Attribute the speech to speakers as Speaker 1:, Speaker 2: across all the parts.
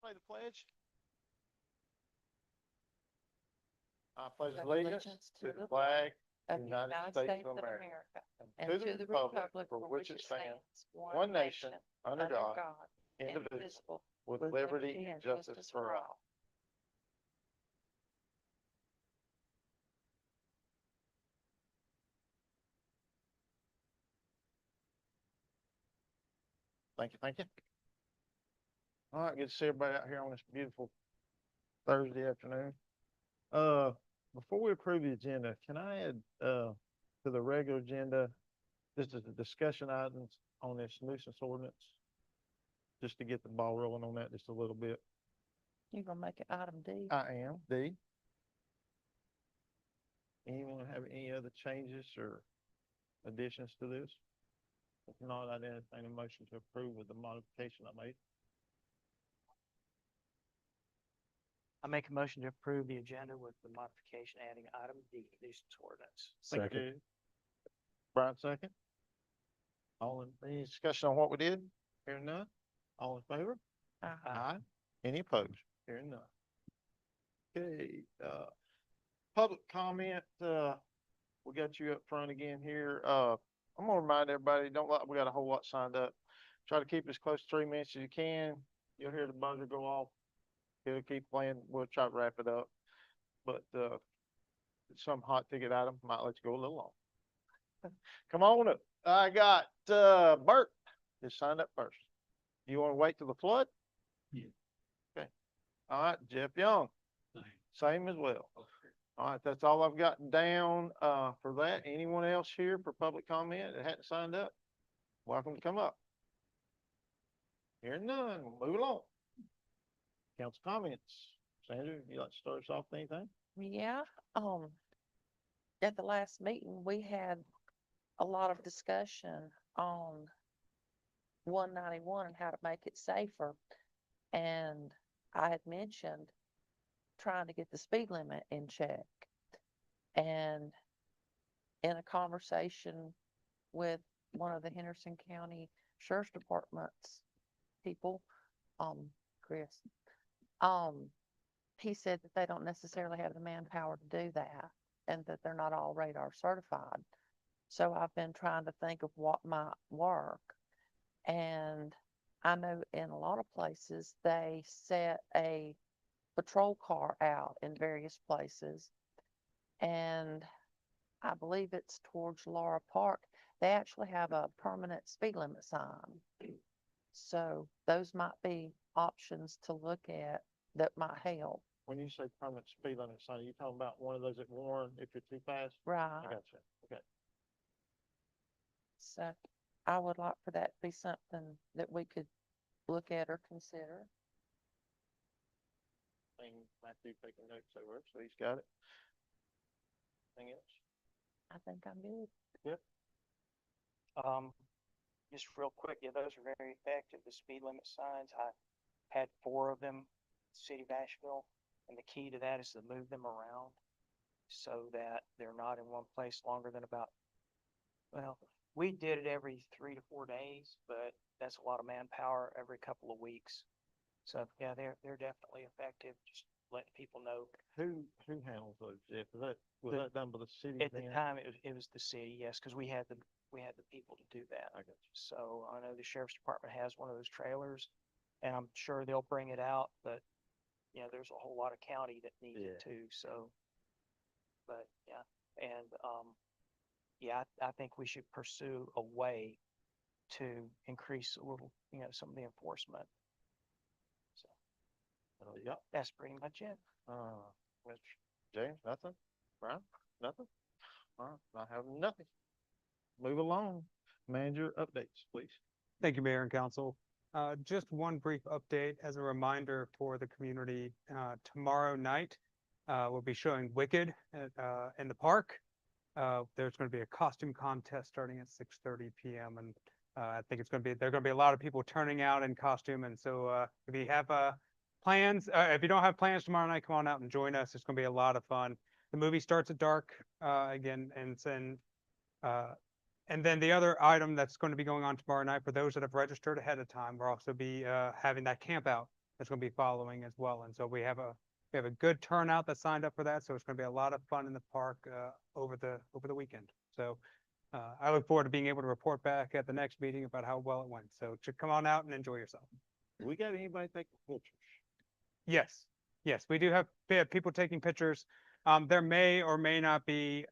Speaker 1: Play the pledge. I pledge allegiance to the flag of the United States of America and to the republic for which it stands, one nation, under God, indivisible, with liberty and justice for all. Thank you, thank you. All right, good to see everybody out here on this beautiful Thursday afternoon. Before we approve the agenda, can I add to the regular agenda, this is the discussion items on this nuisance ordinance, just to get the ball rolling on that just a little bit.
Speaker 2: You're gonna make it item D?
Speaker 1: I am. D. Anyone have any other changes or additions to this? If not, I'd entertain a motion to approve with the modification I made.
Speaker 3: I make a motion to approve the agenda with the modification adding item D, nuisance ordinance.
Speaker 1: Thank you. Brian, second. Any discussion on what we did? Hearing none. All in favor? Aye. Any opposed? Hearing none. Okay, public comment, we got you up front again here. I'm gonna remind everybody, we got a whole lot signed up. Try to keep as close to 3 minutes as you can. You'll hear the buzzer go off. It'll keep playing. We'll try to wrap it up. But, some hot ticket item might let you go a little long. Come on up. I got, Bert is signed up first. You wanna wait till the flood?
Speaker 4: Yeah.
Speaker 1: Okay. All right, Jeff Young, same as well. All right, that's all I've got down, for that. Anyone else here for public comment that hadn't signed up? Welcome to come up. Hearing none, we'll move along. Council comments. Sandra, you like to start us off with anything?
Speaker 2: Yeah, at the last meeting, we had a lot of discussion on 191 and how to make it safer. And I had mentioned trying to get the speed limit in check. And in a conversation with one of the Henderson County Sheriff's Department's people, Chris, he said that they don't necessarily have the manpower to do that and that they're not all radar certified. So I've been trying to think of what might work. And I know in a lot of places, they set a patrol car out in various places. And I believe it's towards Laura Park. They actually have a permanent speed limit sign. So those might be options to look at that might help.
Speaker 1: When you say permanent speed limit sign, are you talking about one of those that warn if you're too fast? I
Speaker 2: Right.
Speaker 1: got you. Okay.
Speaker 2: So I would like for that to be something that we could look at or consider.
Speaker 1: Matthew taking notes over, so he's got it. Anything else?
Speaker 2: I think I'm good.
Speaker 1: Yep.
Speaker 3: Just real quick, yeah, those are very effective. The speed limit signs, I had 4 of them, City of Asheville, and the key to that is to move them around so that they're not in one place longer than about, well, we did it every 3 to 4 days, but that's a lot of manpower every couple of weeks. So yeah, they're definitely effective. Just letting people know.
Speaker 1: Who handles those, Jeff? Was that done by the city?
Speaker 3: At the
Speaker 1: then?
Speaker 3: time, it was the city, yes, because we had the people to do that.
Speaker 1: I got you.
Speaker 3: So I know the sheriff's department has one of those trailers, and I'm sure they'll bring it out, but there's a whole lot of county that needs it too. So, but yeah, and I think we should pursue a way to increase a little, some of the enforcement. So
Speaker 1: Yep.
Speaker 3: that's pretty much it.
Speaker 1: Mr. James, nothing? Brian, nothing? All right, I have nothing. Move along. Manager updates, please.
Speaker 4: Thank you, Mayor and Council. Just one brief update as a reminder for the community. Tomorrow night, we'll be showing Wicked in the park. There's going to be a costume contest starting at 6:30 p.m. And I think there are going to be a lot of people turning out in costume. And so if you have plans, if you don't have plans tomorrow night, come on out and join us. It's going to be a lot of fun. The movie starts at dark again, and then the other item that's going to be going on tomorrow night for those that have registered ahead of time, we'll also be having that camp out that's going to be following as well. And so we have a good turnout that signed up for that. So it's going to be a lot of fun in the park over the weekend. So I look forward to being able to report back at the next meeting about how well it went. So come on out and enjoy yourself.
Speaker 1: We got anybody taking pictures?
Speaker 4: Yes, yes, we do have people taking pictures. There may or may not be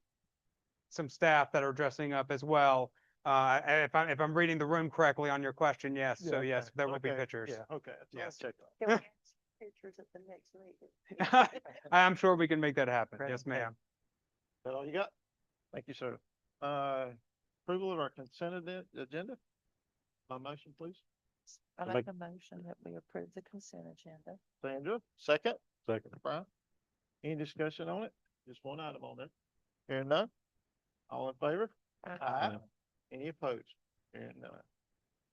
Speaker 4: some staff that are dressing up as well. If I'm reading the room correctly on your question, yes.
Speaker 1: Yeah,
Speaker 4: So yes,
Speaker 1: okay,
Speaker 4: there will be
Speaker 1: okay,
Speaker 4: pictures.
Speaker 1: Yeah, okay. that's all I
Speaker 4: Yes.
Speaker 1: checked on.
Speaker 2: Can we ask pictures at the next meeting?
Speaker 4: I'm sure we can make that happen.
Speaker 3: Great.
Speaker 4: Yes, ma'am.
Speaker 1: Is that all you got? Thank you, sir. Approval of our consent agenda? My motion, please.
Speaker 2: I
Speaker 1: Make-
Speaker 2: make a motion that we approve the consent agenda.
Speaker 1: Sandra, second? Second. Brian? Any discussion on it? Just one item on there. Hearing none? All in favor? Aye. Any opposed? Hearing none.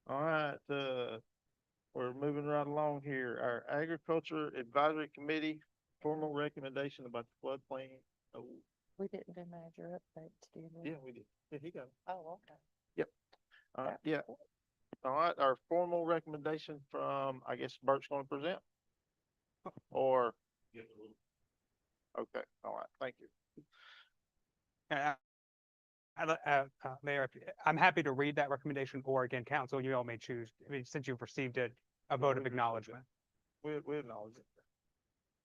Speaker 1: All right, we're moving right along here. Our Agriculture Advisory Committee formal recommendation about the floodplain. Oh,
Speaker 2: We didn't do major updates, did we?
Speaker 1: yeah, we did. Yeah, he got it.
Speaker 2: Oh, okay.
Speaker 1: All right, yeah. All right, our formal recommendation from, I guess Bert's gonna present? Or? Okay, all right, thank you.
Speaker 4: Mayor, I'm happy to read that recommendation, or again, council, you all may choose, I mean, since you've received it, a vote of acknowledgement.
Speaker 1: We acknowledge it.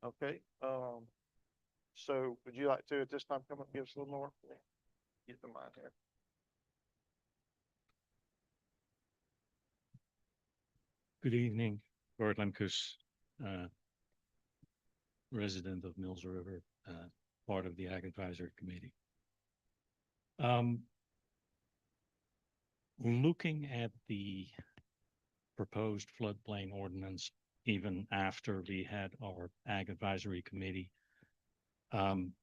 Speaker 1: Okay, so would you like to at this time come up and give us a little more? Get the line here.
Speaker 5: Good evening, Bart Lemkus, resident of Mills River, part of the Ag Advisory Committee. Looking at the proposed floodplain ordinance, even after we had our Ag Advisory Committee, I'm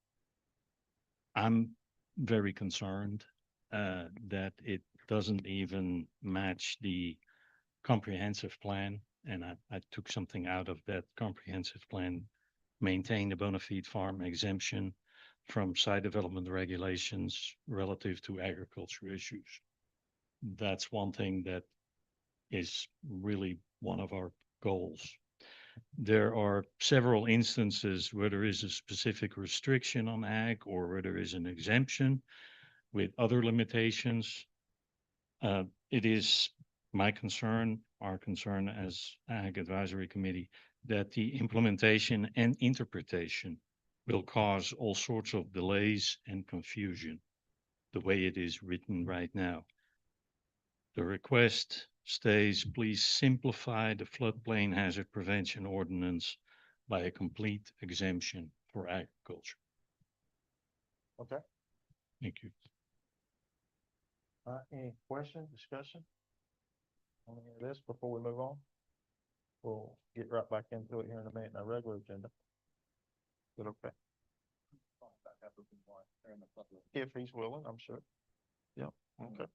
Speaker 5: very concerned that it doesn't even match the comprehensive plan, and I took something out of that comprehensive plan: maintain the bona fide farm exemption from site development regulations relative to agriculture issues. That's one thing that is really one of our goals. There are several instances where there is a specific restriction on ag, or where there is an exemption with other limitations. It is my concern, our concern as Ag Advisory Committee, that the implementation and interpretation will cause all sorts of delays and confusion the way it is written right now. The request states, please simplify the floodplain hazard prevention ordinance by a complete exemption for agriculture.
Speaker 1: Okay,
Speaker 5: Thank you.
Speaker 1: any question, discussion? On any of this before we move on? We'll get right back into it here in a minute in our regular agenda. Is that okay? If he's willing, I'm sure. Yep, okay.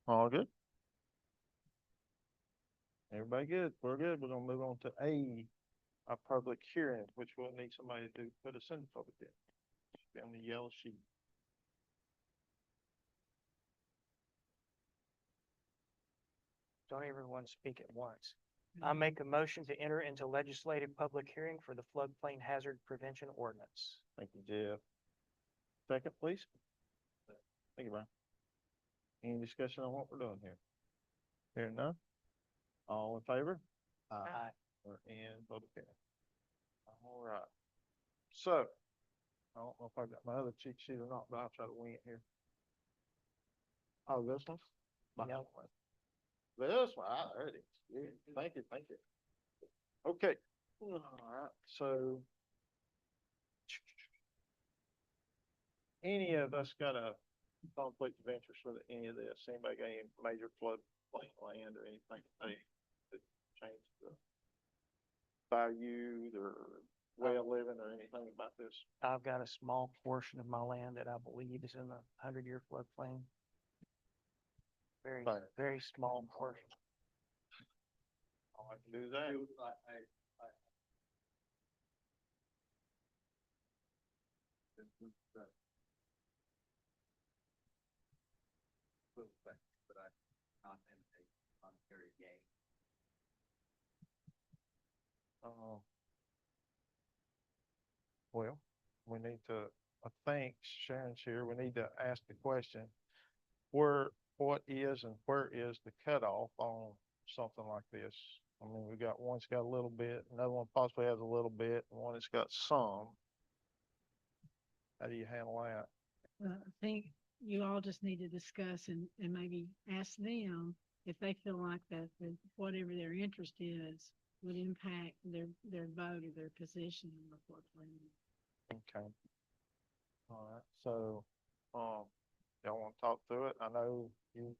Speaker 1: All good? Everybody good? We're good. We're gonna move on to a public hearing, which we'll need somebody to put us in the public hearing. Should be on the yellow sheet.
Speaker 3: Don't everyone speak at once. I make a motion to enter into legislative public hearing for the floodplain hazard prevention ordinance.
Speaker 1: Thank you, Jeff. Second, please. Thank you, Brian. Any discussion on what we're doing here? Hearing none? All in favor?
Speaker 3: Aye.
Speaker 1: We're in public hearing. All right. So, I don't know if I got my other cheat sheet or not, but I'll try to wing it here. Oh, this one?
Speaker 3: Yep.
Speaker 1: This one, there it is. Yeah, thank you, thank you. Okay, all right, so. Any of us got a conflict of interest with any of this? Anybody got any major floodplain land or anything that change the value or way of living or anything about this?
Speaker 3: I've got a small portion of my land that I believe is in the 100-year floodplain. Very,
Speaker 1: Fine.
Speaker 3: very small portion.
Speaker 1: Oh, I can do that. Uh, well, we need to, I think Sharon's here, we need to ask the question, what is and where is the cutoff on something like this? I mean, we got one's got a little bit, another one possibly has a little bit, and one that's got some. How do you handle that?
Speaker 6: Well, I think you all just need to discuss and maybe ask them if they feel like that whatever their interest is would impact their vote or their position in the floodplain.
Speaker 1: Okay. All right, so, y'all wanna talk through it? I know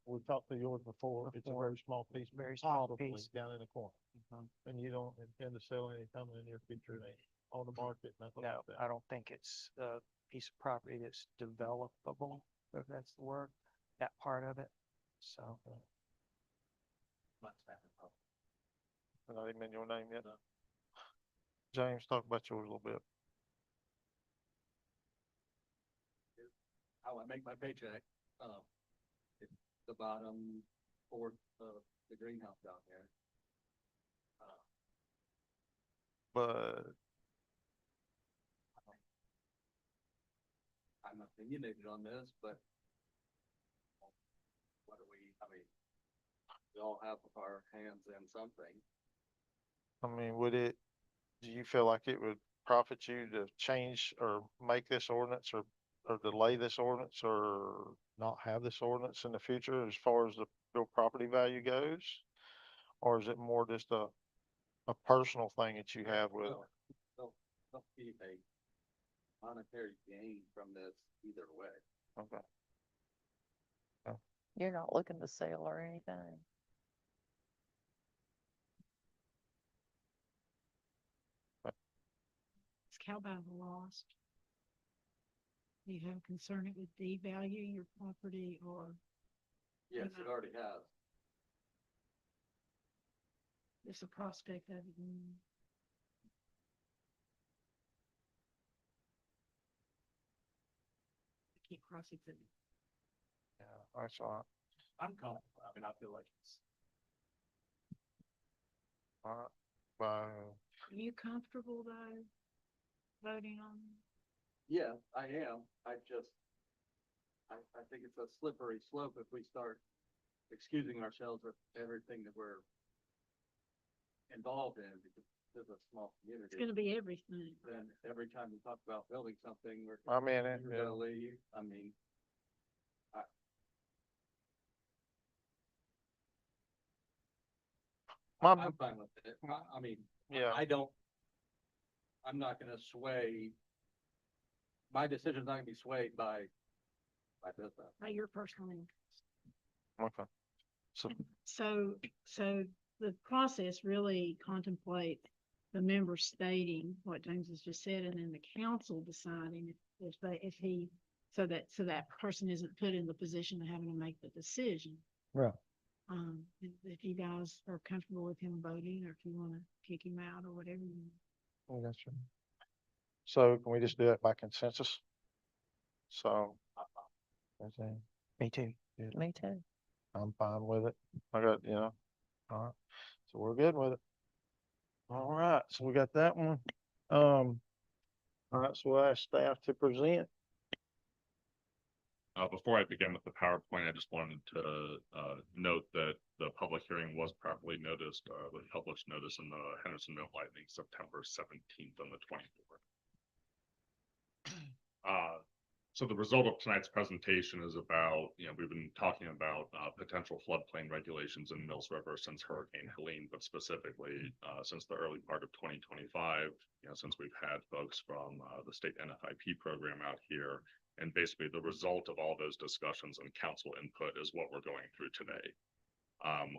Speaker 1: we talked through yours before. It's a very small piece.
Speaker 3: Very small
Speaker 1: probably
Speaker 3: piece.
Speaker 1: Down in the corner. And you don't intend to sell any time in the near future, any on the market, nothing
Speaker 3: No,
Speaker 1: like that.
Speaker 3: I don't think it's a piece of property that's developable, if that's the word, that part of it. So.
Speaker 1: And I didn't mention your name yet. James, talk about yours a little bit.
Speaker 7: How I make my paycheck, it's the bottom fourth of the greenhouse down here.
Speaker 1: But
Speaker 7: I'm opinionated on this, but what do we, I mean, we all have our hands in something.
Speaker 1: I mean, do you feel like it would profit you to change or make this ordinance or delay this ordinance or not have this ordinance in the future as far as the real property value goes? Or is it more just a personal thing that you have with it?
Speaker 7: There'll be a monetary gain from this either way.
Speaker 1: Okay.
Speaker 2: You're not looking to sell or anything.
Speaker 6: Is cow battle lost? Do you have a concern it would devalue your property or
Speaker 7: Yes, it already has.
Speaker 6: there's a prospect of it? I keep crossing it.
Speaker 1: Yeah, that's all right.
Speaker 7: I'm comfortable. I mean, I feel like it's.
Speaker 1: All right. Bye.
Speaker 6: Are you comfortable though, voting on?
Speaker 7: Yeah, I am. I think it's a slippery slope if we start excusing ourselves with everything that we're involved in because it's a small
Speaker 6: It's
Speaker 7: community.
Speaker 6: gonna be everything.
Speaker 7: Then every time we talk about building something,
Speaker 1: I'm in it,
Speaker 7: you're
Speaker 1: yeah.
Speaker 7: gonna leave. I mean,
Speaker 1: My,
Speaker 7: I'm fine with it. I mean,
Speaker 1: yeah,
Speaker 7: I'm not gonna sway. My decision's not gonna be swayed by business.
Speaker 6: By your personal interest.
Speaker 1: okay. So,
Speaker 6: So the process really contemplate the member stating what James has just said, and then the council deciding so that person isn't put in the position of having to make the decision.
Speaker 1: right.
Speaker 6: If you guys are comfortable with him voting, or if you wanna kick him out or whatever.
Speaker 1: I got you. So can we just do it by consensus? So. Okay,
Speaker 3: Me too.
Speaker 2: Me too.
Speaker 1: I'm fine with it. I got, all right. So we're good with it. All right, so we got that one. All right, so we'll ask staff to present.
Speaker 8: Before I begin with the PowerPoint, I just wanted to note that the public hearing was properly noticed with published notice in the Hendersonville Lightning, September 17th and the 24th. So the result of tonight's presentation is about, we've been talking about potential floodplain regulations in Mills River since Hurricane Helene, but specifically since the early part of 2025, since we've had folks from the state NFIP program out here. And basically the result of all those discussions and council input is what we're going through today.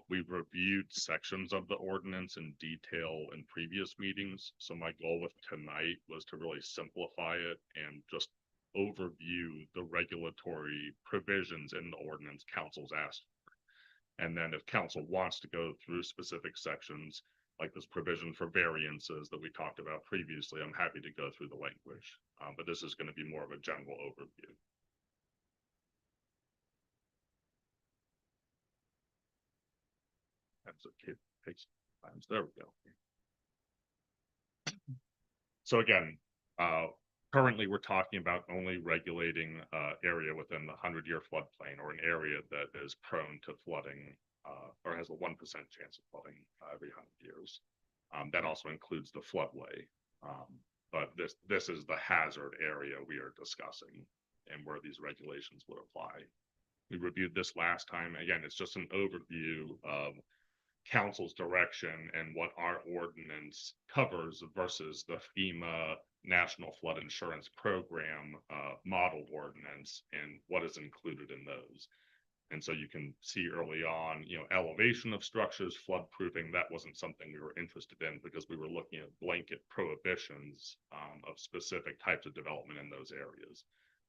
Speaker 8: We've reviewed sections of the ordinance in detail in previous meetings. So my goal with tonight was to really simplify it and just overview the regulatory provisions in the ordinance council's asked for. And then if council wants to go through specific sections, like this provision for variances that we talked about previously, I'm happy to go through the language, but this is going to be more of a general overview. That's okay. Takes times. There we go. So again, currently we're talking about only regulating area within the 100-year floodplain, or an area that is prone to flooding, or has a 1% chance of flooding every 100 years. That also includes the floodway. But this is the hazard area we are discussing and where these regulations would apply. We reviewed this last time. Again, it's just an overview of council's direction and what our ordinance covers versus the FEMA National Flood Insurance Program model ordinance and what is included in those. And so you can see early on, elevation of structures, flood proofing, that wasn't something we were interested in because we were looking at blanket prohibitions of specific types of development in those areas.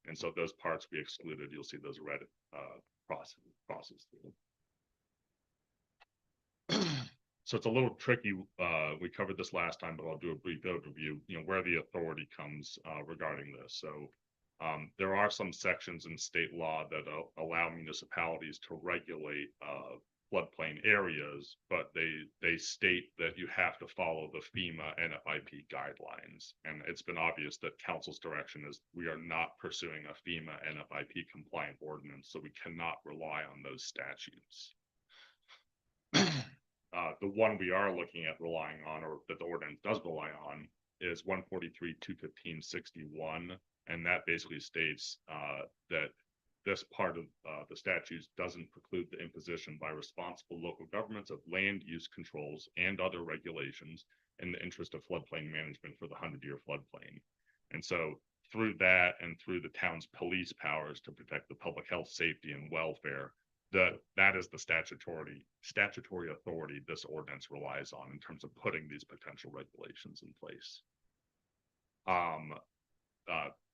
Speaker 8: And so those parts we excluded. You'll see those red crosses through. So it's a little tricky. We covered this last time, but I'll do a brief overview, where the authority comes regarding this. So there are some sections in state law that allow municipalities to regulate floodplain areas, but they state that you have to follow the FEMA NFIP guidelines. And it's been obvious that council's direction is we are not pursuing a FEMA NFIP compliant ordinance, so we cannot rely on those statutes. The one we are looking at relying on, or that the ordinance does rely on, is 143-215-61, and that basically states that this part of the statutes doesn't preclude the imposition by responsible local governments of land use controls and other regulations in the interest of floodplain management for the 100-year floodplain. And so through that and through the town's police powers to protect the public health, safety, and welfare, that is the statutory authority this ordinance relies on in terms of putting these potential regulations in place.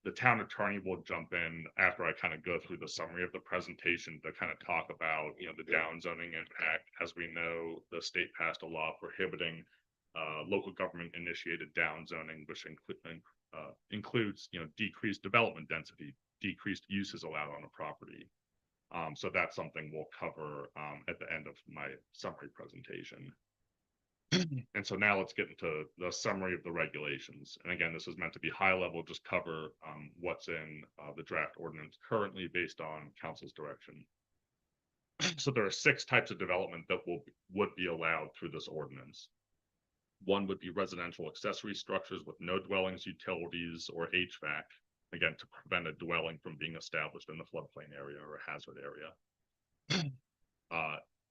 Speaker 8: The town attorney will jump in after I kind of go through the summary of the presentation to kind of talk about, the downzoning impact. As we know, the state passed a law prohibiting local government initiated downzoning, which includes, decreased development density, decreased uses allowed on a property. So that's something we'll cover at the end of my summary presentation. And so now let's get into the summary of the regulations. And again, this is meant to be high level, just cover what's in the draft ordinance currently based on council's direction. So there are 6 types of development that would be allowed through this ordinance. One would be residential accessory structures with no dwellings, utilities, or HVAC, again, to prevent a dwelling from being established in the floodplain area or a hazard area.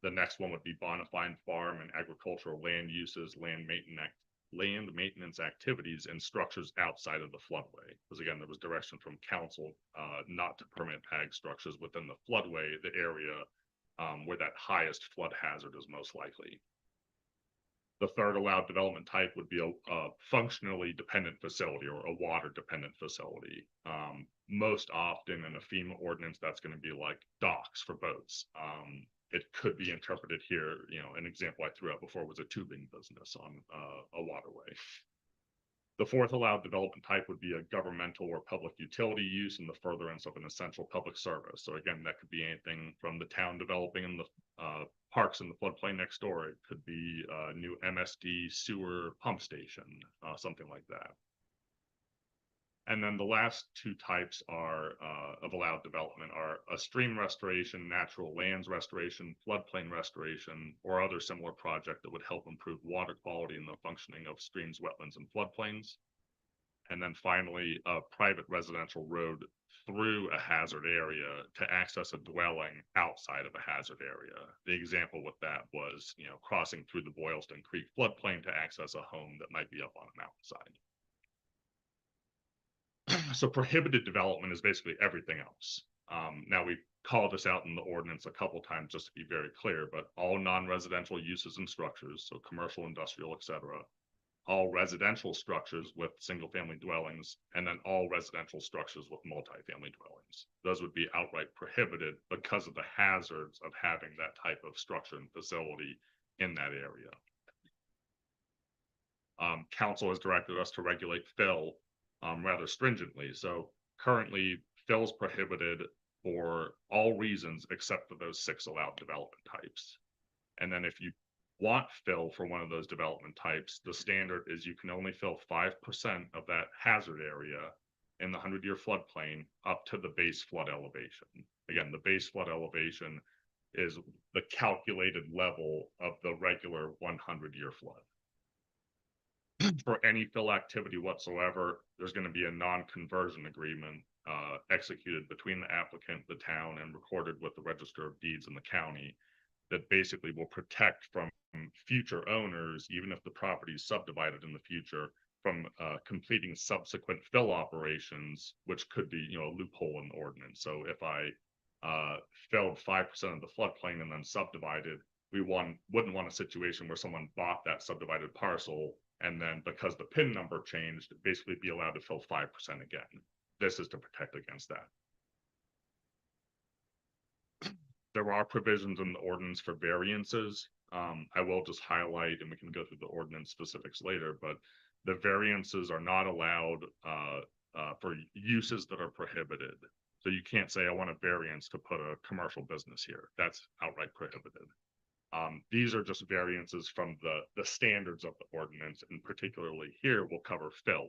Speaker 8: The next one would be bona fide farm and agricultural land uses, land maintenance activities, and structures outside of the floodway. Because again, there was direction from council not to permit ag structures within the floodway, the area where that highest flood hazard is most likely. The third allowed development type would be a functionally dependent facility or a water dependent facility. Most often in a FEMA ordinance, that's going to be like docks for boats. It could be interpreted here, an example I threw out before was a tubing business on a waterway. The fourth allowed development type would be a governmental or public utility use in the furtherance of an essential public service. So again, that could be anything from the town developing in the parks in the floodplain next door. It could be a new MSD sewer pump station, something like that. And then the last 2 types are of allowed development are a stream restoration, natural lands restoration, floodplain restoration, or other similar project that would help improve water quality and the functioning of streams, wetlands, and floodplains. And then finally, a private residential road through a hazard area to access a dwelling outside of a hazard area. The example with that was, crossing through the Boylston Creek floodplain to access a home that might be up on a mountainside. So prohibited development is basically everything else. Now we've called this out in the ordinance a couple times just to be very clear, but all non-residential uses and structures, so commercial, industrial, etc., all residential structures with single-family dwellings, and then all residential structures with multifamily dwellings. Those would be outright prohibited because of the hazards of having that type of structure and facility in that area. Council has directed us to regulate fill rather stringently. So currently, fill is prohibited for all reasons except for those 6 allowed development types. And then if you want fill for one of those development types, the standard is you can only fill 5% of that hazard area in the 100-year floodplain up to the base flood elevation. Again, the base flood elevation is the calculated level of the regular 100-year flood. For any fill activity whatsoever, there's going to be a non-conversion agreement executed between the applicant, the town, and recorded with the Register of Deeds in the county that basically will protect from future owners, even if the property is subdivided in the future, from completing subsequent fill operations, which could be, a loophole in the ordinance. So if I filled 5% of the floodplain and then subdivided, wouldn't want a situation where someone bought that subdivided parcel and then because the PIN number changed, basically be allowed to fill 5% again. This is to protect against that. There are provisions in the ordinance for variances. I will just highlight, and we can go through the ordinance specifics later, but the variances are not allowed for uses that are prohibited. So you can't say, I want a variance to put a commercial business here. That's outright prohibited. These are just variances from the standards of the ordinance, and particularly here will cover fill.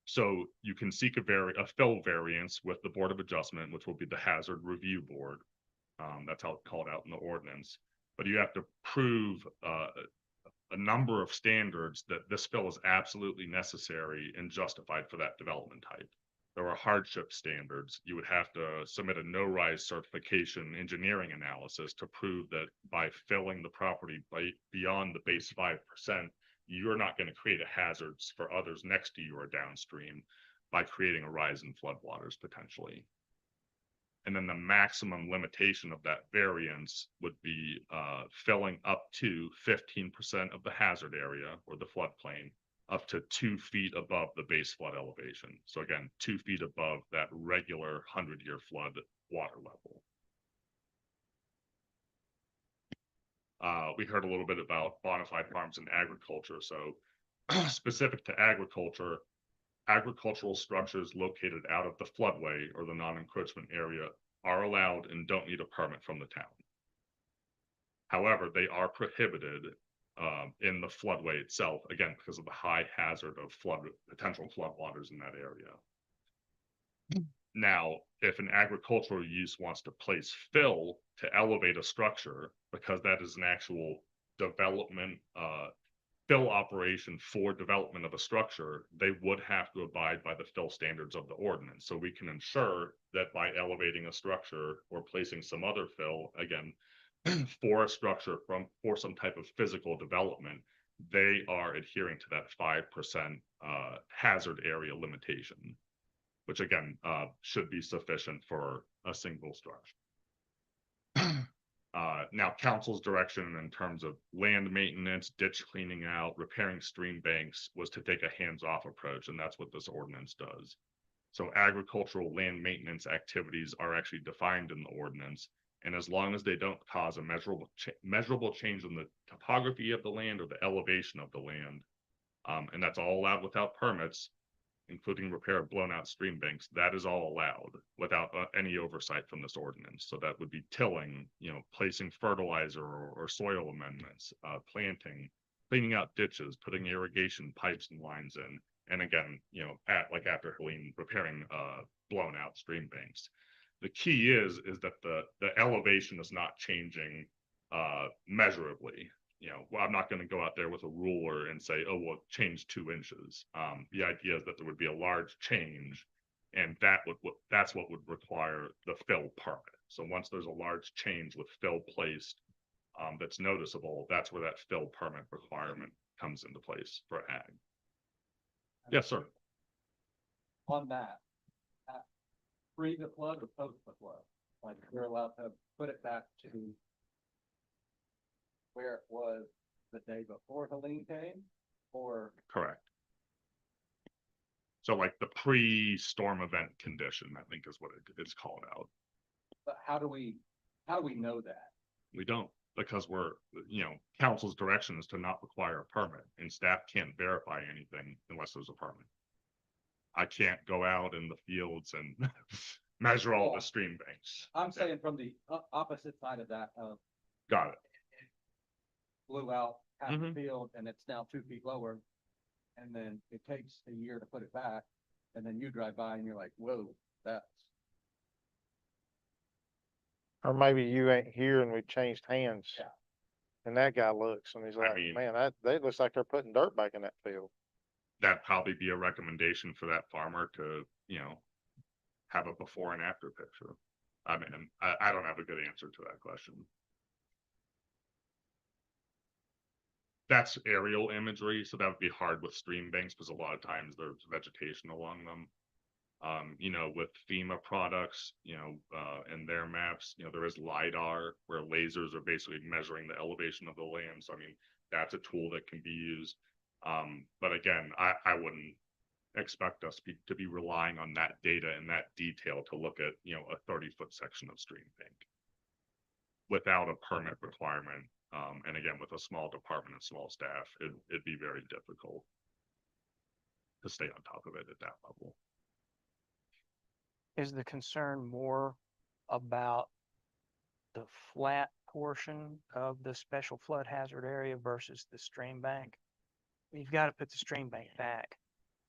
Speaker 8: So you can seek a fill variance with the Board of Adjustment, which will be the Hazard Review Board. That's how it's called out in the ordinance. But you have to prove a number of standards that this fill is absolutely necessary and justified for that development type. There are hardship standards. You would have to submit a no-rise certification engineering analysis to prove that by filling the property beyond the base 5%, you're not going to create a hazards for others next to you or downstream by creating a rise in floodwaters potentially. And then the maximum limitation of that variance would be filling up to 15% of the hazard area or the floodplain up to 2 feet above the base flood elevation. So again, 2 feet above that regular 100-year flood water level. We heard a little bit about bona fide farms and agriculture. So specific to agriculture, agricultural structures located out of the floodway or the non-encroachment area are allowed and don't need a permit from the town. However, they are prohibited in the floodway itself, again, because of the high hazard of potential floodwaters in that area. Now, if an agricultural use wants to place fill to elevate a structure, because that is an actual development fill operation for development of a structure, they would have to abide by the fill standards of the ordinance. So we can ensure that by elevating a structure or placing some other fill, again, for a structure for some type of physical development, they are adhering to that 5% hazard area limitation, which again should be sufficient for a single structure. Now, council's direction in terms of land maintenance, ditch cleaning out, repairing stream banks was to take a hands-off approach, and that's what this ordinance does. So agricultural land maintenance activities are actually defined in the ordinance, and as long as they don't cause a measurable change in the topography of the land or the elevation of the land, and that's all allowed without permits, including repair of blown out stream banks, that is all allowed without any oversight from this ordinance. So that would be tilling, placing fertilizer or soil amendments, planting, cleaning out ditches, putting irrigation pipes and lines in. And again, like after Helene, repairing blown out stream banks. The key is that the elevation is not changing measurably. Well, I'm not going to go out there with a ruler and say, oh, well, change 2 inches. The idea is that there would be a large change, and that's what would require the fill permit. So once there's a large change with fill placed that's noticeable, that's where that fill permit requirement comes into place for ag. Yes, sir.
Speaker 7: On that, pre the flood or post the flood, like we're allowed to put it back to where it was the day before Helene came, or?
Speaker 8: Correct. So like the pre-storm event condition, I think is what it's called out.
Speaker 7: But how do we know that?
Speaker 8: We don't, because council's direction is to not require a permit, and staff can't verify anything unless there's a permit. I can't go out in the fields and measure all the stream banks.
Speaker 7: I'm saying from the opposite side of that,
Speaker 8: Got it.
Speaker 7: blew out half the
Speaker 1: Mhm.
Speaker 7: field and it's now 2 feet lower. And then it takes a year to put it back, and then you drive by and you're like, whoa, that's.
Speaker 1: Or maybe you ain't here and we changed hands.
Speaker 7: Yeah.
Speaker 1: And that guy looks and he's
Speaker 8: I
Speaker 1: like,
Speaker 8: mean-
Speaker 1: man, they looks like they're putting dirt back in that field.
Speaker 8: That'd probably be a recommendation for that farmer to, have a before and after picture. I mean, I don't have a good answer to that question. That's aerial imagery, so that would be hard with stream banks because a lot of times there's vegetation along them. With FEMA products, and their maps, there is LiDAR where lasers are basically measuring the elevation of the land. So I mean, that's a tool that can be used. But again, I wouldn't expect us to be relying on that data and that detail to look at, a 30-foot section of stream bank without a permit requirement. And again, with a small department and small staff, it'd be very difficult to stay on top of it at that level.
Speaker 3: Is the concern more about the flat portion of the special flood hazard area versus the stream bank? You've got to put the stream bank back,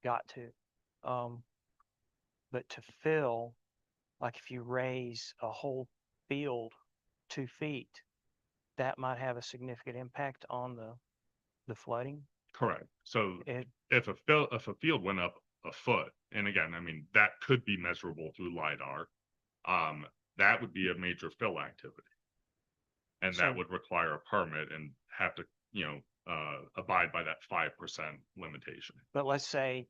Speaker 3: got to. But to fill, like if you raise a whole field 2 feet, that might have a significant impact on the flooding.
Speaker 8: Correct. So
Speaker 3: It,
Speaker 8: if a field went up a foot, and again, I mean, that could be measurable through LiDAR, that would be a major fill activity. And that
Speaker 3: So-
Speaker 8: would require a permit and have to, abide by that 5% limitation.
Speaker 3: but let's say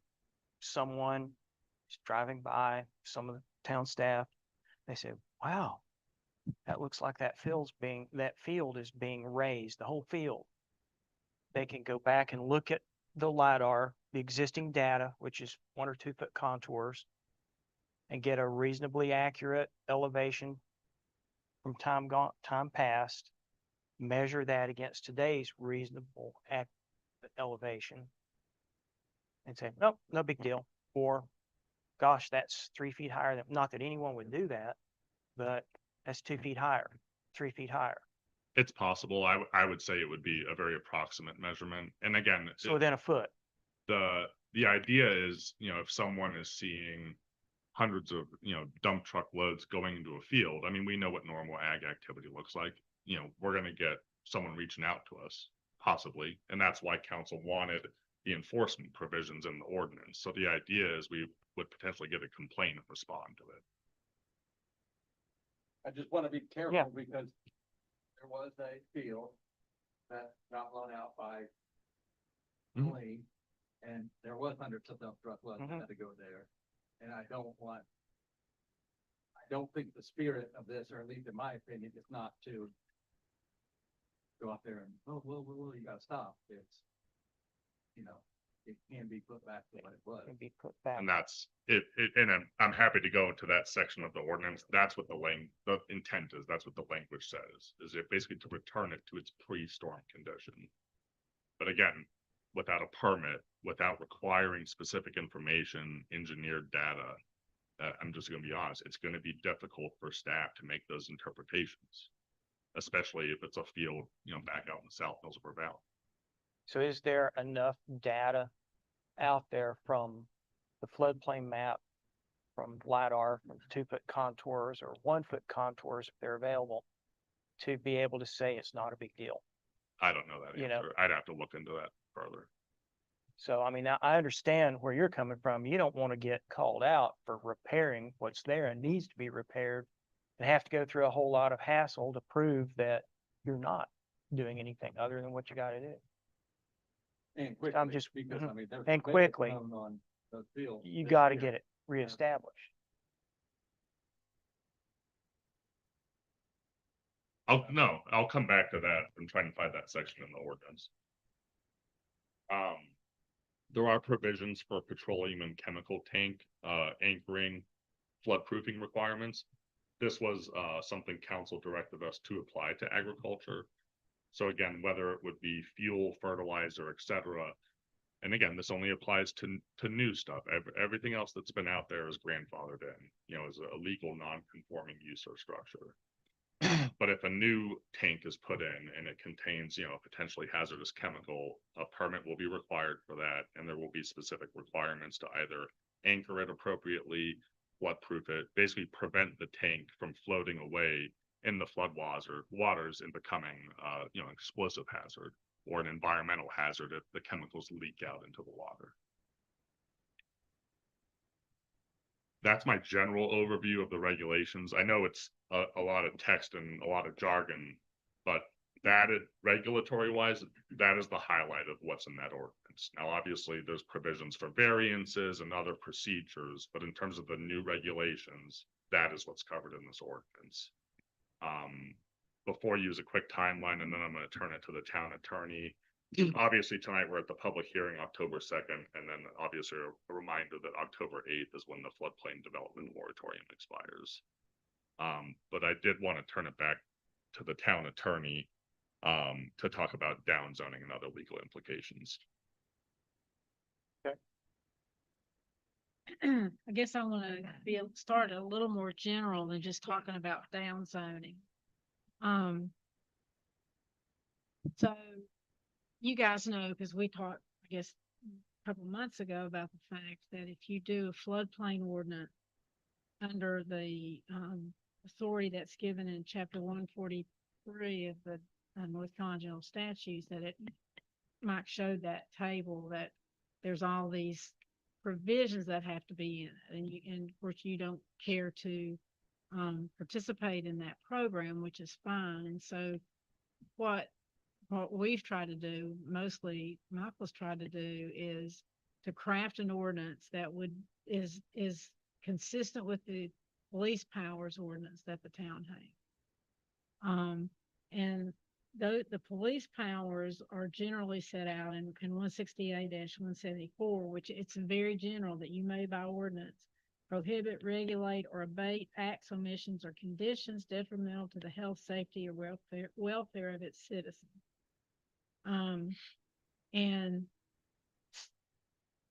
Speaker 3: someone is driving by, some of the town staff, they say, wow, that looks like that field is being raised, the whole field. They can go back and look at the LiDAR, the existing data, which is 1 or 2 foot contours, and get a reasonably accurate elevation from time past, measure that against today's reasonable elevation, and say, nope, no big deal. Or, gosh, that's 3 feet higher than, not that anyone would do that, but that's 2 feet higher, 3 feet higher.
Speaker 8: It's possible. I would say it would be a very approximate measurement. And again,
Speaker 3: So within a foot.
Speaker 8: the idea is, if someone is seeing hundreds of, dump truck loads going into a field, I mean, we know what normal ag activity looks like. We're going to get someone reaching out to us, possibly. And that's why council wanted the enforcement provisions in the ordinance. So the idea is we would potentially get a complaint and respond to it.
Speaker 7: I just want to be
Speaker 3: Yeah.
Speaker 7: careful because there was a field that got blown out by
Speaker 8: Mhm.
Speaker 7: Helene, and there was hundreds of dump truck loads that
Speaker 3: Mhm.
Speaker 7: had to go there. And I don't think the spirit of this, or at least in my opinion, is not to go out there and, well, you gotta stop. It's, it can be put back to what it was.
Speaker 3: Can be put back.
Speaker 8: And that's it, and I'm happy to go into that section of the ordinance. That's what the intent is. That's what the language says, is it basically to return it to its pre-storm condition. But again, without a permit, without requiring specific information, engineered data, I'm just gonna be honest, it's gonna be difficult for staff to make those interpretations. Especially if it's a field, back out in the South Hillsborough Valley.
Speaker 3: So is there enough data out there from the floodplain map, from LiDAR, from 2 foot contours or 1 foot contours, if they're available, to be able to say it's not a big deal?
Speaker 8: I don't know that
Speaker 3: You know-
Speaker 8: answer. I'd have to look into that further.
Speaker 3: So, I mean, I understand where you're coming from. You don't want to get called out for repairing what's there and needs to be repaired and have to go through a whole lot of hassle to prove that you're not doing anything other than what you got to do.
Speaker 7: And quickly,
Speaker 3: just-
Speaker 7: because
Speaker 3: mhm.
Speaker 7: I mean, there's.
Speaker 3: And
Speaker 7: big
Speaker 3: quickly.
Speaker 7: unknown On those fields.
Speaker 3: You
Speaker 7: this
Speaker 3: got to
Speaker 7: year.
Speaker 3: get it reestablished.
Speaker 8: I'll come back to that and try and find that section in the ordinance. There are provisions for petroleum and chemical tank, anchoring, floodproofing requirements. This was, something council directed us to apply to agriculture. So again, whether it would be fuel, fertilizer, etc. And again, this only applies to new stuff. Everything else that's been out there is grandfathered in, as a legal non-conforming use or structure. But if a new tank is put in and it contains, potentially hazardous chemical, a permit will be required for that, and there will be specific requirements to either anchor it appropriately, floodproof it, basically prevent the tank from floating away in the waters and becoming, explosive hazard or an environmental hazard if the chemicals leak out into the water. That's my general overview of the regulations. I know it's a lot of text and a lot of jargon, but regulatory wise, that is the highlight of what's in that ordinance. Now, obviously, there's provisions for variances and other procedures, but in terms of the new regulations, that is what's covered in this ordinance. Before you use a quick timeline, and then I'm going to turn it to the town attorney. Obviously, tonight we're at the public hearing, October 2nd, and then obviously a reminder that October 8th is when the floodplain development moratorium expires. But I did want to turn it back to the town attorney to talk about down zoning and other legal implications.
Speaker 6: I guess I want to start a little more general than just talking about down zoning. So you guys know, because we talked, I guess, a couple months ago about the fact that if you do a floodplain ordinance under the authority that's given in chapter 143 of the North Carolina General Statutes, that Mike showed that table that there's all these provisions that have to be in it, and of course you don't care to participate in that program, which is fine. And so what we've tried to do, mostly Michael's tried to do, is to craft an ordinance that is consistent with the police powers ordinance that the town has. And the police powers are generally set out in 168-174, which it's very general that you may by ordinance prohibit, regulate, or abate acts, omissions, or conditions detrimental to the health, safety, or welfare of its citizens. And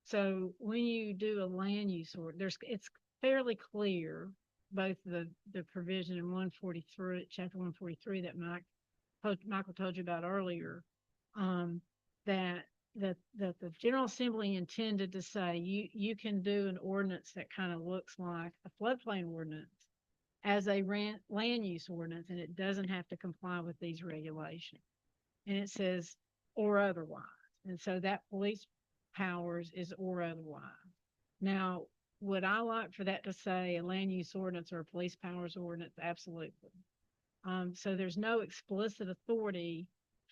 Speaker 6: so when you do a land use order, it's fairly clear, both the provision in 143, chapter 143 that Michael told you about earlier, that the General Assembly intended to say you can do an ordinance that kind of looks like a floodplain ordinance as a land use ordinance, and it doesn't have to comply with these regulations. And it says or otherwise. And so that police powers is or otherwise. Now, would I like for that to say a land use ordinance or a police powers ordinance? Absolutely. So there's no explicit authority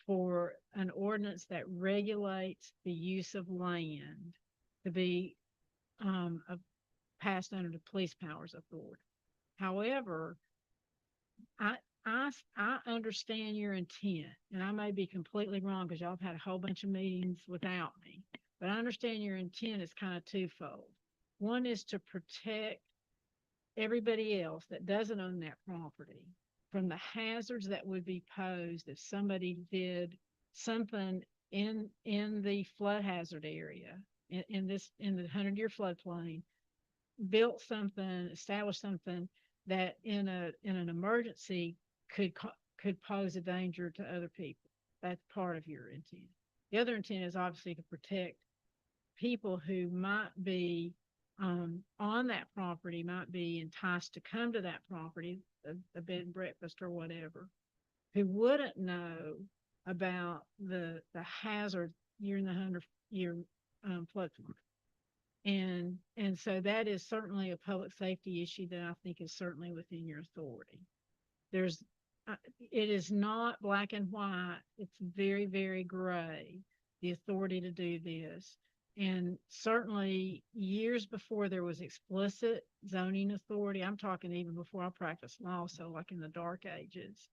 Speaker 6: for an ordinance that regulates the use of land to be passed under the police powers authority. However, I understand your intent, and I may be completely wrong because y'all have had a whole bunch of meetings without me, but I understand your intent is kind of twofold. One is to protect everybody else that doesn't own that property from the hazards that would be posed if somebody did something in the flood hazard area, in the 100-year floodplain, built something, established something that in an emergency could pose a danger to other people. That's part of your intent. The other intent is obviously to protect people who might be on that property, might be enticed to come to that property, a bed and breakfast or whatever, who wouldn't know about the hazard during the 100-year floodplain. And so that is certainly a public safety issue that I think is certainly within your authority. It is not black and white. It's very, very gray, the authority to do this. And certainly years before there was explicit zoning authority, I'm talking even before I practiced law, so like in the dark ages,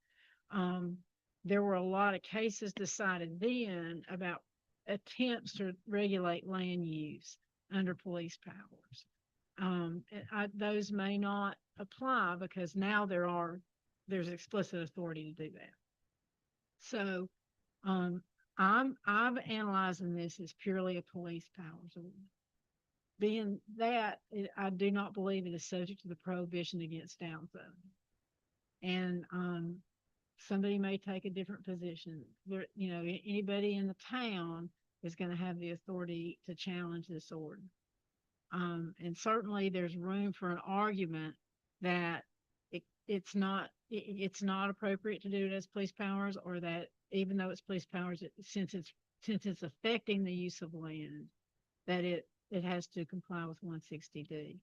Speaker 6: there were a lot of cases decided then about attempts to regulate land use under police powers. Those may not apply because now there's explicit authority to do that. So I'm analyzing this as purely a police powers ordinance. Being that, I do not believe it is subject to the prohibition against down zoning. And, somebody may take a different position. There, anybody in the town is gonna have the authority to challenge this order. And certainly there's room for an argument that it's not appropriate to do it as police powers, or that even though it's police powers, since it's affecting the use of land, that it has to comply with 160D.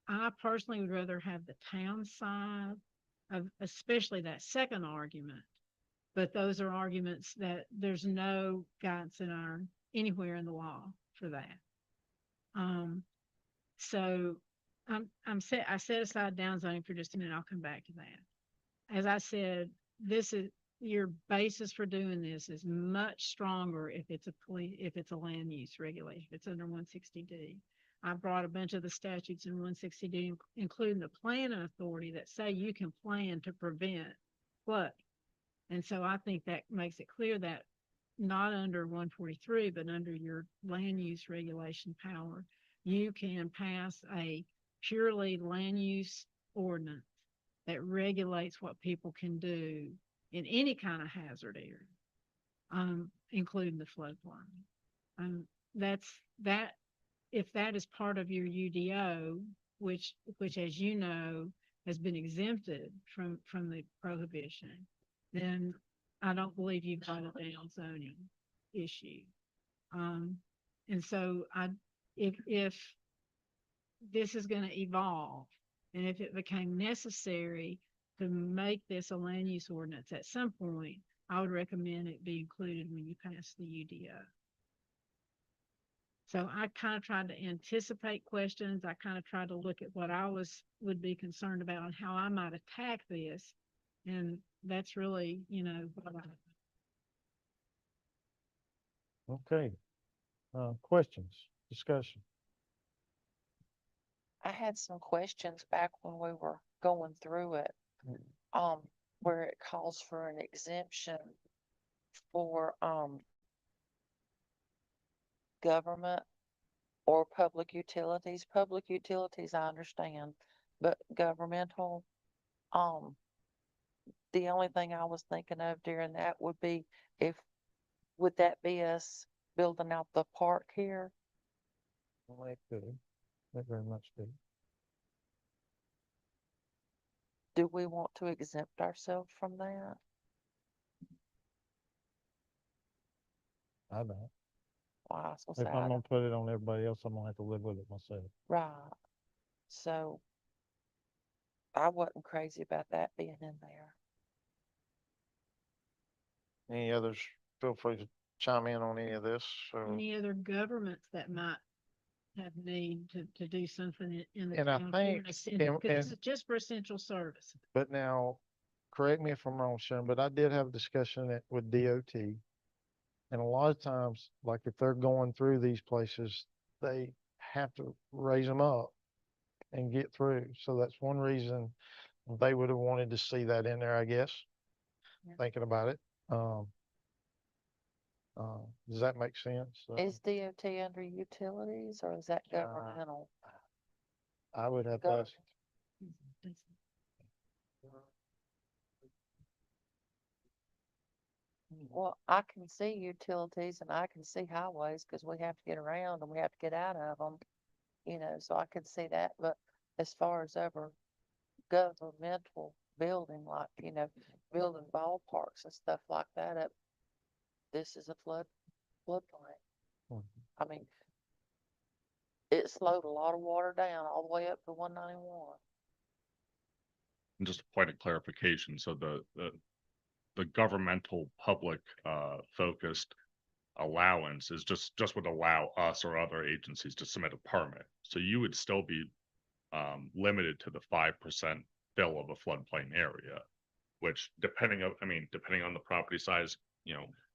Speaker 6: I personally would rather have the town side of, especially that second argument. But those are arguments that there's no guidance anywhere in the law for that. So I set aside downzoning for just a minute. I'll come back to that. As I said, this is your basis for doing this is much stronger if it's a land use regulation, if it's under 160D. I brought a bunch of the statutes in 160D, including the planning authority, that say you can plan to prevent flood. And so I think that makes it clear that not under 143, but under your land use regulation power, you can pass a purely land use ordinance that regulates what people can do in any kind of hazard area, including the floodplain. If that is part of your UDO, which as you know, has been exempted from the prohibition, then I don't believe you've got a downzoning issue. And so if this is going to evolve, and if it became necessary to make this a land use ordinance at some point, I would recommend it be included when you pass the UDO. So I kind of tried to anticipate questions. I kind of tried to look at what I would be concerned about and how I might attack this. And that's really, what
Speaker 1: Okay. Questions, discussion?
Speaker 2: I had some questions back when we were going through it, where it calls for an exemption for, government or public utilities. Public utilities, I understand, but governmental, the only thing I was thinking of during that would be would that be us building out the park here?
Speaker 1: Well, it could. It very much could.
Speaker 2: Do we want to exempt ourselves from that?
Speaker 1: I don't.
Speaker 2: Wow, so
Speaker 1: If I'm
Speaker 2: sad.
Speaker 1: gonna put it on everybody else, I'm gonna have to live with it myself.
Speaker 2: Right. So I wasn't crazy about that being in there.
Speaker 1: Any others, feel free to chime in on any of this, or,
Speaker 6: any other governments that might have need to do something in the
Speaker 1: And I
Speaker 6: town
Speaker 1: think-
Speaker 6: because this is just for essential service.
Speaker 1: but now, correct me if I'm wrong, Sharon, but I did have a discussion with DOT. And a lot of times, like if they're going through these places, they have to raise them up and get through. So that's one reason they would have wanted to see that in there, I guess.
Speaker 6: Yeah.
Speaker 1: Thinking about it. Does that make sense?
Speaker 2: Is DOT under utilities or is that governmental?
Speaker 1: I would have to
Speaker 2: Gov-
Speaker 1: ask.
Speaker 2: Well, I can see utilities and I can see highways because we have to get around and we have to get out of them, so I can see that. But as far as ever governmental building, like, building ballparks and stuff like that up, this is a floodplain.
Speaker 1: Mhm.
Speaker 2: I mean, it slowed a lot of water down all the way up to 191.
Speaker 8: And just a point of clarification, so the governmental public focused allowance is just would allow us or other agencies to submit a permit. So you would still be limited to the 5% fill of a floodplain area, which depending on the property size,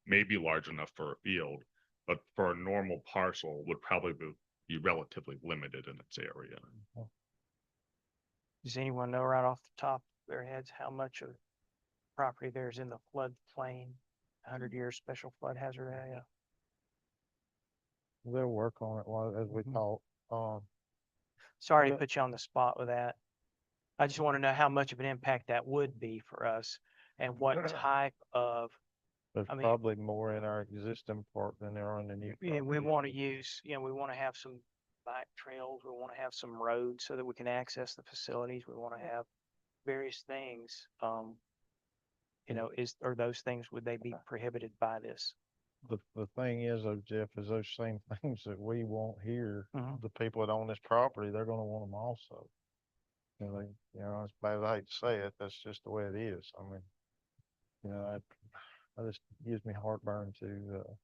Speaker 8: may be large enough for a field, but for a normal parcel would probably be relatively limited in its area.
Speaker 3: Does anyone know right off the top of their heads how much of property there's in the floodplain, 100-year special flood hazard area?
Speaker 1: They'll work on it while, as we
Speaker 3: Mhm.
Speaker 1: talk.
Speaker 3: Sorry to
Speaker 1: Yeah.
Speaker 3: put you on the spot with that. I just want to know how much of an impact that would be for us and what type of,
Speaker 1: There's
Speaker 3: I mean-
Speaker 1: probably more in our existing park than there are in the new.
Speaker 3: yeah, we
Speaker 1: property.
Speaker 3: want to use, we want to have some bike trails. We want to have some roads so that we can access the facilities. We want to have various things. Are those things, would they be prohibited by this?
Speaker 1: The thing is though, Jeff, is those same things that we want here,
Speaker 3: Mhm.
Speaker 1: the people that own this property, they're gonna want them also. As bad as I hate to say it, that's just the way it is. I mean, I just gives me heartburn to,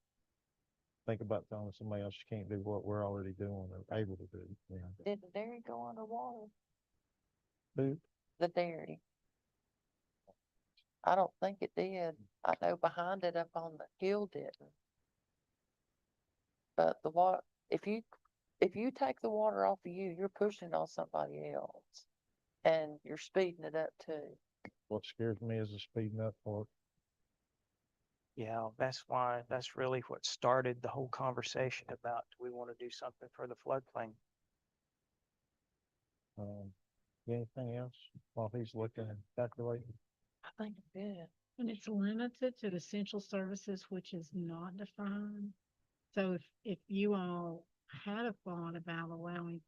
Speaker 1: think about telling somebody else you can't do what we're already doing or able to do,
Speaker 2: Did the dairy go underwater?
Speaker 1: Who?
Speaker 2: The dairy. I don't think it did. I know behind it up on the hill didn't. But the water, if you take the water off of you, you're pushing on somebody else. And you're speeding it up too.
Speaker 1: What scares me is the speeding up part.
Speaker 3: Yeah, that's really what started the whole conversation about, do we want to do something for the floodplain?
Speaker 1: Anything else while he's looking and calculating?
Speaker 2: I think it did.
Speaker 6: And it's limited to essential services, which is not defined. So if you all had a thought about allowing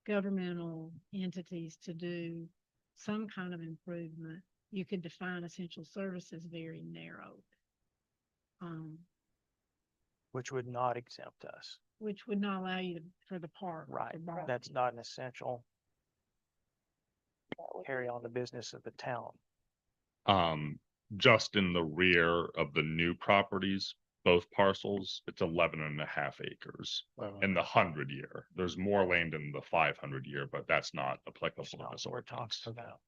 Speaker 6: governmental entities to do some kind of improvement, you could define essential services very narrow.
Speaker 3: Which would not exempt us.
Speaker 6: Which would not allow you for the park.
Speaker 3: Right,
Speaker 6: to bar-
Speaker 3: that's not an essential,
Speaker 2: That would
Speaker 3: carry
Speaker 2: be-
Speaker 3: on the business of the town.
Speaker 8: Just in the rear of the new properties, both parcels, it's 11.5 acres. In the 100-year, there's more land in the 500-year, but that's not applicable.
Speaker 3: That's
Speaker 8: in
Speaker 3: not
Speaker 8: this
Speaker 3: what we're
Speaker 8: ordinance.
Speaker 3: talking about.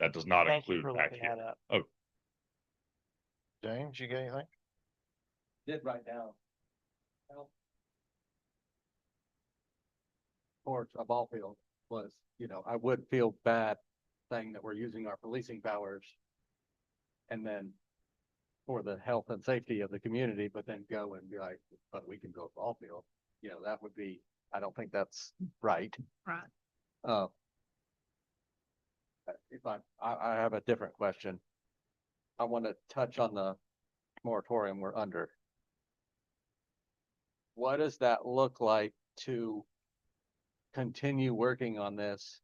Speaker 8: That does not
Speaker 3: Thank you
Speaker 8: include
Speaker 3: for
Speaker 8: back
Speaker 3: looking
Speaker 8: here.
Speaker 3: that up.
Speaker 1: James, you got anything?
Speaker 7: Did write down. Well, towards a ball field was, I would feel bad saying that we're using our policing powers. And then for the health and safety of the community, but then go and be like, but we can go to ball field. That would be, I don't think that's right.
Speaker 6: Right.
Speaker 7: If I have a different question. I want to touch on the moratorium we're under. What does that look like to continue working on this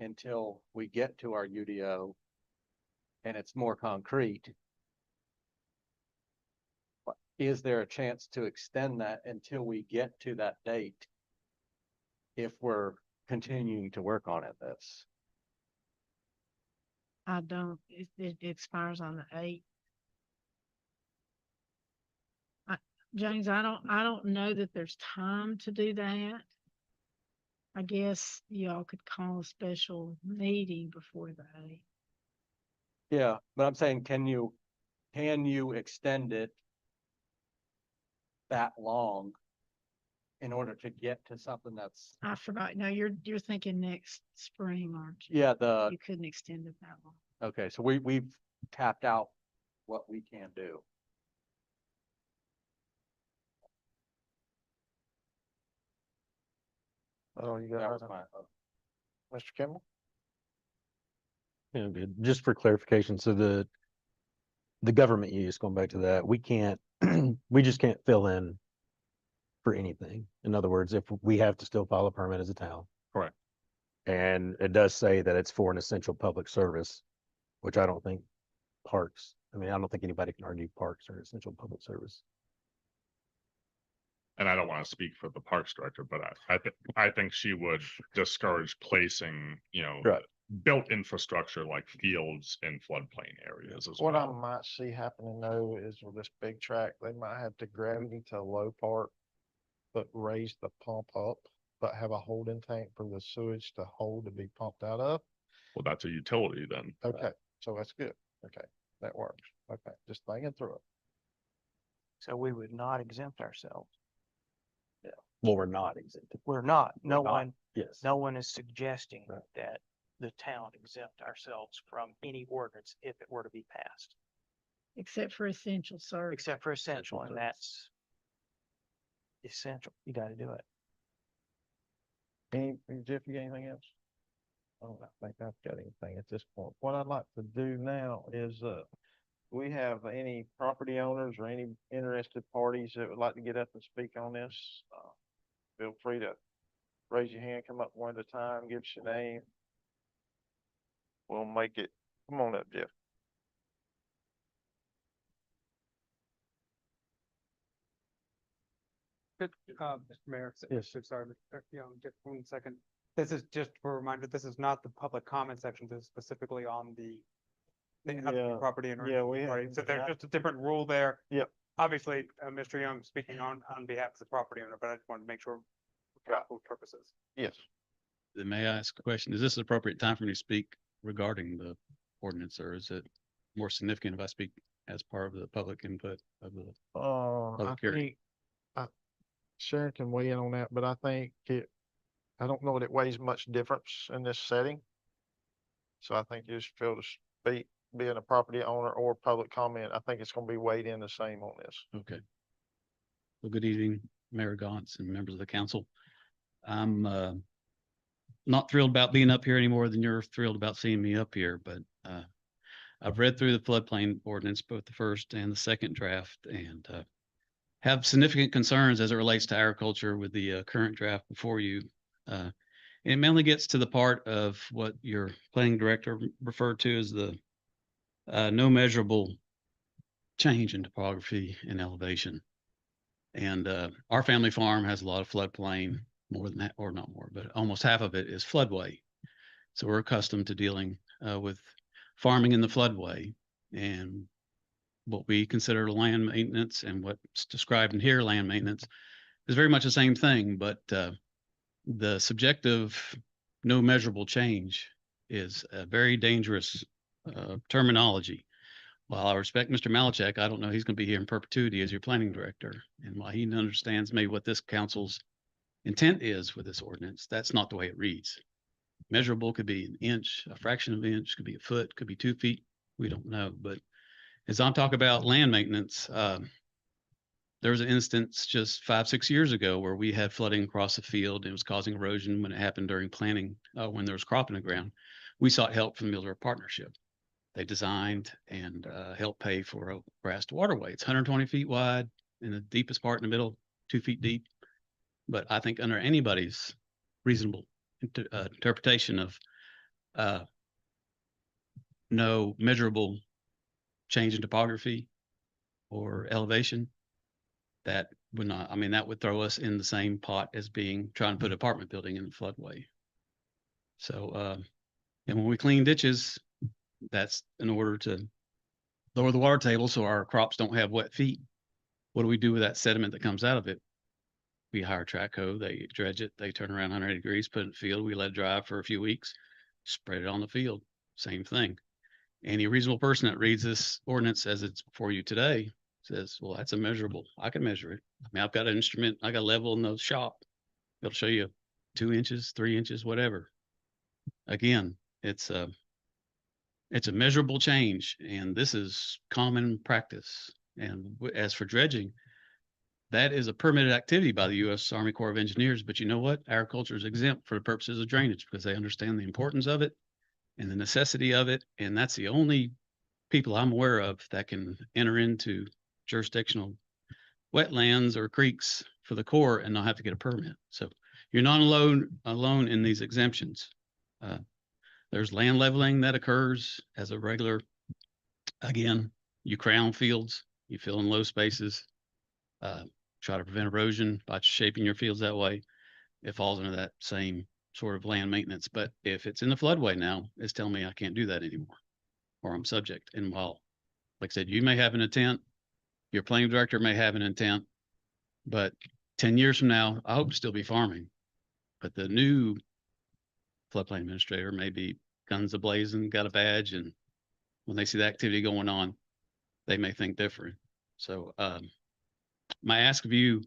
Speaker 7: until we get to our UDO and it's more concrete? Is there a chance to extend that until we get to that date? If we're continuing to work on this?
Speaker 6: I don't, it expires on the 8th. James, I don't know that there's time to do that. I guess y'all could call a special meeting before the 8th.
Speaker 7: Yeah, but I'm saying, can you extend it that long in order to get to something that's,
Speaker 6: I forgot, no, you're thinking next spring, aren't you?
Speaker 7: yeah,
Speaker 6: You couldn't extend it that long.
Speaker 7: okay, so we've tapped out what we can do.
Speaker 1: Oh, you
Speaker 7: That
Speaker 1: got,
Speaker 7: was my,
Speaker 1: Mr. Kimball?
Speaker 9: Yeah, good. Just for clarification, so the government use, going back to that, we can't, we just can't fill in for anything. In other words, if we have to still file a permit as a town.
Speaker 8: Correct.
Speaker 9: And it does say that it's for an essential public service, which I don't think parks, I don't think anybody can argue parks are an essential public service.
Speaker 8: And I don't want to speak for the parks director, but I think she would discourage placing,
Speaker 9: Right.
Speaker 8: built infrastructure like fields in floodplain areas as
Speaker 1: What I
Speaker 8: well.
Speaker 1: might see happening though is with this big track, they might have to gravity to a low part, but raise the pump up, but have a holding tank for the sewage to hold to be pumped out of.
Speaker 8: Well, that's a utility then.
Speaker 1: Okay, so that's good. Okay, that works. Okay, just thinking through it.
Speaker 3: So we would not exempt ourselves.
Speaker 9: Well, we're not exempted.
Speaker 3: We're not, no
Speaker 9: We're not.
Speaker 3: one,
Speaker 9: Yes.
Speaker 3: no one is suggesting
Speaker 9: Right.
Speaker 3: that the town exempt ourselves from any ordinance if it were to be passed,
Speaker 6: Except for essential service.
Speaker 3: except for essential, and
Speaker 9: service.
Speaker 3: that's essential. You gotta do it.
Speaker 1: Jeff, you got anything else? don't think I've got anything at this point. What I'd like to do now is, we have any property owners or any interested parties that would like to get up and speak on this? Feel free to raise your hand, come up one at a time, give us your name. We'll make it, come on up, Jeff.
Speaker 4: Good, Mr. Mayor,
Speaker 1: Yes.
Speaker 4: sorry, just 1 second. This is just for a reminder, this is not the public comment section, this is specifically on the
Speaker 1: Yeah,
Speaker 4: property and.
Speaker 1: yeah, we have-
Speaker 4: Right, so there's
Speaker 1: yeah.
Speaker 4: just a different rule there.
Speaker 1: Yep.
Speaker 4: Obviously, Mr. Young speaking on behalf of the property owner, but I just wanted to make sure for all purposes.
Speaker 1: Yes.
Speaker 10: Then may I ask a question? Is this the appropriate time for me to speak regarding the ordinance, or is it more significant if I speak as part of the public input of the?
Speaker 1: I
Speaker 10: Public hearing.
Speaker 1: think, Sharon can weigh in on that, but I think I don't know that it weighs much difference in this setting. So I think you just feel to speak, being a property owner or public comment, I think it's gonna be weighed in the same on this.
Speaker 10: Okay. Well, good evening, Mayor Gantz and members of the council. I'm not thrilled about being up here any more than you're thrilled about seeing me up here, but I've read through the floodplain ordinance, both the first and the second draft, and have significant concerns as it relates to agriculture with the current draft before you. It mainly gets to the part of what your planning director referred to as the no measurable change in topography and elevation. And our family farm has a lot of floodplain, more than that, or not more, but almost half of it is floodway. So we're accustomed to dealing with farming in the floodway, and what we consider land maintenance and what's described in here, land maintenance, is very much the same thing, but the subjective no measurable change is a very dangerous terminology. While I respect Mr. Malachek, I don't know he's going to be here in perpetuity as your planning director. And while he understands maybe what this council's intent is with this ordinance, that's not the way it reads. Measurable could be an inch, a fraction of an inch, could be a foot, could be 2 feet. We don't know. But as I'm talking about land maintenance, there was an instance just 5-6 years ago where we had flooding across the field. It was causing erosion when it happened during planting, when there was crop in the ground. We sought help from the Mills River Partnership. They designed and helped pay for a grassed waterway. It's 120 feet wide, and the deepest part in the middle, 2 feet deep. But I think under anybody's reasonable interpretation of no measurable change in topography or elevation, that would not, I mean, that would throw us in the same pot as trying to put an apartment building in the floodway. So, and when we clean ditches, that's in order to lower the water table so our crops don't have wet feet. What do we do with that sediment that comes out of it? We hire Traco, they dredge it, they turn around 180 degrees, put it in the field, we let it dry for a few weeks, spread it on the field, same thing. Any reasonable person that reads this ordinance as it's before you today says, well, that's immeasurable. I can measure it. I mean, I've got an instrument, I got a level in the shop. It'll show you 2 inches, 3 inches, whatever. Again, it's a measurable change, and this is common practice. And as for dredging, that is a permitted activity by the U.S. Army Corps of Engineers. But you know what? Agriculture is exempt for the purposes of drainage because they understand the importance of it and the necessity of it. And that's the only people I'm aware of that can enter into jurisdictional wetlands or creeks for the Corps and not have to get a permit. So you're not alone in these exemptions. There's land leveling that occurs as a regular, again, you crown fields, you fill in low spaces, try to prevent erosion by shaping your fields that way. It falls into that same sort of land maintenance. But if it's in the floodway now, it's telling me I can't do that anymore, or I'm subject. And while, like I said, you may have an intent, your planning director may have an intent, but 10 years from now, I hope to still be farming. But the new floodplain administrator may be guns a-blazing, got a badge, and when they see the activity going on, they may think different. So my ask of you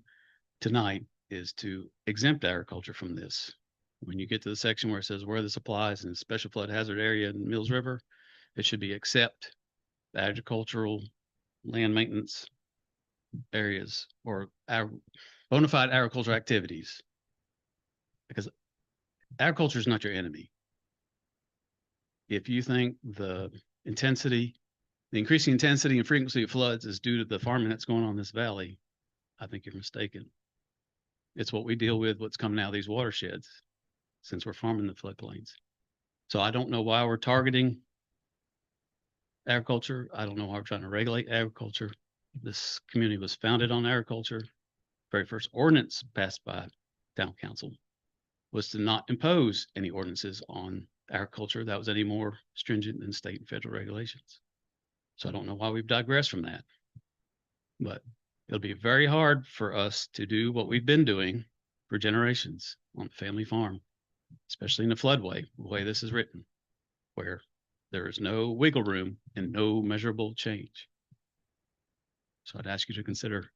Speaker 10: tonight is to exempt agriculture from this. When you get to the section where it says where this applies in the special flood hazard area in Mills River, it should be except the agricultural land maintenance areas or bona fide agricultural activities, because agriculture is not your enemy. If you think the increasing intensity and frequency of floods is due to the farming that's going on in this valley, I think you're mistaken. It's what we deal with, what's coming out of these watersheds since we're farming the floodplains. So I don't know why we're targeting agriculture. I don't know why we're trying to regulate agriculture. This community was founded on agriculture. Very first ordinance passed by town council was to not impose any ordinances on agriculture that was any more stringent than state and federal regulations. So I don't know why we've digressed from that. But it'll be very hard for us to do what we've been doing for generations on the family farm, especially in the floodway, the way this is written, where there is no wiggle room and no measurable change. So I'd ask you to consider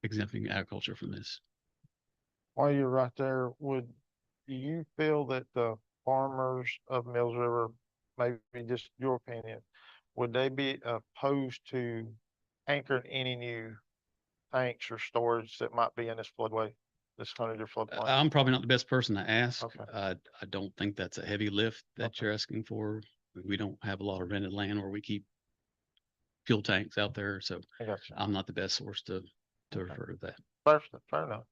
Speaker 10: exempting agriculture from this.
Speaker 1: While you're right there, do you feel that the farmers of Mills River, maybe just your opinion, would they be opposed to anchoring any new tanks or storage that might be in this floodway, this 100-year floodplain?
Speaker 10: I'm probably not the best person to ask.
Speaker 1: Okay.
Speaker 10: I don't think that's a heavy lift that
Speaker 1: Okay.
Speaker 10: you're asking for. We don't have a lot of rented land where we keep fuel tanks out there, so
Speaker 1: I got you.
Speaker 10: I'm not the best source to
Speaker 1: Okay.
Speaker 10: refer to that.
Speaker 1: Fair enough.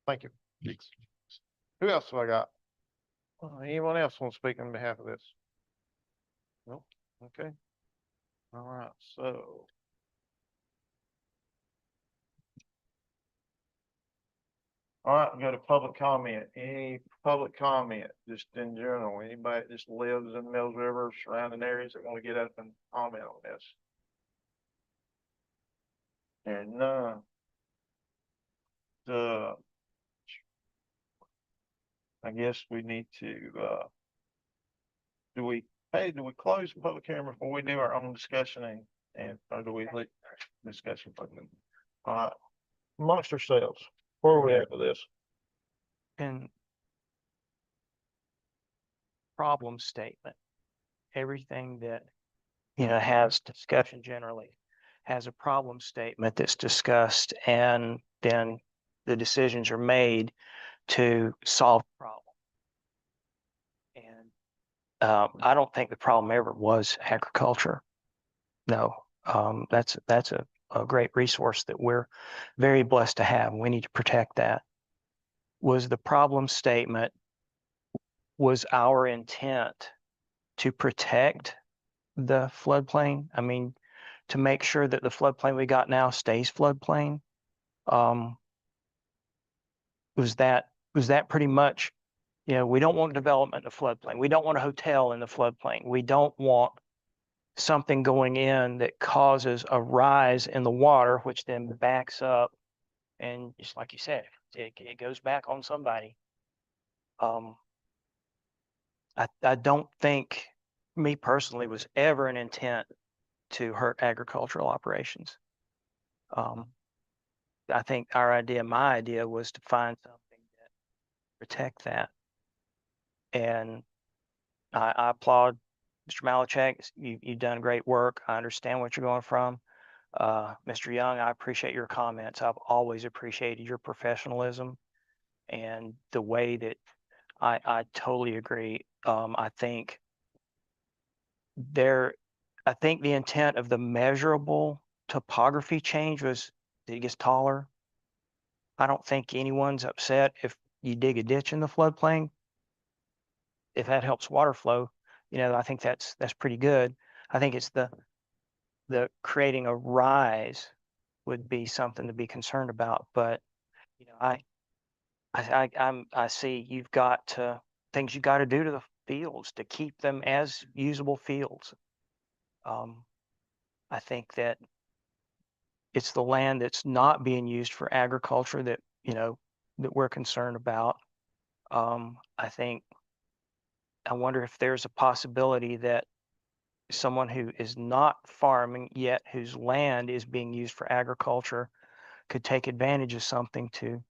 Speaker 1: Thank you.
Speaker 10: Thanks.
Speaker 1: Who else have I got? Anyone else want to speak on behalf of this? Nope. Okay. All right, so. All right, we go to public comment. Any public comment, just in general, anybody that just lives in Mills River, surrounding areas that want to get up and comment on this? There's none. I guess we need to, do we close the public hearing before we do our own discussion or do we like discussion? All right, amongst ourselves, where are we at with this?
Speaker 3: And problem statement, everything that, has discussion generally has a problem statement that's discussed, and then the decisions are made to solve the problem. And I don't think the problem ever was agriculture. No, that's a great resource that we're very blessed to have. We need to protect that. Was the problem statement, was our intent to protect the floodplain? I mean, to make sure that the floodplain we got now stays floodplain? Was that pretty much, we don't want development in the floodplain. We don't want a hotel in the floodplain. We don't want something going in that causes a rise in the water, which then backs up. And just like you said, it goes back on somebody. I don't think, me personally, was ever an intent to hurt agricultural operations. I think my idea was to find something that protect that. And I applaud Mr. Malachek. You've done great work. I understand what you're going from. Mr. Young, I appreciate your comments. I've always appreciated your professionalism and the way that I totally agree. I think the intent of the measurable topography change was that it gets taller. I don't think anyone's upset if you dig a ditch in the floodplain. If that helps water flow, I think that's pretty good. I think it's the creating a rise would be something to be concerned about. But I see you've got things you got to do to the fields to keep them as usable fields. I think that it's the land that's not being used for agriculture that we're concerned about. I wonder if there's a possibility that someone who is not farming yet, whose land is being used for agriculture, could take advantage of something to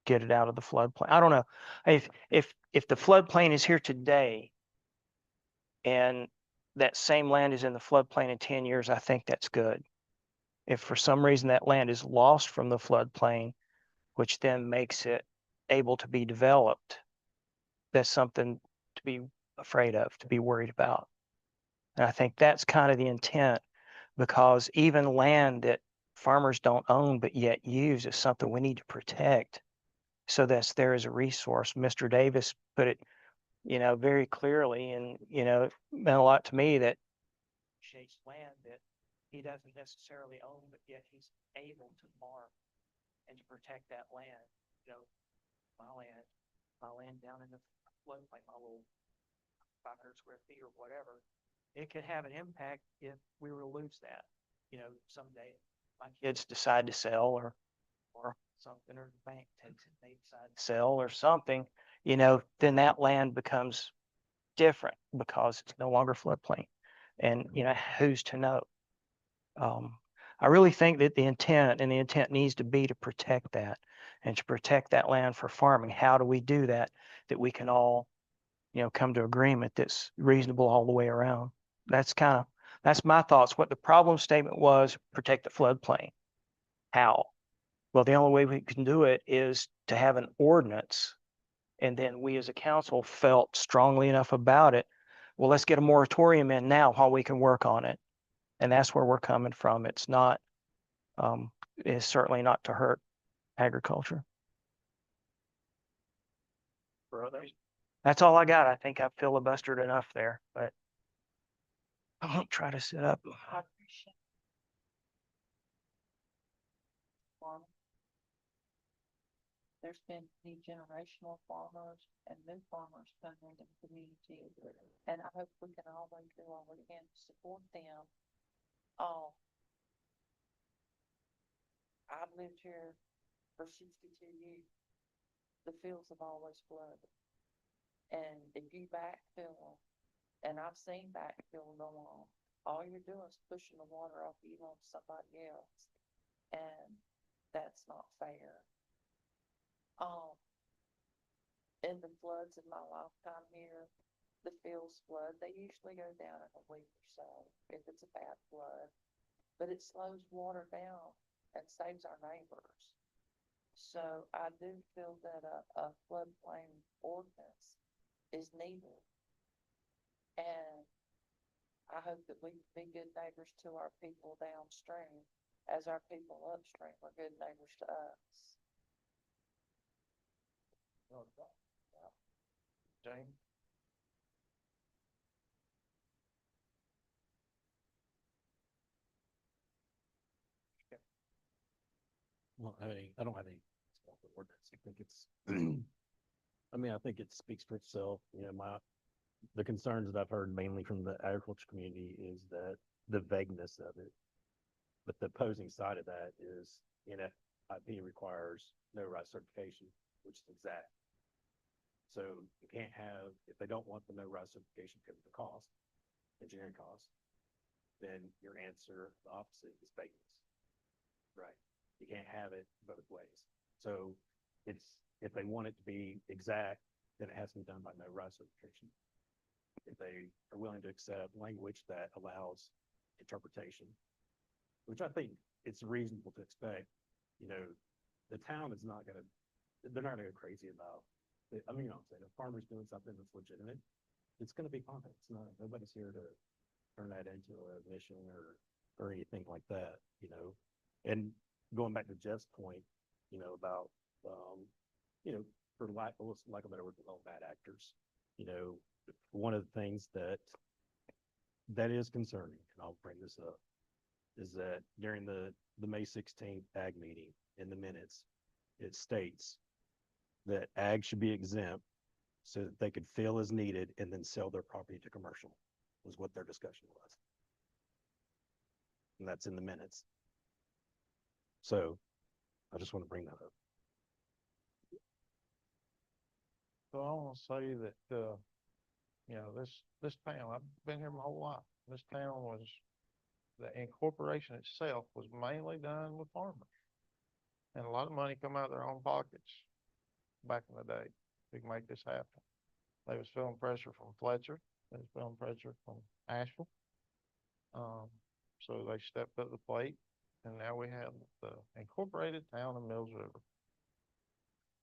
Speaker 3: get it out of the floodplain. I don't know. If the floodplain is here today and that same land is in the floodplain in 10 years, I think that's good. If for some reason that land is lost from the floodplain, which then makes it able to be developed, that's something to be
Speaker 11: afraid of, to be worried about. And I think that's kind of the intent, because even land that farmers don't own but yet use is something we need to protect. So that's there as a resource. Mr. Davis put it, very clearly, and, it meant a lot to me that shapes land that he doesn't necessarily own, but yet he's able to farm and to protect that land. My land down in the floodplain, my little 500 square feet or whatever, it could have an impact if we were to lose that. Someday my kids decide to sell or something, or the bank takes it, they decide to sell or something, then that land becomes different because it's no longer floodplain. And, who's to know? I really think that the intent needs to be to protect that and to protect that land for farming. How do we do that? That we can all, come to agreement that's reasonable all the way around. That's my thoughts. What the problem statement was, protect the floodplain. How? Well, the only way we can do it is to have an ordinance. And then we as a council felt strongly enough about it. Well, let's get a moratorium in now while we can work on it. And that's where we're coming from. It's certainly not to hurt agriculture.
Speaker 1: For others?
Speaker 11: That's all I got. I think I've filibustered enough there, but I won't try to sit up.
Speaker 2: I appreciate farming. There's been many generational farmers and new farmers coming into the community, and I hope we can always do all we can to support them. I've lived here for 62 years. The fields have always flooded. And if you backfill, and I've seen backfill go on, all you're doing is pushing the water off you onto somebody else. And that's not fair. In the floods in my lifetime here, the fields flood. They usually go down in a week or so if it's a bad flood, but it slows water down and saves our neighbors. So I do feel that a floodplain ordinance is needed. And I hope that we can be good neighbors to our people downstream as our people upstream are good neighbors to us.
Speaker 1: James?
Speaker 9: Well, I don't have any ordinance. I think it's, I think it speaks for itself. The concerns that I've heard mainly from the agriculture community is that the vagueness of it. But the opposing side of that is NFIP requires no rise certification, which is exact. So you can't have, if they don't want the no rise certification because of the cost, engineering cost, then your answer, the opposite, is vagueness. Right. You can't have it both ways. So if they want it to be exact, then it has to be done by no rise certification. If they are willing to accept language that allows interpretation, which I think it's reasonable to expect, the town is not gonna, they're not gonna go crazy about it. I'm saying if farmer's doing something that's legitimate, it's gonna be fine. It's not, nobody's here to turn that into a mission or anything like that, And going back to Jeff's point, about, for lack of a better word, bad actors, one of the things that is concerning, and I'll bring this up, is that during the May 16th ag meeting in the minutes, it states that ag should be exempt so that they could fill as needed and then sell their property to commercial, was what their discussion was. And that's in the minutes. So I just want to bring that up.
Speaker 1: So I want to say that, this town, I've been here my whole life. This town was, the incorporation itself was mainly done with farmers. And a lot of money come out of their own pockets back in the day to make this happen. They was feeling pressure from Fletcher. They was feeling pressure from Asheville. So they stepped up the plate, and now we have the incorporated town of Mills River.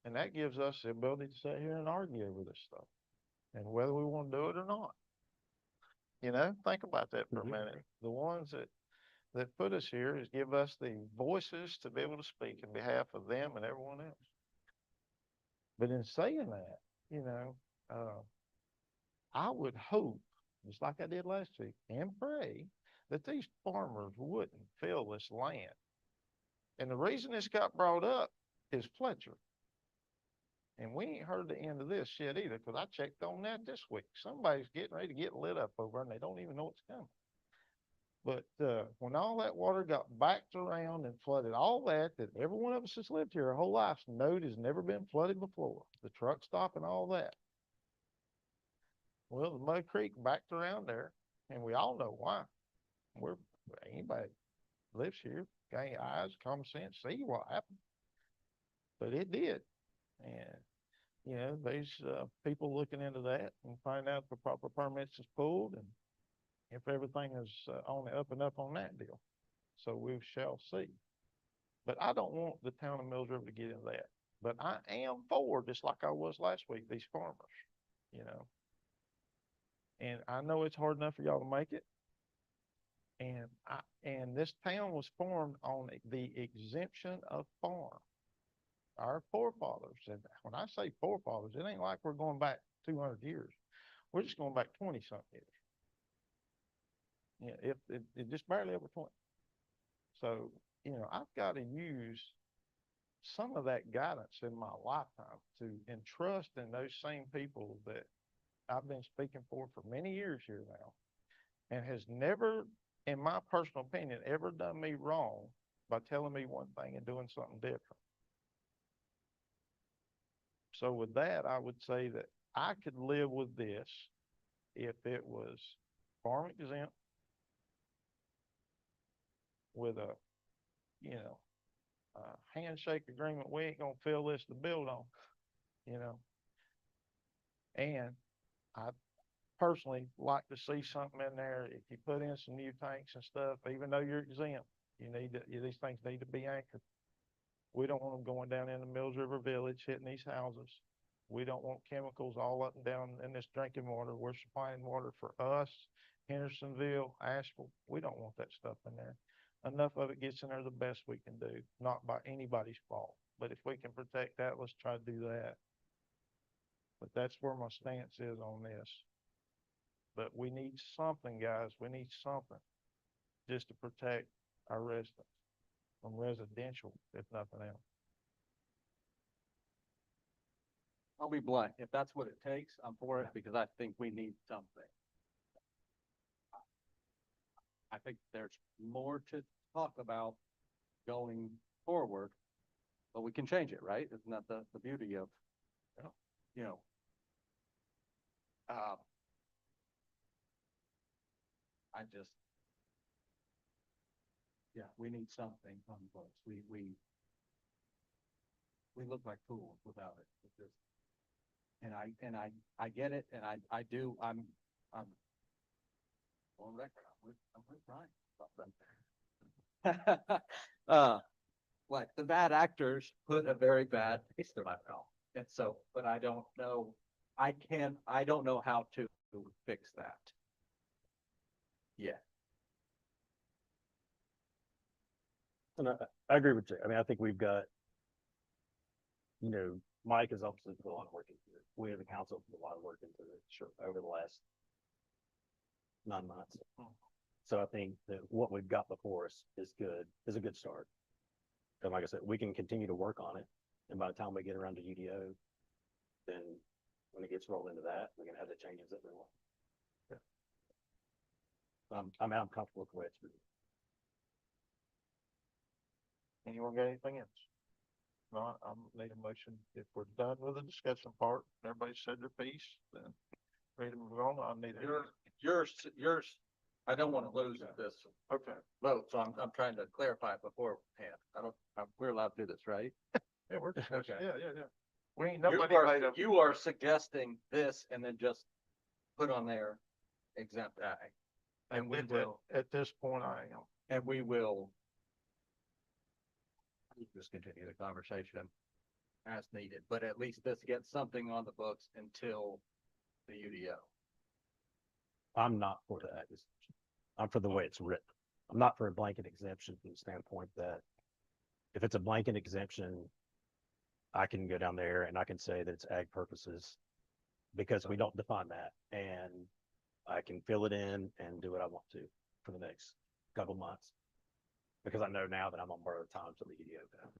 Speaker 1: And that gives us the ability to sit here and argue over this stuff. and whether we want to do it or not. You know, think about that for a
Speaker 9: Mhm.
Speaker 1: minute. The ones that put us here is give us the voices to be able to speak in behalf of them and everyone else. But in saying that, you know, I would hope, just like I did last week, and pray that these farmers wouldn't fill this land. And the reason this got brought up is Fletcher. And we ain't heard the end of this yet either, because I checked on that this week. Somebody's getting ready to get lit up over and they don't even know what's coming. But when all that water got backed around and flooded, all that every one of us has lived here our whole life, Node has never been flooded before. The truck stop and all that. Well, the Mud Creek backed around there, and we all know why. Anybody lives here, got any eyes, common sense, see what happened. But it did. And, you know, there's people looking into that and find out if the proper permits is pulled and if everything is on the up and up on that deal. So we shall see. But I don't want the town of Mills River to get into that. But I am for, just like I was last week, these farmers, you know. And I know it's hard enough for y'all to make it. And this town was formed on the exemption of farm. Our forefathers, and when I say forefathers, it ain't like we're going back 200 years. We're just going back 20-something years. Yeah, it just barely over 20. So, you know, I've got to use some of that guidance in my lifetime to entrust in those same people that I've been speaking for many years here now, and has never, in my personal opinion, ever done me wrong by telling me one thing and doing something different. So with that, I would say that I could live with this if it was farm exempt with a, you know, handshake agreement. We ain't gonna fill this to build on, you know. And I personally like to see something in there. If you put in some new tanks and stuff, even though you're exempt, these things need to be anchored. We don't want them going down in the Mills River Village, hitting these houses. We don't want chemicals all up and down in this drinking water. We're supplying water for us, Hendersonville, Asheville. We don't want that stuff in there. Enough of it gets in there the best we can do, not by anybody's fault. But if we can protect that, let's try to do that. But that's where my stance is on this. But we need something, guys. We need something just to protect our residents from residential, if nothing else.
Speaker 7: I'll be blunt. If that's what it takes, I'm for it because I think we need something. I think there's more to talk about going forward, but we can change it, right? Isn't that the beauty of, you know, I just, yeah, we need something on the books. We look like fools without it. It's just, and I get it, and I do. I'm on record. I'm with Brian about that. Like the bad actors put a very bad taste in my mouth, and so, but I don't know. I don't know how to fix that. Yeah.
Speaker 9: And I agree with Jay. I mean, I think we've got, you know, Mike has obviously put a lot of work into it. We as a council put a lot of work into it, sure, over the last 9 months. So I think that what we've got before us is a good start. And like I said, we can continue to work on it. And by the time we get around to UDO, then when it gets rolled into that, we're gonna have the changes that we want. Yeah. I'm comfortable with the way it's written.
Speaker 1: Anyone got anything else? No, I'm need a motion. If we're done with the discussion part, everybody said their piece, then ready to move on. I need
Speaker 7: Yours, I don't want to lose this
Speaker 1: Okay.
Speaker 7: vote, so I'm trying to clarify it beforehand. We're allowed to do this, right?
Speaker 1: Yeah, we're discussing.
Speaker 7: Okay.
Speaker 1: Yeah. We ain't
Speaker 7: You
Speaker 1: nobody
Speaker 7: are-
Speaker 1: made a.
Speaker 7: You are suggesting this and then just put on there exempt ag. And we will,
Speaker 1: At this point, I am.
Speaker 7: and we will just continue the conversation as needed, but at least this gets something on the books until the UDO.
Speaker 9: I'm not for that. I'm for the way it's written. I'm not for a blanket exemption from the standpoint that if it's a blanket exemption, I can go down there and I can say that it's ag purposes because we don't define that. And I can fill it in and do what I want to for the next couple months. Because I know now that I'm on borrowed time till the UDO down.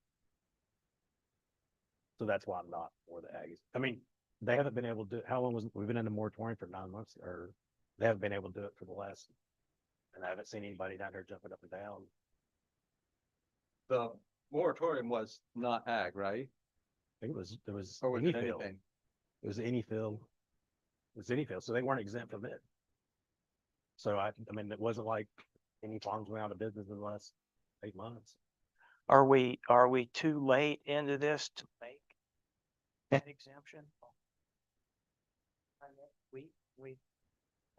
Speaker 9: So that's why I'm not for the ag. I mean, they haven't been able to, how long we've been in a moratorium for 9 months, or they haven't been able to do it for the last, and I haven't seen anybody down there jumping up and down.
Speaker 7: The moratorium was not ag, right?
Speaker 9: I think it was
Speaker 7: Or was
Speaker 9: any
Speaker 7: it
Speaker 9: field.
Speaker 7: anything?
Speaker 9: It was any field. It was any field, so they weren't exempt from it. So I mean, it wasn't like any farms went out of business in the last 8 months.
Speaker 3: Are we too late into this to make that exemption? We,
Speaker 2: We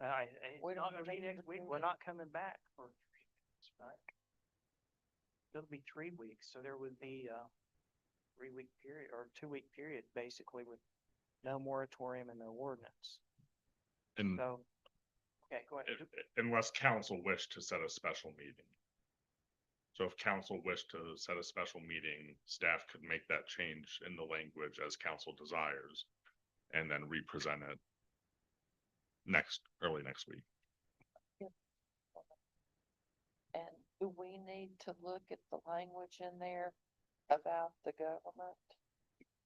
Speaker 3: it's
Speaker 2: don't
Speaker 3: not gonna be
Speaker 2: believe
Speaker 3: next
Speaker 2: it's
Speaker 3: week,
Speaker 2: gonna
Speaker 3: we're
Speaker 2: be-
Speaker 3: not coming back for 3 weeks, right? It'll be 3 weeks, so there would be a 3-week period or 2-week period, basically, with no moratorium and no ordinance.
Speaker 8: And
Speaker 3: So, okay, go ahead.
Speaker 8: unless council wished to set a special meeting. So if council wished to set a special meeting, staff could make that change in the language as council desires and then represent it early next week.
Speaker 2: And do we need to look at the language in there about the government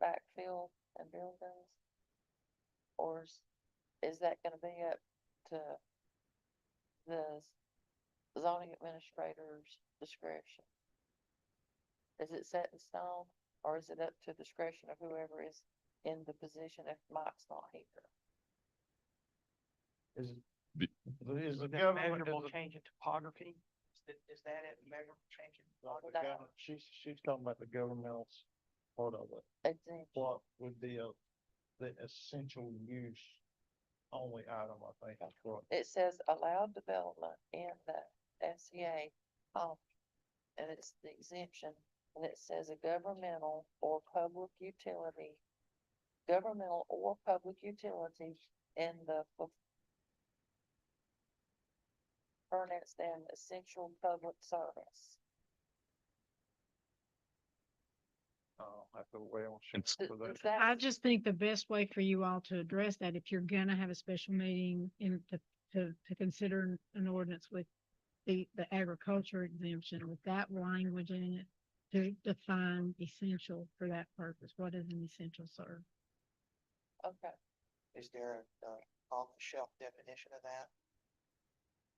Speaker 2: backfill and buildings? Or is that gonna be up to the zoning administrator's discretion? Is it set in stone, or is it up to discretion of whoever is in the position if Mike's not here?
Speaker 1: Is
Speaker 8: The-
Speaker 1: the
Speaker 3: The
Speaker 1: government,
Speaker 3: measurable change in topography, is that it, measurable change in topography?
Speaker 1: she's talking about the governmental part of it.
Speaker 2: Exemption.
Speaker 1: What would be the essential use only item, I think that's what.
Speaker 2: It says allowed development in the FCA, and it's the exemption, and it says a governmental or public utility in the furnished an essential public service.
Speaker 1: Have to wait on.
Speaker 8: It's-
Speaker 1: for that.
Speaker 6: I just think the best way for you all to address that, if you're gonna have a special meeting to consider an ordinance with the agriculture exemption with that language in it, to define essential for that purpose. What is an essential service?
Speaker 2: Okay,
Speaker 3: Is there a off-the-shelf definition of that?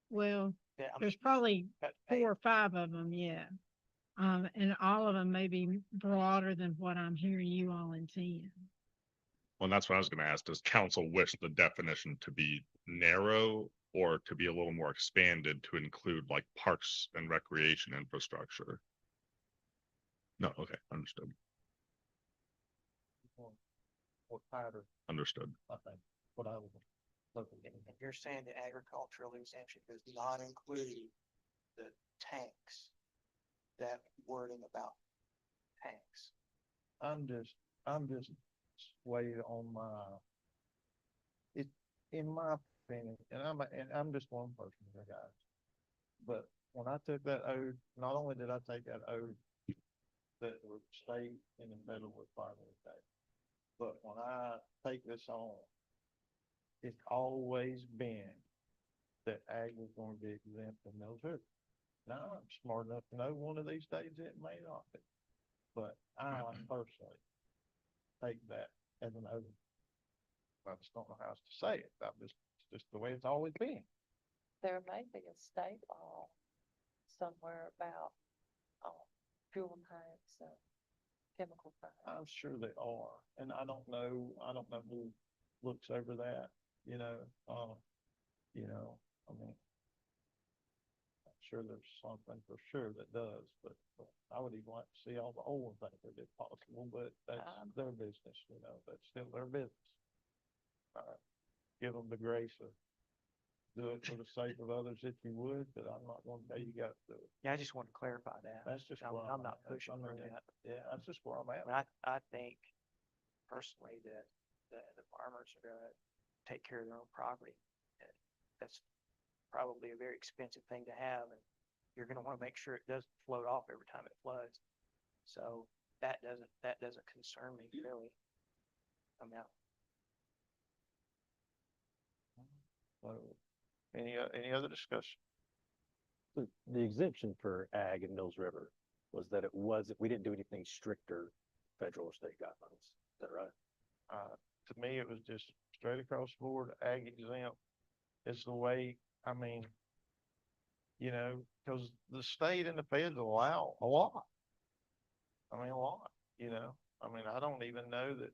Speaker 6: Well,
Speaker 3: Yeah, I mean,
Speaker 6: there's probably
Speaker 3: but, hey,
Speaker 6: 4 or 5 of them, yeah. And all of them may be broader than what I'm hearing you all intend.
Speaker 8: Well, that's what I was gonna ask. Does council wish the definition to be narrow or to be a little more expanded to include like parks and recreation infrastructure? No, okay, understood,
Speaker 1: What pattern,
Speaker 8: understood.
Speaker 1: I think, what I was looking at.
Speaker 3: and you're saying the agricultural exemption does not include the tanks, that wording about tanks.
Speaker 1: I'm just swayed on in my opinion, and I'm just one person here, guys. But when I took that oath, not only did I take that oath that the state and the federal requirement that, but when I take this on, it's always been that ag was gonna be exempt from military. Now, I'm smart enough to know one of these days it may not be, but I personally take that as an oath. I just don't know how else to say it. It's just the way it's always been.
Speaker 2: there may be a state law somewhere about, fuel tanks and chemical tanks.
Speaker 1: I'm sure they are, and I don't know who looks over that, I mean. I'm sure there's something for sure that does, but I would even like to see all the old things if it's possible, but that's their business, that's still their business. Give them the grace of do it for the sake of others if you would, but I'm not gonna tell you got to do it.
Speaker 3: Yeah, I just want to clarify that.
Speaker 1: That's just
Speaker 3: I'm,
Speaker 1: where
Speaker 3: I'm not
Speaker 1: at.
Speaker 3: pushing for that.
Speaker 1: Yeah, that's just where I'm at.
Speaker 3: I mean, I think personally that the farmers are gonna
Speaker 11: take care of their own property. And that's probably a very expensive thing to have, and you're gonna wanna make sure it doesn't float off every time it floods. So that doesn't concern me really. Amount.
Speaker 1: So, any other discussion?
Speaker 9: The exemption for ag in Mills River was that we didn't do anything stricter federal or state guidelines. Is that right?
Speaker 1: To me, it was just straight across the board, ag exempt. It's the way, I mean, cause the state and the feds allow a lot. I mean, a lot, I mean, I don't even know that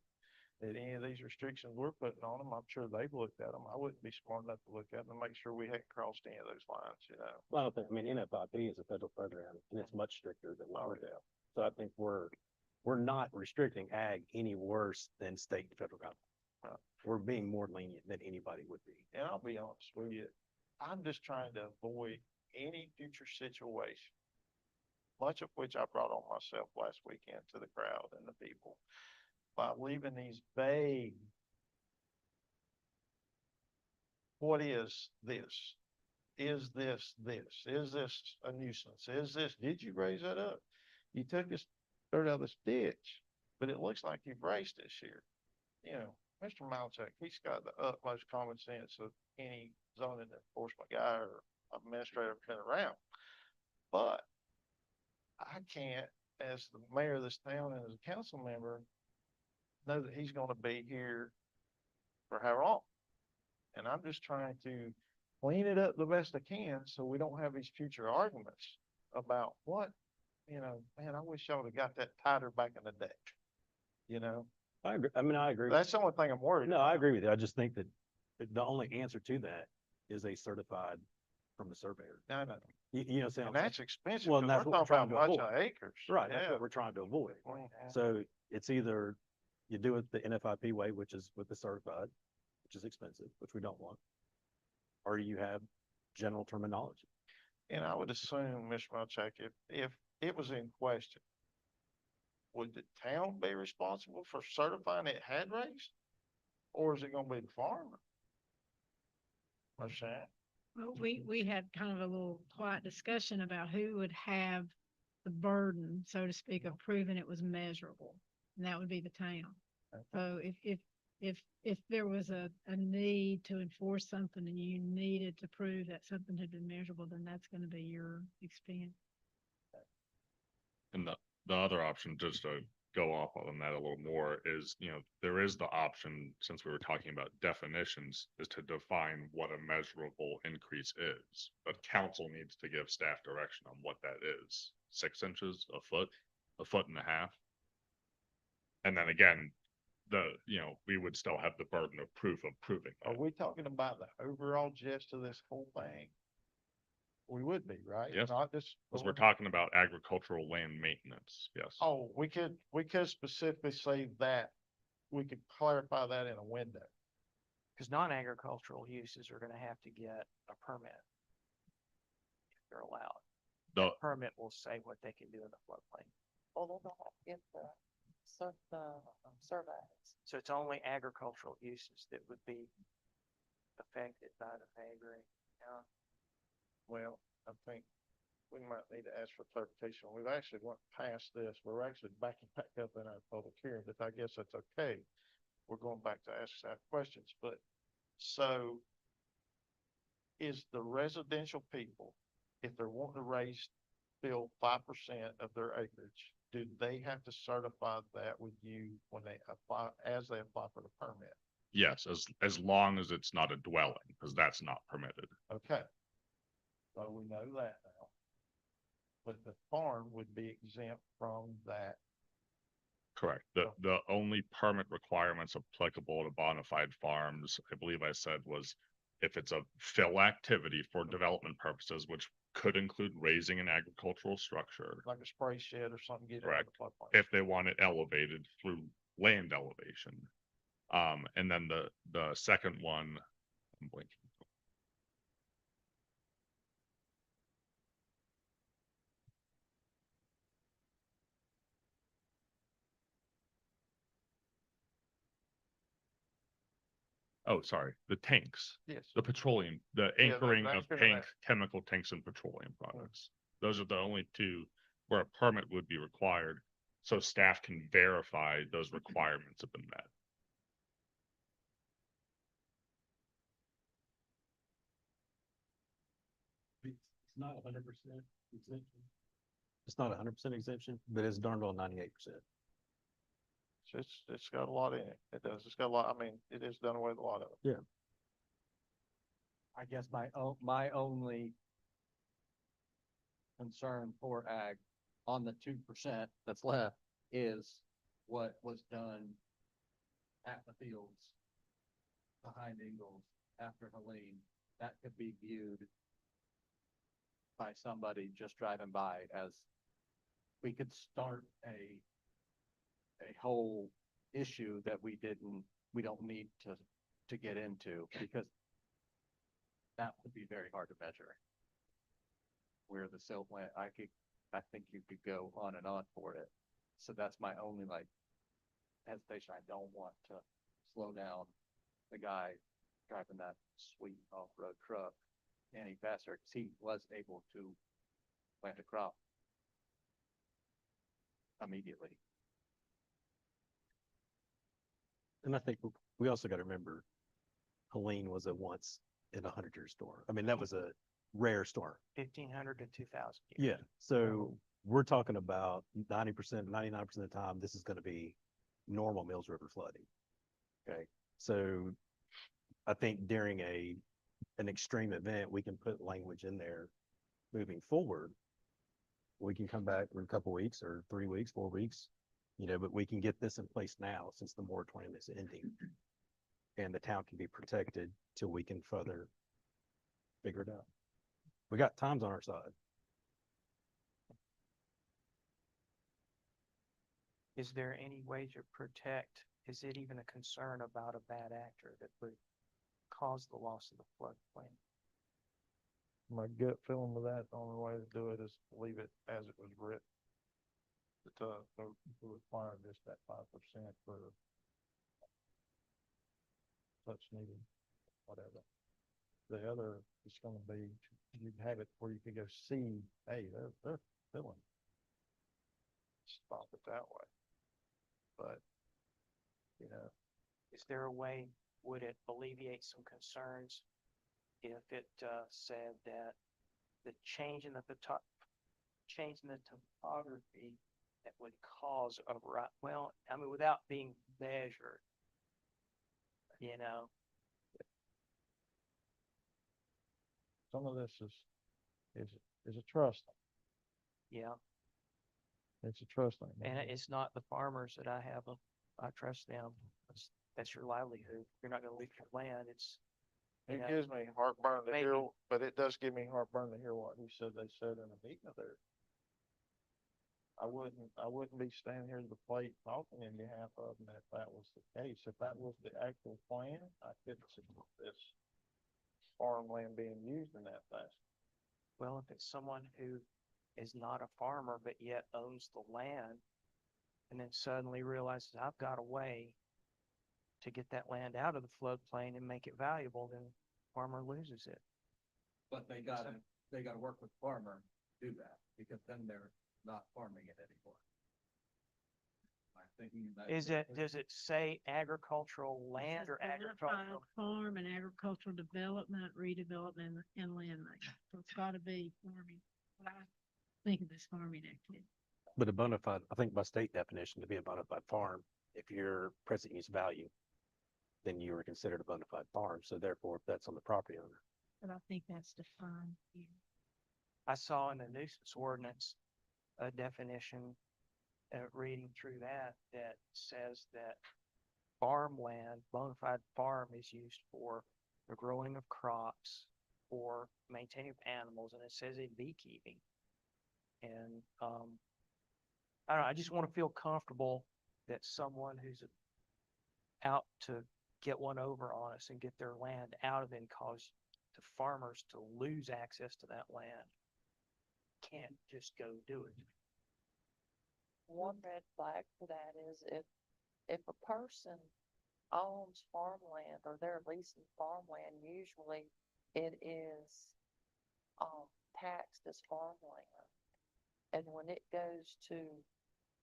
Speaker 1: any of these restrictions we're putting on them, I'm sure they've looked at them. I wouldn't be smart enough to look at them and make sure we hadn't crossed any of those lines.
Speaker 9: Well, I don't think, I mean, NFIP is a federal program and it's much stricter than what we're doing. So I think we're not restricting ag any worse than state and federal guidelines. We're being more lenient than anybody would be.
Speaker 1: And I'll be honest with you, I'm just trying to avoid any future situation, much of which I brought on myself last weekend to the crowd and the people, by leaving these vague, what is this? Is this this? Is this a nuisance? Is this, did you raise that up? You took this dirt out of this ditch, but it looks like you've raised this here. Mr. Malchuk, he's got the utmost common sense of any zoning enforcement guy or administrator been around. But I can't, as the mayor of this town and as a council member, know that he's gonna be here for how long. And I'm just trying to clean it up the best I can so we don't have these future arguments about what, man, I wish y'all would have got that tighter back in the day.
Speaker 9: I agree. I mean, I agree.
Speaker 1: That's the only thing I'm worried
Speaker 9: No,
Speaker 1: about.
Speaker 9: I agree with you. I just think that the only answer to that is a certified from the surveyor.
Speaker 1: No, no,
Speaker 9: You know what I'm saying?
Speaker 1: and that's expensive.
Speaker 9: Well,
Speaker 1: 'cause
Speaker 9: that's
Speaker 1: we're
Speaker 9: what we're
Speaker 1: talking
Speaker 9: trying
Speaker 1: about
Speaker 9: to
Speaker 1: much
Speaker 9: avoid.
Speaker 1: of acres.
Speaker 9: Right, that's
Speaker 1: Yeah.
Speaker 9: what we're trying to avoid.
Speaker 1: Yeah.
Speaker 9: So it's either you do it the NFIP way, which is with the certified, which is expensive, which we don't want, or you have general terminology.
Speaker 1: And I would assume, Mr. Malchuk, if it was in question, would the town be responsible for certifying it had raised? Or is it gonna be the farmer? What's that?
Speaker 6: Well, we had kind of a little quiet discussion about who would have the burden, so to speak, of proving it was measurable, and that would be the town. So if there was a need to enforce something and you needed to prove that something had been measurable, then that's gonna be your expense.
Speaker 8: And the other option, just to go off on that a little more, is, there is the option, since we were talking about definitions, is to define what a measurable increase is. But council needs to give staff direction on what that is. 6 inches, a foot and a half. And then again, we would still have the burden of proof of proving
Speaker 1: Are
Speaker 8: that.
Speaker 1: we talking about the overall gist of this whole thing? We would be, right?
Speaker 8: Yes.
Speaker 1: Not just.
Speaker 8: Because we're talking about agricultural land maintenance, yes.
Speaker 1: Oh, we could specifically say that, we could clarify that in a window.
Speaker 11: Because non-agricultural uses are gonna have to get a permit. If they're allowed.
Speaker 8: The,
Speaker 11: Permit will say what they can do in the floodplain.
Speaker 2: Well, they'll have to get the surveys.
Speaker 11: So it's only agricultural uses that would be affected by the agri.
Speaker 1: Well, I think we might need to ask for clarification. We've actually went past this. We're actually backing back up in our public hearing, but I guess that's okay. We're going back to ask our questions, but so is the residential people, if they're wanting to build 5% of their acreage, do they have to certify that with you when they apply for the permit?
Speaker 8: yes, as long as it's not a dwelling, because that's not permitted.
Speaker 1: Okay. So we know that now. But the farm would be exempt from that.
Speaker 8: Correct. The only permit requirements applicable to bona fide farms, I believe I said, was if it's a fill activity for development purposes, which could include raising an agricultural structure,
Speaker 1: Like a spray shed or something, get it out
Speaker 8: Correct.
Speaker 1: of the floodplain.
Speaker 8: if they want it elevated through land elevation. And then the second one, I'm blanking. Oh, sorry, the tanks,
Speaker 1: Yes.
Speaker 8: the petroleum, the
Speaker 1: Yeah,
Speaker 8: anchoring
Speaker 1: the
Speaker 8: of
Speaker 1: anchoring of
Speaker 8: tank, chemical tanks and petroleum products. Those are the only two where a permit would be required. So staff can verify those requirements have been met.
Speaker 9: It's not 100% exemption. It's not 100% exemption, but it's darn well 98%.
Speaker 1: So it's got a lot in it. It does. It's got a lot. I mean, it is done away with a lot of it.
Speaker 7: I guess my only concern for ag on the 2% that's left is what was done at the fields behind Ingles after Helene. That could be viewed by somebody just driving by as we could start a whole issue that we don't need to get into, because that would be very hard to measure. Where the silt went, I think you could go on and on for it. So that's my only hesitation. I don't want to slow down the guy driving that sweet off-road truck any faster, because he was able to plant a crop immediately.
Speaker 9: And I think we also got to remember, Helene was a once in 100-year storm. I mean, that was a rare storm.
Speaker 11: 1,500 to 2,000 years.
Speaker 9: Yeah. So we're talking about 90%, 99% of the time, this is going to be normal Mills River flooding. Okay. So I think during an extreme event, we can put language in there moving forward. We can come back in a couple weeks or 3 weeks, 4 weeks, but we can get this in place now since the moratorium is ending. And the town can be protected till we can further figure it out. We got times on our side.
Speaker 11: Is there any way to protect, is it even a concern about a bad actor that would cause the loss of the floodplain?
Speaker 1: My gut feeling with that, the only way to do it is leave it as it was written. To require just that 5% for such needed, whatever. The other is gonna be, you'd have it where you could go see, hey, they're filling. Stop it that way. But,
Speaker 11: Is there a way, would it alleviate some concerns if it said that the change in the topography that would cause without being measured,
Speaker 1: some of this is a trust thing.
Speaker 11: yeah,
Speaker 1: It's a trust thing.
Speaker 11: and it's not the farmers that I trust them. That's your livelihood. You're not gonna leave your land.
Speaker 1: It
Speaker 11: Yeah.
Speaker 1: gives me heartburn to
Speaker 11: Maybe.
Speaker 1: hear, but it does give me heartburn to hear what they said in a meeting of theirs. I wouldn't be standing here at the plate talking in behalf of them if that was the case. If that was the actual plan, I couldn't see this farmland being used in that fashion.
Speaker 11: Well, if it's someone who is not a farmer but yet owns the land and then suddenly realizes I've got a way to get that land out of the floodplain and make it valuable, then farmer loses it.
Speaker 7: But they gotta work with farmer to do that, because then they're not farming it anymore. I'm thinking that.
Speaker 11: Does it say agricultural land or
Speaker 6: Certified
Speaker 11: agricultural?
Speaker 6: Farm and agricultural development, redevelopment, and land management. So it's gotta be farming. What I think of this farming activity.
Speaker 9: But a bona fide, I think by state definition, to be a bona fide farm, if your present use value, then you are considered a bona fide farm. So therefore, if that's on the property owner.
Speaker 6: But I think that's defined here.
Speaker 11: I saw in the nuisance ordinance a definition, reading through that says that farmland, bona fide farm is used for the growing of crops or maintaining of animals, and it says in beekeeping. And, I don't know, I just want to feel comfortable that someone who's out to get one over on us and get their land out of it and cause the farmers to lose access to that land can't just go do it.
Speaker 2: One red flag for that is if a person owns farmland or they're leasing farmland, usually it is, taxed as farmland. And when it goes to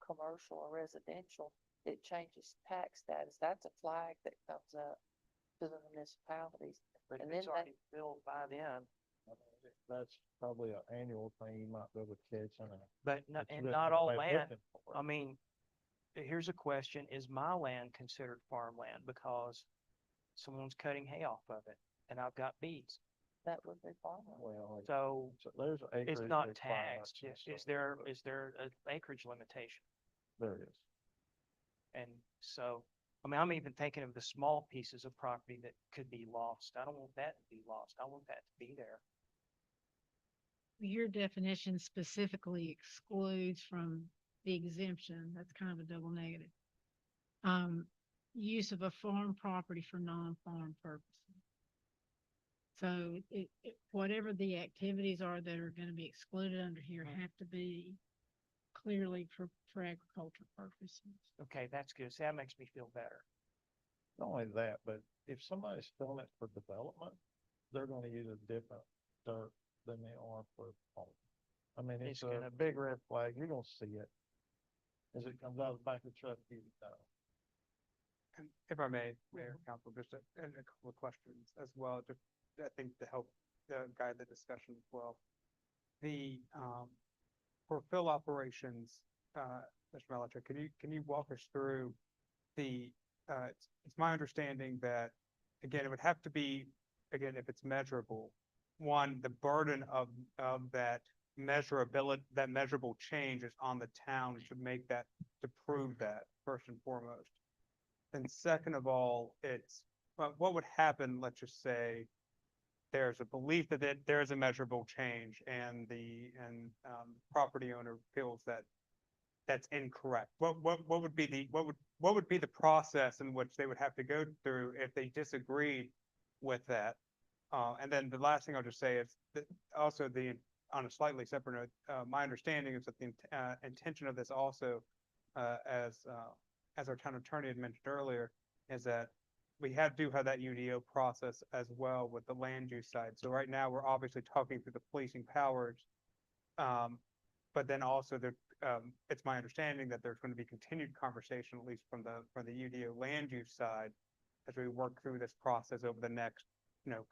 Speaker 2: commercial or residential, it changes tax status. That's a flag that comes up to the municipalities.
Speaker 11: But if
Speaker 2: And
Speaker 11: it's
Speaker 2: then they-
Speaker 11: already built by then,
Speaker 1: I mean, that's probably an annual thing you might be able to catch on a.
Speaker 11: but not,
Speaker 1: it's
Speaker 11: and
Speaker 1: written
Speaker 11: not
Speaker 1: up
Speaker 11: all
Speaker 1: by
Speaker 11: land,
Speaker 1: looking for
Speaker 11: I
Speaker 1: it.
Speaker 11: mean, here's a question, is my land considered farmland because someone's cutting hay off of it and I've got bees?
Speaker 2: that would be farmland.
Speaker 1: Well,
Speaker 11: So
Speaker 1: so there's acreage
Speaker 11: it's not
Speaker 1: requirements
Speaker 11: taxed.
Speaker 1: and
Speaker 11: Is
Speaker 1: stuff,
Speaker 11: there,
Speaker 1: but
Speaker 11: is there an acreage limitation?
Speaker 1: There is.
Speaker 11: And so, I mean, I'm even thinking of the small pieces of property that could be lost. I don't want that to be lost. I want that to be there.
Speaker 6: Your definition specifically excludes from the exemption, that's kind of a double negative. Use of a farm property for non-farm purposes. So whatever the activities are that are gonna be excluded under here have to be clearly for agriculture purposes.
Speaker 11: Okay, that's good. See, that makes me feel better.
Speaker 1: Not only that, but if somebody's filling it for development, they're gonna use a different dirt than they are for home. I mean,
Speaker 11: It's
Speaker 1: it's a
Speaker 11: gonna
Speaker 1: big red flag. You're gonna see it. As it comes out of the back of the truck, you know.
Speaker 4: And if I may, Mayor, Council, just a couple of questions as well, just I think to help guide the discussion as well. The, for fill operations, Mr. Melichek, can you walk us through the, it's my understanding that, again, it would have to be, again, if it's measurable, one, the burden of that measurability, that measurable change is on the town to make that, to prove that, first and foremost. And second of all, it's, what would happen, let's just say, there's a belief that there's a measurable change and the, property owner feels that that's incorrect. What would be the, what would be the process in which they would have to go through if they disagreed with that? And then the last thing I'll just say is that also on a slightly separate note, my understanding is that the intention of this also, as our town attorney had mentioned earlier, is that we do have that UDO process as well with the land use side. So right now, we're obviously talking through the policing powers. But then also it's my understanding that there's going to be continued conversation, at least from the UDO land use side, as we work through this process over the next,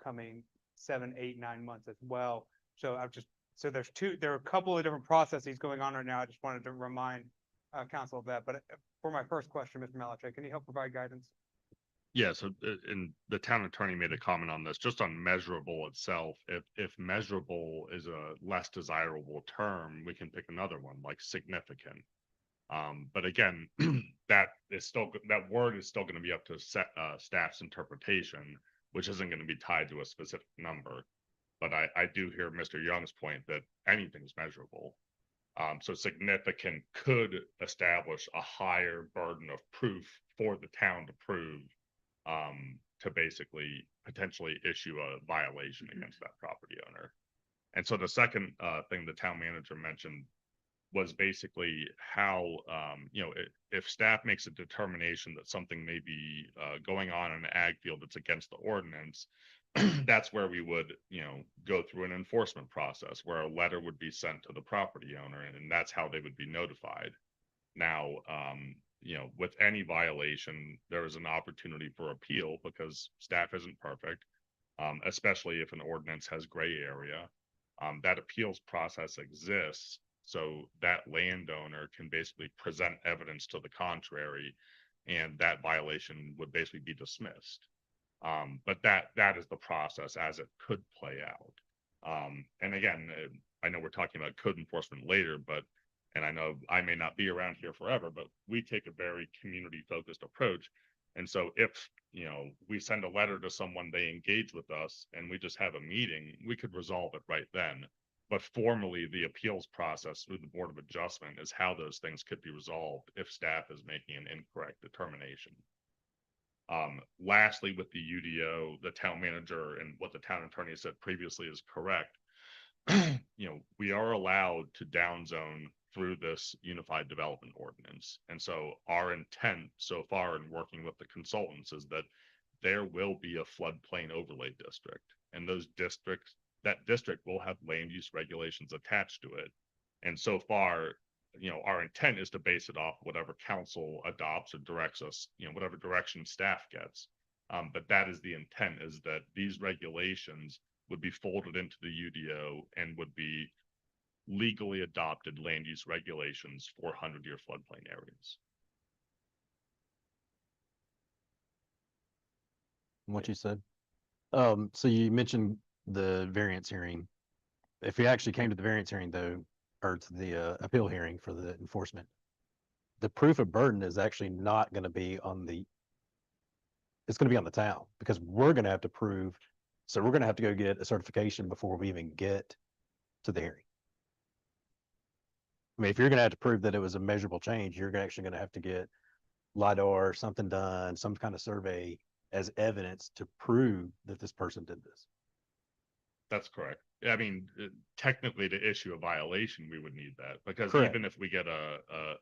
Speaker 4: coming 7, 8, 9 months as well. So so there are a couple of different processes going on right now. I just wanted to remind council of that. But for my first question, Mr. Melichek, can you help provide guidance?
Speaker 8: Yeah, so and the town attorney made a comment on this, just on measurable itself. If measurable is a less desirable term, we can pick another one like significant. But again, that word is still going to be up to staff's interpretation, which isn't going to be tied to a specific number. But I do hear Mr. Young's point that anything's measurable. So significant could establish a higher burden of proof for the town to prove, to basically potentially issue a violation against that property owner. And so the second thing the town manager mentioned was basically how, if staff makes a determination that something may be going on in an ag field that's against the ordinance, that's where we would, go through an enforcement process where a letter would be sent to the property owner, and that's how they would be notified. Now, with any violation, there is an opportunity for appeal because staff isn't perfect, especially if an ordinance has gray area. That appeals process exists, so that landowner can basically present evidence to the contrary, and that violation would basically be dismissed. But that is the process as it could play out. And again, I know we're talking about code enforcement later, and I know I may not be around here forever, but we take a very community focused approach. And so if, we send a letter to someone, they engage with us and we just have a meeting, we could resolve it right then. But formally, the appeals process through the Board of Adjustment is how those things could be resolved if staff is making an incorrect determination. Lastly, with the UDO, the town manager and what the town attorney said previously is correct. We are allowed to downzone through this unified development ordinance. And so our intent so far in working with the consultants is that there will be a floodplain overlay district. And that district will have land use regulations attached to it. And so far, our intent is to base it off whatever council adopts or directs us, whatever direction staff gets. But that is the intent, is that these regulations would be folded into the UDO and would be legally adopted land use regulations for 100-year floodplain areas.
Speaker 9: What you said. So you mentioned the variance hearing. If you actually came to the variance hearing though, or to the appeal hearing for the enforcement, the proof of burden is actually not going to be on the, it's going to be on the town, because we're going to have to prove, so we're going to have to go get a certification before we even get to the hearing. I mean, if you're going to have to prove that it was a measurable change, you're actually going to have to get LiDAR or something done, some kind of survey as evidence to prove that this person did this.
Speaker 8: That's correct. I mean, technically to issue a violation, we would need that, because
Speaker 9: Correct.
Speaker 8: even if we get a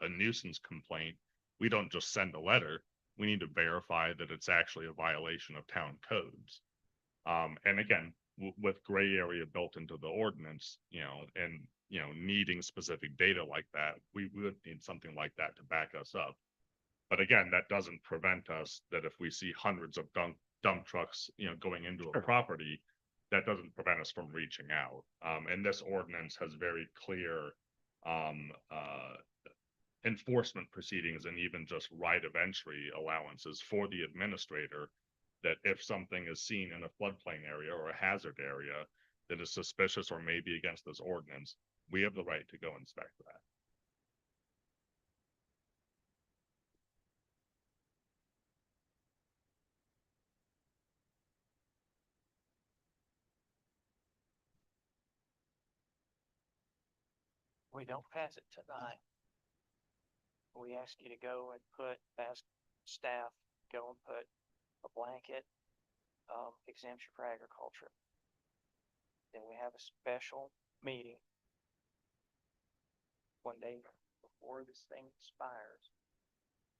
Speaker 8: nuisance complaint, we don't just send a letter. We need to verify that it's actually a violation of town codes. And again, with gray area built into the ordinance, and, needing specific data like that, we would need something like that to back us up. But again, that doesn't prevent us that if we see hundreds of dump trucks, going into a property, that doesn't prevent us from reaching out. And this ordinance has very clear enforcement proceedings and even just right of entry allowances for the administrator, that if something is seen in a floodplain area or a hazard area that is suspicious or maybe against this ordinance, we have the right to go inspect that.
Speaker 3: We don't pass it tonight. We ask you to go and ask staff, go and put a blanket, exemption for agriculture. Then we have a special meeting one day before this thing expires.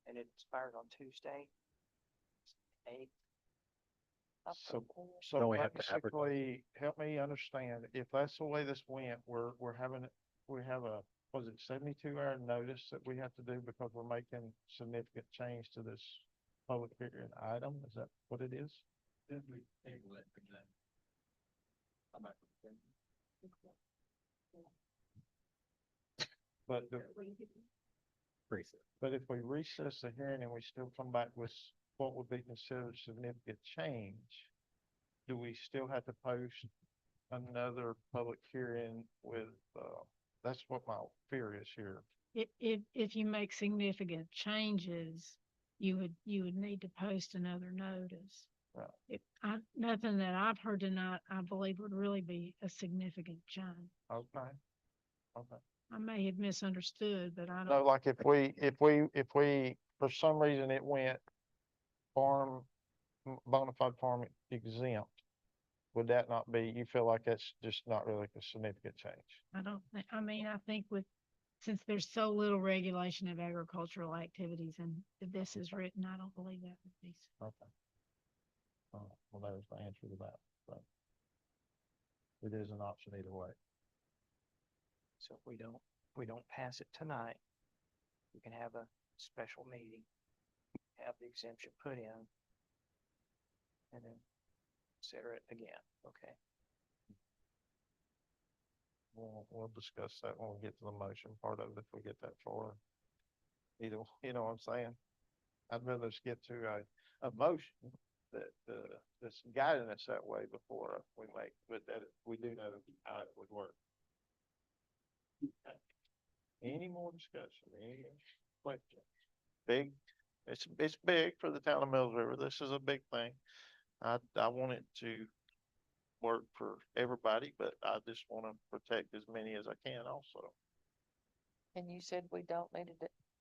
Speaker 3: And it expires on Tuesday, 8th.
Speaker 1: So
Speaker 7: Don't we have to advertise?
Speaker 1: basically, help me understand, if that's the way this went, we have a, was it 72-hour notice that we have to do because we're making significant change to this public hearing item? Is that what it is? But, but if we recess the hearing and we still come back with what would be considered significant change, do we still have to post another public hearing with, that's what my fear is here.
Speaker 6: If you make significant changes, you would need to post another notice.
Speaker 1: Right.
Speaker 6: Nothing that I've heard tonight, I believe would really be a significant change.
Speaker 1: Okay. Okay.
Speaker 6: I may have misunderstood, but I
Speaker 1: No,
Speaker 6: don't,
Speaker 1: like if we, for some reason it went bona fide farm exempt, would that not be, you feel like that's just not really a significant change?
Speaker 6: I don't think, I mean, I think since there's so little regulation of agricultural activities and this is written, I don't believe that would be.
Speaker 1: Okay. Well, there's the answer to that, but it is an option either way.
Speaker 3: So if we don't pass it tonight, we can have a special meeting, have the exemption put in, and then consider it again, okay?
Speaker 1: We'll discuss that when we get to the motion part of it, if we get that far. Either, you know what I'm saying? I'd rather us get to a motion that's guiding us that way before we make, but that we do know how it would work. Any more discussion, any question? Big, it's big for the town of Mills River. This is a big thing. I want it to work for everybody, but I just want to protect as many as I can also.
Speaker 2: And you said we don't need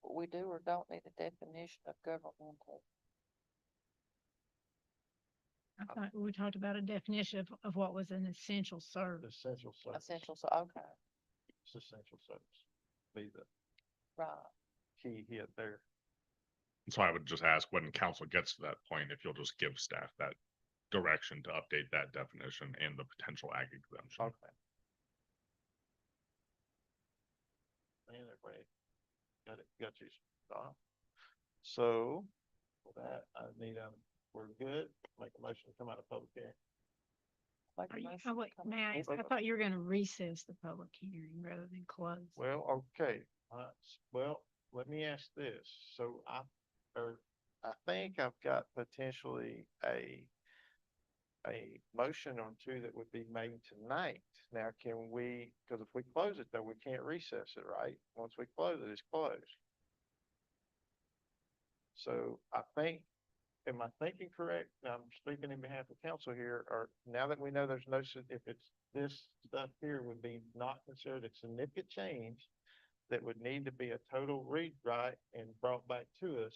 Speaker 2: we do or don't need a definition of governmental.
Speaker 6: I thought we talked about a definition of what was an essential service.
Speaker 1: Essential service.
Speaker 2: Essential, so, okay.
Speaker 1: It's essential service. be the
Speaker 2: Right.
Speaker 1: key hit there.
Speaker 8: So I would just ask when council gets to that point, if you'll just give staff that direction to update that definition and the potential ag exemption.
Speaker 1: Okay. Anyway, got you, Don. So, with that, I need, we're good, make a motion to come out of public hearing.
Speaker 2: Make a
Speaker 6: Are you,
Speaker 2: motion
Speaker 6: oh, wait,
Speaker 2: to come-
Speaker 6: may I ask, I thought you were gonna recess the public hearing rather than close.
Speaker 1: Well, okay, well, let me ask this, so I think I've got potentially a motion or two that would be made tonight. Now, can we, because if we close it though, we can't recess it, right? Once we close it, it's closed. So I think, am I thinking correct? Now, I'm speaking in behalf of council here, or now that we know there's no, if it's, this stuff here would be not considered a significant change that would need to be a total rewrite and brought back to us.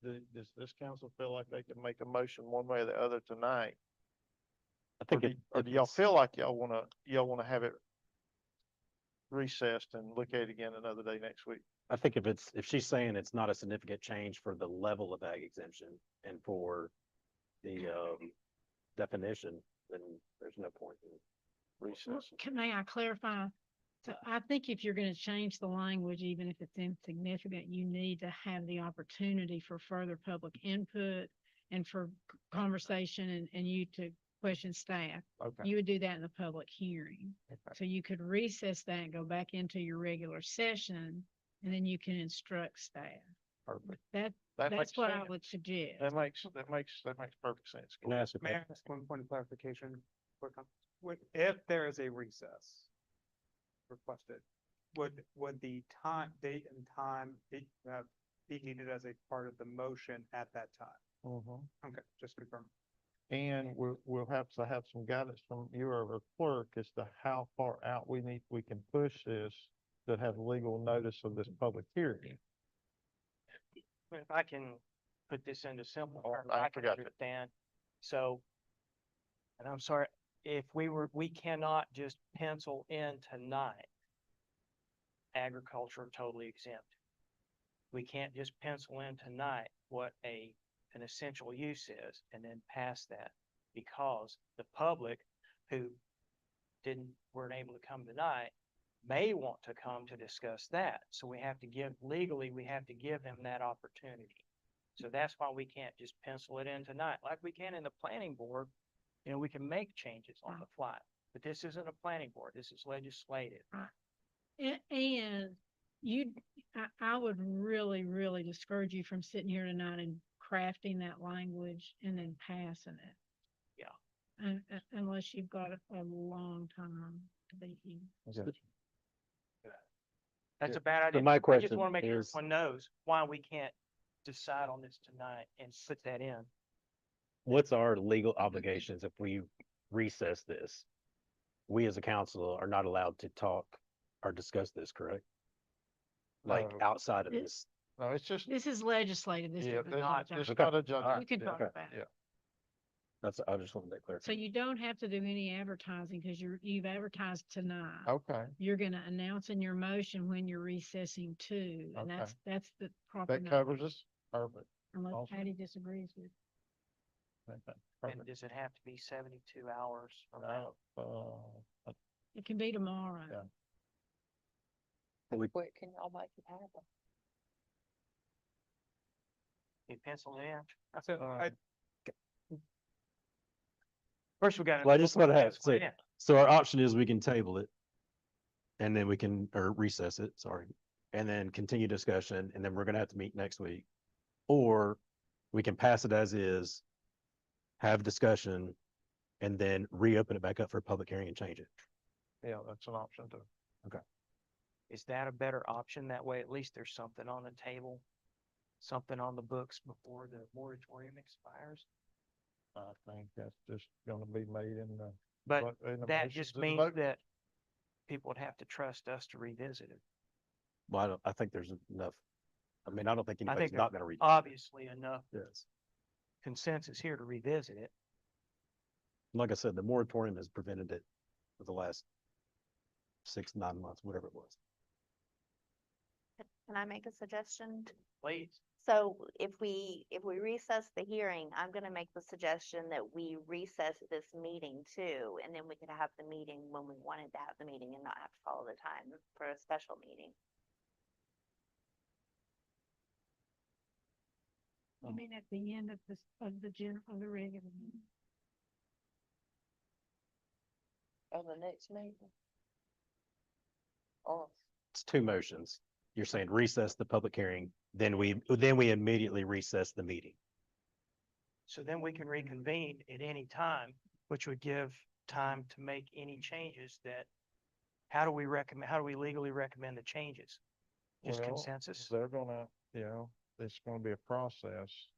Speaker 1: Does this council feel like they can make a motion one way or the other tonight?
Speaker 9: I think
Speaker 1: Or do y'all feel like y'all wanna have it recessed and look at it again another day next week?
Speaker 9: I think if she's saying it's not a significant change for the level of ag exemption and for the, definition, then there's no point in
Speaker 6: Well,
Speaker 1: Recess.
Speaker 6: may I clarify? So I think if you're gonna change the language, even if it's insignificant, you need to have the opportunity for further public input and for conversation and you to question staff.
Speaker 1: Okay.
Speaker 6: You would do that in the public hearing.
Speaker 1: Okay.
Speaker 6: So you could recess that and go back into your regular session, and then you can instruct staff.
Speaker 1: Perfect.
Speaker 6: That,
Speaker 1: That makes
Speaker 6: that's what I
Speaker 1: sense.
Speaker 6: would suggest.
Speaker 1: That makes perfect sense.
Speaker 9: Can I ask a
Speaker 4: May I
Speaker 9: question?
Speaker 4: ask one point of clarification? If there is a recess requested, would the time, date and time be needed as a part of the motion at that time?
Speaker 1: Mhm.
Speaker 4: Okay, just confirm.
Speaker 1: And we'll have to have some guidance from you or the clerk as to how far out we can push this to have legal notice of this public hearing.
Speaker 3: But if I can put this into simple
Speaker 1: Oh,
Speaker 3: terms,
Speaker 1: I
Speaker 3: I can
Speaker 1: forgot that.
Speaker 3: understand. So, and I'm sorry, if we cannot just pencil in tonight, agriculture totally exempt. We can't just pencil in tonight what an essential use is and then pass that, because the public who weren't able to come tonight may want to come to discuss that. So we have to legally, we have to give them that opportunity. So that's why we can't just pencil it in tonight, like we can in the planning board. You know, we can make changes on the fly, but this isn't a planning board. This is legislative.
Speaker 6: And I would really, really discourage you from sitting here tonight and crafting that language and then passing it.
Speaker 3: Yeah.
Speaker 6: Unless you've got a long time to be here.
Speaker 3: That's a bad idea.
Speaker 9: my
Speaker 3: I just
Speaker 9: question
Speaker 3: want to make sure
Speaker 9: is-
Speaker 3: everyone knows why we can't decide on this tonight and put that in.
Speaker 9: What's our legal obligations if we recess this? We as a council are not allowed to talk or discuss this, correct? Like
Speaker 1: No.
Speaker 9: outside of
Speaker 6: It-
Speaker 9: this.
Speaker 1: No, it's just,
Speaker 6: This is legislative. This
Speaker 1: yeah,
Speaker 6: is not.
Speaker 1: it's
Speaker 9: Okay.
Speaker 1: not a judgment.
Speaker 6: We can
Speaker 1: Yeah,
Speaker 6: talk
Speaker 1: okay,
Speaker 6: about it.
Speaker 1: yeah.
Speaker 9: That's, I just wanted that clear.
Speaker 6: So you don't have to do any advertising because you've advertised tonight.
Speaker 1: Okay,
Speaker 6: You're gonna announce in your motion when you're recessing to, and
Speaker 1: Okay.
Speaker 6: that's the proper.
Speaker 1: that covers us. Perfect.
Speaker 6: Unless
Speaker 1: awesome.
Speaker 6: Patty disagrees with.
Speaker 3: And
Speaker 1: Perfect.
Speaker 3: does it have to be 72 hours from now?
Speaker 6: It can be tomorrow.
Speaker 1: Yeah.
Speaker 2: Quick, can y'all make it happen?
Speaker 3: You pencil it in?
Speaker 4: So
Speaker 1: Uh,
Speaker 3: First, we got.
Speaker 9: Well, I just want to have,
Speaker 3: pencil it
Speaker 9: say,
Speaker 3: in.
Speaker 9: so our option is we can table it. And then we can, or recess it, sorry, and then continue discussion, and then we're gonna have to meet next week. Or we can pass it as is, have discussion, and then reopen it back up for a public hearing and change it.
Speaker 1: Yeah, that's an option too.
Speaker 3: Is that a better option? That way, at least there's something on the table, something on the books before the moratorium expires.
Speaker 1: I think that's just gonna be made in the.
Speaker 3: But
Speaker 1: in the
Speaker 3: that
Speaker 1: motions
Speaker 3: just
Speaker 1: and the
Speaker 3: means
Speaker 1: vote.
Speaker 3: that people would have to trust us to revisit it.
Speaker 9: Well, I think there's enough. I mean, I don't think anybody's
Speaker 3: there's
Speaker 9: not gonna read.
Speaker 3: Obviously enough
Speaker 9: Yes.
Speaker 3: consensus here to revisit it.
Speaker 9: Like I said, the moratorium has prevented it for the last 6, 9 months, whatever it was.
Speaker 12: Can I make a suggestion?
Speaker 11: Please.
Speaker 12: So if we recess the hearing, I'm gonna make the suggestion that we recess this meeting too, and then we could have the meeting when we wanted to have the meeting and not have to follow the time for a special meeting.
Speaker 6: I mean, at the end of of the regular meeting.
Speaker 2: On the next meeting. Or,
Speaker 9: It's two motions. You're saying recess the public hearing, then we immediately recess the meeting.
Speaker 11: So then we can reconvene at any time, which would give time to make any changes that, how do we legally recommend the changes? Just
Speaker 1: Well,
Speaker 11: consensus?
Speaker 1: They're gonna, it's gonna be a process,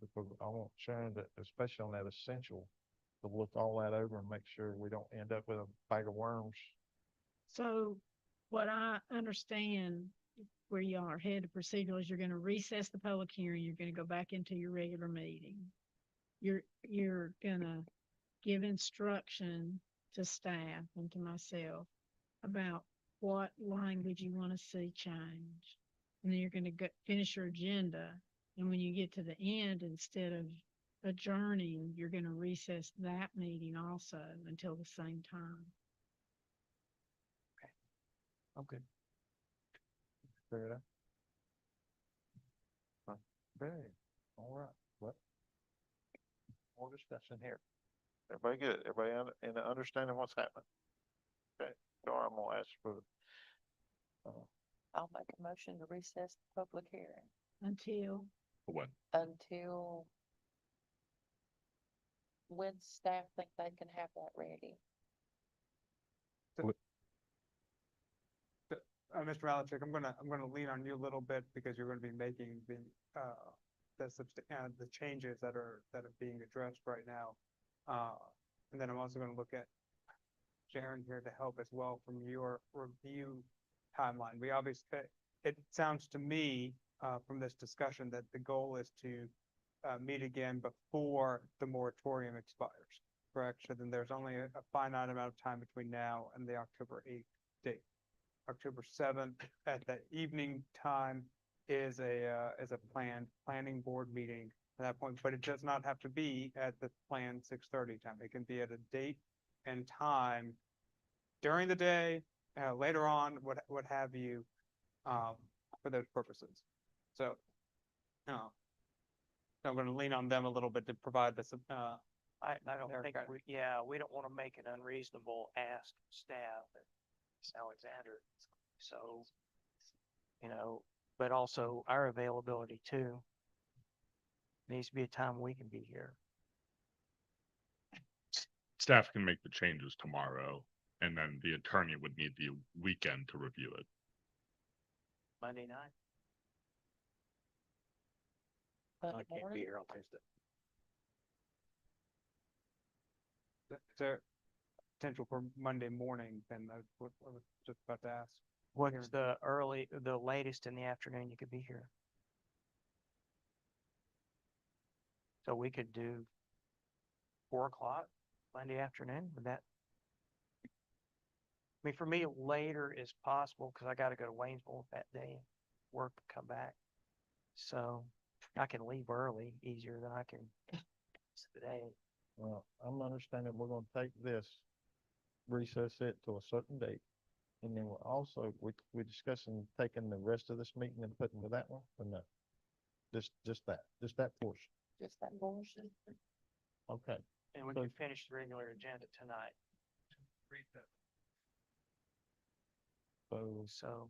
Speaker 1: because I want Sharon to, especially on that essential, to look all that over and make sure we don't end up with a bag of worms.
Speaker 6: So what I understand where y'all are headed procedural is you're gonna recess the public hearing, you're gonna go back into your regular meeting. You're gonna give instruction to staff and to myself about what language you wanna see change. And then you're gonna finish your agenda, and when you get to the end, instead of adjourning, you're gonna recess that meeting also until the same time.
Speaker 11: Okay.
Speaker 1: Figure it out. Okay, all right, what? More discussion here. Everybody good? Everybody in the understanding what's happening? Okay, so I'm gonna ask for,
Speaker 2: I'll make a motion to recess the public hearing
Speaker 6: Until,
Speaker 8: When?
Speaker 2: until when staff think they can have that ready.
Speaker 4: Mr. Malachek, I'm gonna lean on you a little bit because you're gonna be making the changes that are being addressed right now. And then I'm also gonna look at Sharon here to help as well from your review timeline. We obviously, it sounds to me, from this discussion that the goal is to meet again before the moratorium expires, correct? So then there's only a finite amount of time between now and the October 8th date. October 7th at the evening time is a planning board meeting at that point, but it does not have to be at the planned 6:30 time. It can be at a date and time during the day, later on, what have you, for those purposes. So, I'm going to lean on them a little bit to provide this,
Speaker 11: I don't
Speaker 4: There,
Speaker 11: think,
Speaker 4: okay.
Speaker 11: we don't want to make an unreasonable ask of staff, Ms. Alexander. So, but also our availability too. Needs to be a time we can be here.
Speaker 8: Staff can make the changes tomorrow, and then the attorney would need the weekend to review it.
Speaker 11: Monday night.
Speaker 2: Monday
Speaker 9: I can't be
Speaker 2: morning?
Speaker 9: here on Tuesday.
Speaker 4: is there potential for Monday morning? Then that's what I was just about to ask.
Speaker 11: What's the latest in the afternoon you could be here? So we could do 4 o'clock Monday afternoon, would that? I mean, for me, later is possible because I gotta go to Waynesville that day, work, come back. So I can leave early easier than I can today.
Speaker 1: well, I'm understanding we're gonna take this, recess it to a certain date. And then we're also, we're discussing taking the rest of this meeting and putting to that one, or no? Just that portion,
Speaker 2: Just that portion?
Speaker 1: okay.
Speaker 11: And we
Speaker 1: So-
Speaker 11: can finish the regular agenda tonight. So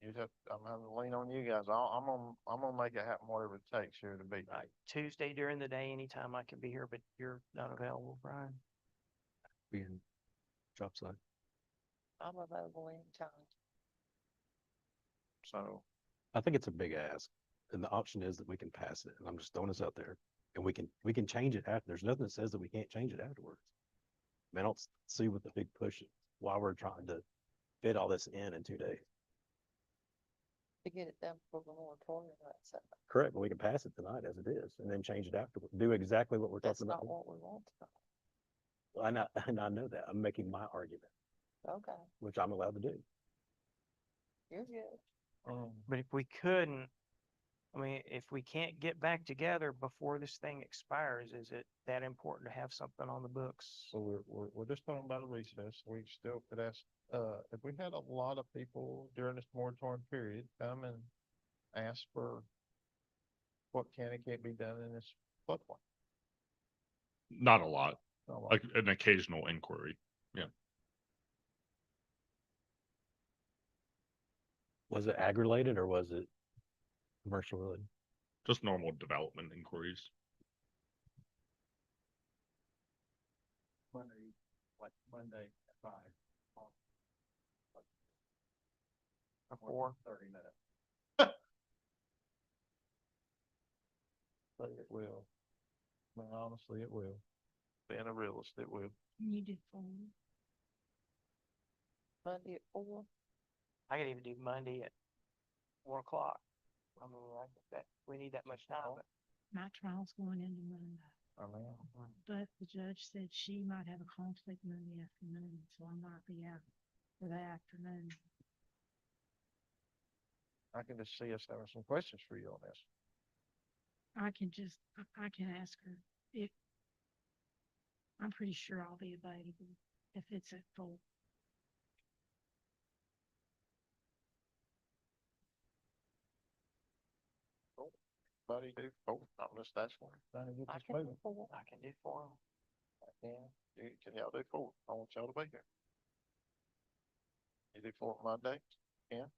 Speaker 1: You have, I'm gonna lean on you guys. I'm gonna make it happen, whatever it takes here to be.
Speaker 11: Right, Tuesday during the day, anytime I can be here, but you're not available, Brian.
Speaker 9: Being job site.
Speaker 2: I'm available anytime.
Speaker 1: So,
Speaker 9: I think it's a big ask, and the option is that we can pass it, and I'm just throwing this out there. And we can change it after, there's nothing that says that we can't change it afterwards. I mean, I don't see what the big push is, why we're trying to fit all this in 2 days.
Speaker 2: To get it done for the moratorium, that's,
Speaker 9: Correct, but we can pass it tonight as it is, and then change it afterward, do exactly what we're
Speaker 2: that's
Speaker 9: talking
Speaker 2: not
Speaker 9: about.
Speaker 2: what we want to.
Speaker 9: And I know that, I'm making my argument,
Speaker 2: Okay,
Speaker 9: which I'm allowed to do.
Speaker 2: you're good.
Speaker 3: But if we couldn't, I mean, if we can't get back together before this thing expires, is it that important to have something on the books?
Speaker 1: So we're just talking about a recess. We still could ask, if we had a lot of people during this moratorium period come and ask for what can and can't be done in this floodplain.
Speaker 8: Not a lot,
Speaker 1: Not a lot.
Speaker 8: like an occasional inquiry.
Speaker 9: Was it ag-related or was it commercial related?
Speaker 8: Just normal development inquiries.
Speaker 7: Monday at 5.
Speaker 3: Before,
Speaker 7: 30 minutes.
Speaker 1: But it will. I mean, honestly, it will. Being a realist, it will.
Speaker 6: You did four.
Speaker 2: Monday at 4.
Speaker 3: I could even do Monday at 4 o'clock. I mean, we need that much time, but
Speaker 6: My trial's going into Monday,
Speaker 1: I mean,
Speaker 6: but the judge said she might have a conflict Monday afternoon, so I might be out for the afternoon.
Speaker 1: I can just see us having some questions for you on this.
Speaker 6: I can ask her if, I'm pretty sure I'll be available if it's at 4.
Speaker 1: Buddy, do, unless that's one. Trying to get
Speaker 2: I
Speaker 1: this
Speaker 2: can do
Speaker 1: moving.
Speaker 2: 4.
Speaker 3: I can do 4.
Speaker 1: Can y'all do 4? I want y'all to be here. You do 4 Monday? Yeah.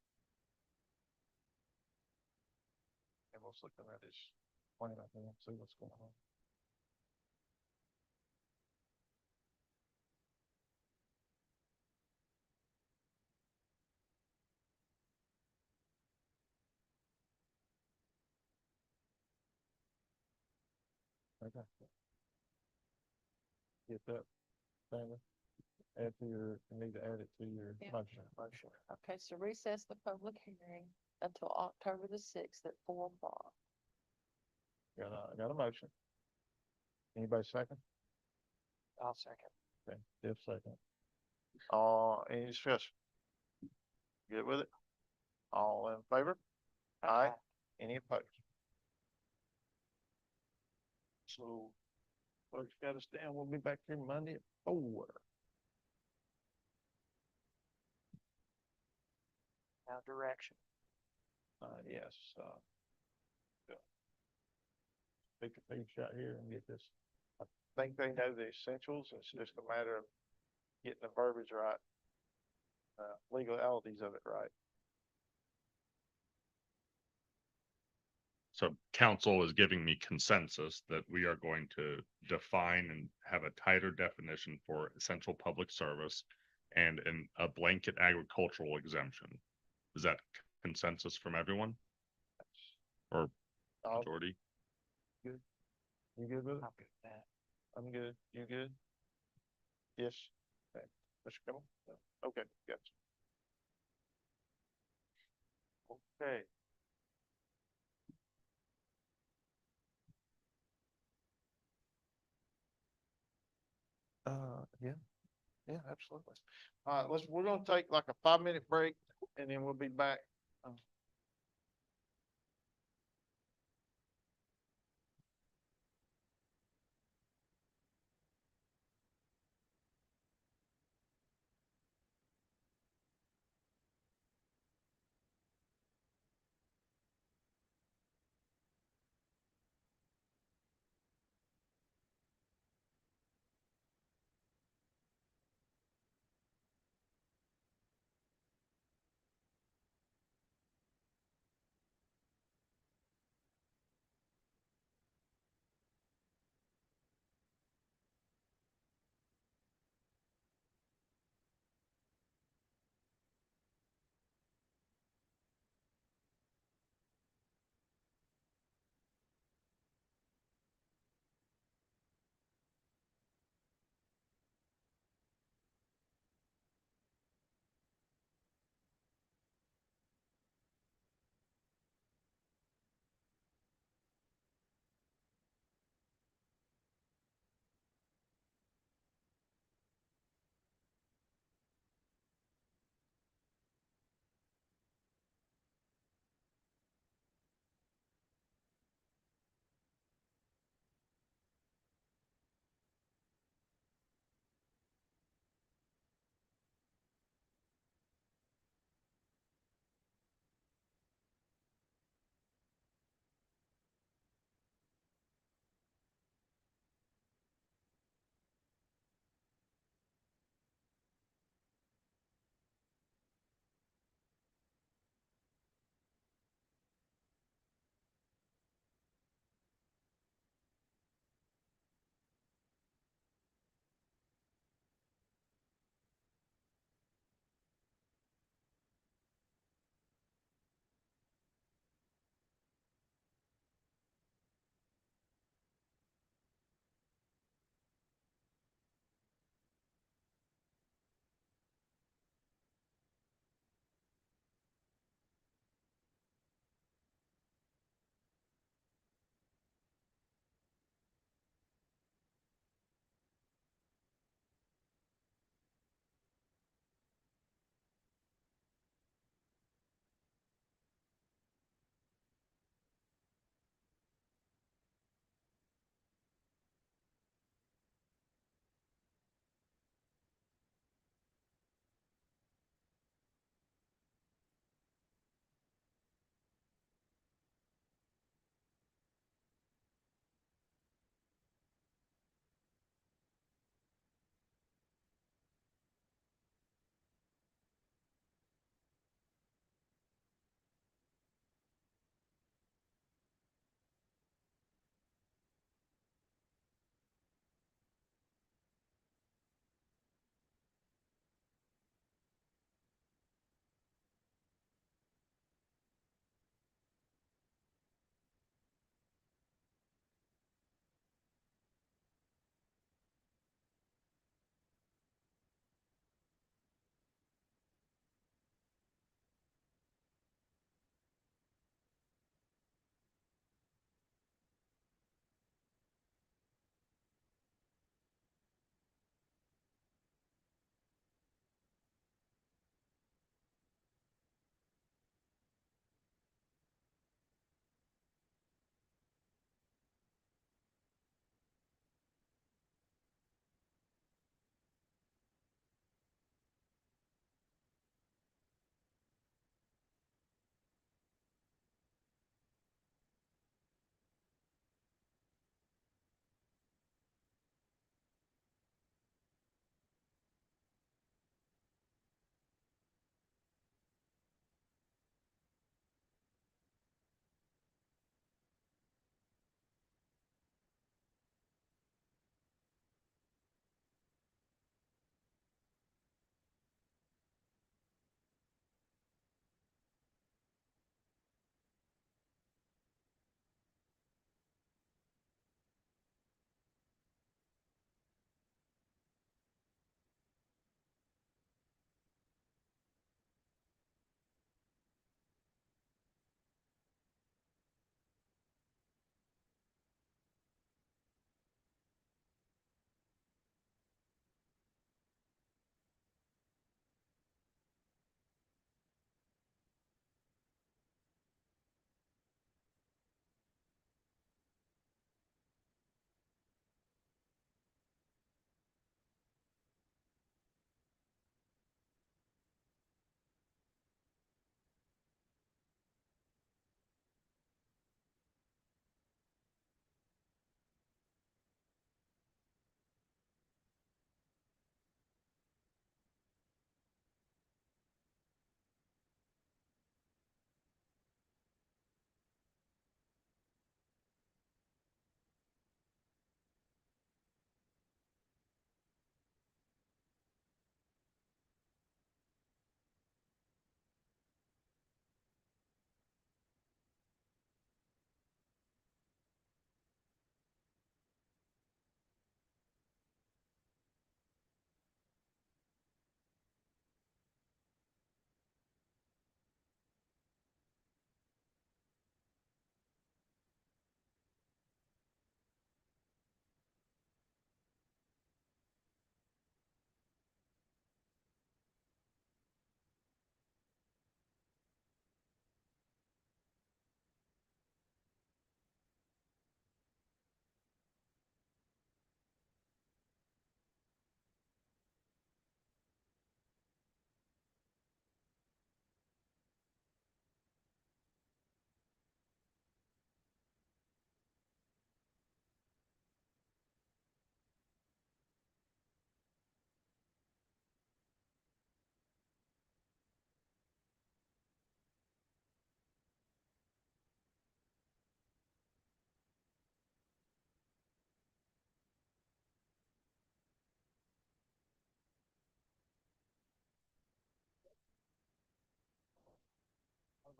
Speaker 1: And we'll look at this plan, I think, see what's going on. Okay. Get that, Sandra. Add to your, you need to add it to your
Speaker 2: Yeah.
Speaker 1: motion.
Speaker 2: Okay, so recess the public hearing until October the 6th at 4 o'clock.
Speaker 1: Got a motion. Anybody second?
Speaker 3: I'll second.
Speaker 1: Okay, Jeff second. Any discussion? Good with it? All in favor? Aye. Any opposed? So, folks got us down. We'll be back here Monday at 4.
Speaker 3: Now direction.
Speaker 1: Yes, yeah. Take a peek shot here and get this. I think they know the essentials. It's just a matter of getting the verbiage right. Legalities of it right.
Speaker 8: So council is giving me consensus that we are going to define and have a tighter definition for essential public service and a blanket agricultural exemption. Is that consensus from everyone or
Speaker 1: All
Speaker 8: majority?
Speaker 1: You good with it?
Speaker 3: I'm good with that.
Speaker 1: I'm good. You good? Yes. Okay. Mr. Kimmel? No. Okay, yes. Okay. Yeah, absolutely. We're gonna take like a 5-minute break and then we'll be back.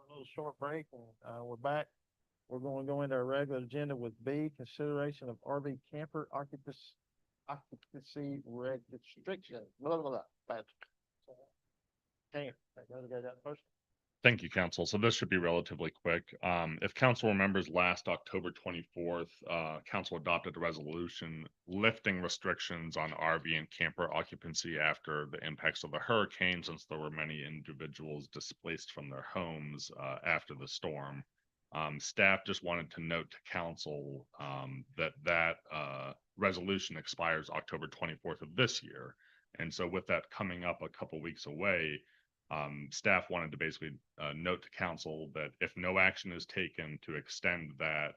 Speaker 1: A little short break and, we're back. We're going to go into our regular agenda with B, consideration of RV camper occupancy restriction, blah, blah, blah. Bad. Okay, go that first.
Speaker 8: Thank you, council. So this should be relatively quick. If council remembers last October 24th, council adopted a resolution lifting restrictions on RV and camper occupancy after the impacts of the hurricane, since there were many individuals displaced from their homes, after the storm. Staff just wanted to note to council, that resolution expires October 24th of this year. And so with that coming up a couple weeks away, staff wanted to basically note to council that if no action is taken to extend that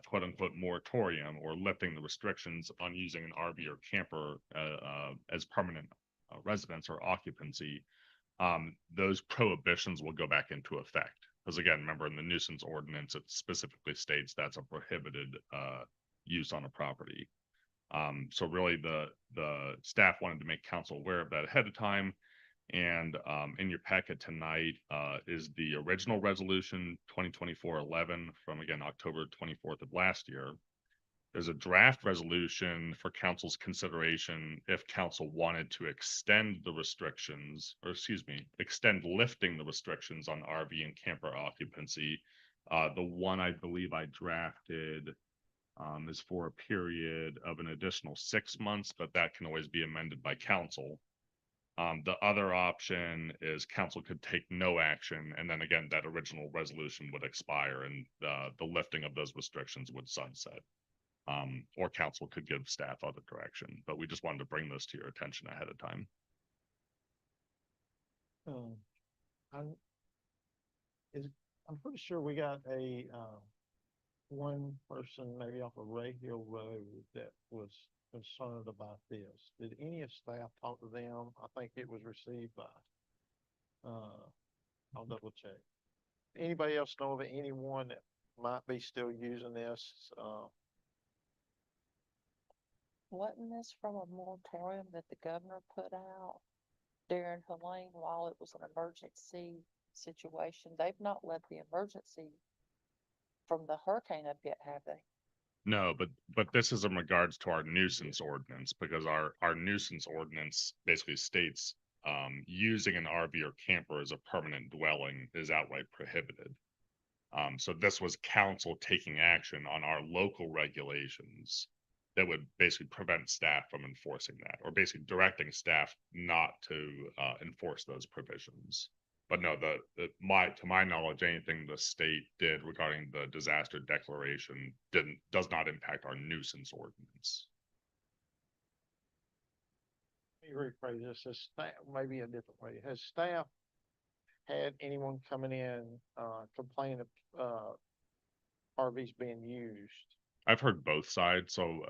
Speaker 8: quote unquote moratorium or lifting the restrictions on using an RV or camper as permanent residence or occupancy, those prohibitions will go back into effect. Because again, remember in the nuisance ordinance, it specifically states that's a prohibited use on a property. So really the staff wanted to make council aware of that ahead of time. And in your packet tonight is the original resolution 2024-11 from, again, October 24th of last year. There's a draft resolution for council's consideration if council wanted to extend the restrictions, or excuse me, extend lifting the restrictions on RV and camper occupancy. The one I believe I drafted is for a period of an additional 6 months, but that can always be amended by council. The other option is council could take no action, and then again, that original resolution would expire and the lifting of those restrictions would sunset. Or council could give staff other direction, but we just wanted to bring this to your attention ahead of time.
Speaker 1: I'm pretty sure we got a, one person maybe off of Ray Hill Road that was concerned about this. Did any of staff talk to them? I think it was received by, I'll double check. Anybody else know of anyone that might be still using this?
Speaker 2: Wasn't this from a moratorium that the governor put out during Helene while it was an emergency situation? They've not let the emergency from the hurricane up yet, have they?
Speaker 8: No, but this is in regards to our nuisance ordinance, because our nuisance ordinance basically states using an RV or camper as a permanent dwelling is outright prohibited. So this was council taking action on our local regulations that would basically prevent staff from enforcing that, or basically directing staff not to enforce those provisions. But no, to my knowledge, anything the state did regarding the disaster declaration does not impact our nuisance ordinance.
Speaker 1: Let me rephrase this, as staff, maybe a different way. Has staff had anyone coming in, complaining of, RVs being used?
Speaker 8: I've heard both sides. So,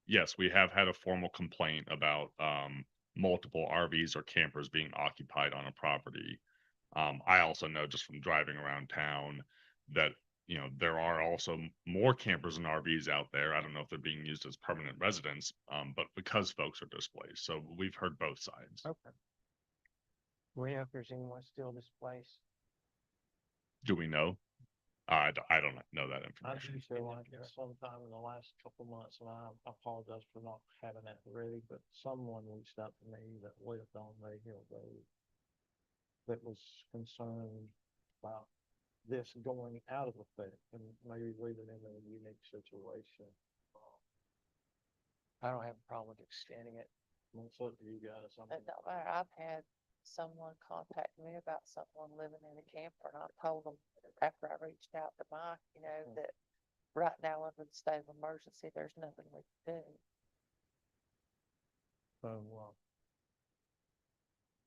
Speaker 8: yes, we have had a formal complaint about, multiple RVs or campers being occupied on a property. I also know just from driving around town that, you know, there are also more campers and RVs out there. I don't know if they're being used as permanent residents, but because folks are displaced. So we've heard both sides.
Speaker 1: Okay.
Speaker 3: We know if there's anyone still displaced.
Speaker 8: Do we know? I don't know that
Speaker 1: I
Speaker 8: information.
Speaker 1: do feel like it's sometime in the last couple of months, and I apologize for not having that ready, but someone reached out to me that lived on Ray Hill Road that was concerned about this going out of effect and maybe leaving them in a unique situation.
Speaker 3: I don't have a problem with extending it.
Speaker 1: It's up to you guys.
Speaker 2: It don't matter. I've had someone contact me about someone living in a camper, and I told them after I reached out to Mike, you know, that right now under the state of emergency, there's nothing we can do.
Speaker 1: So,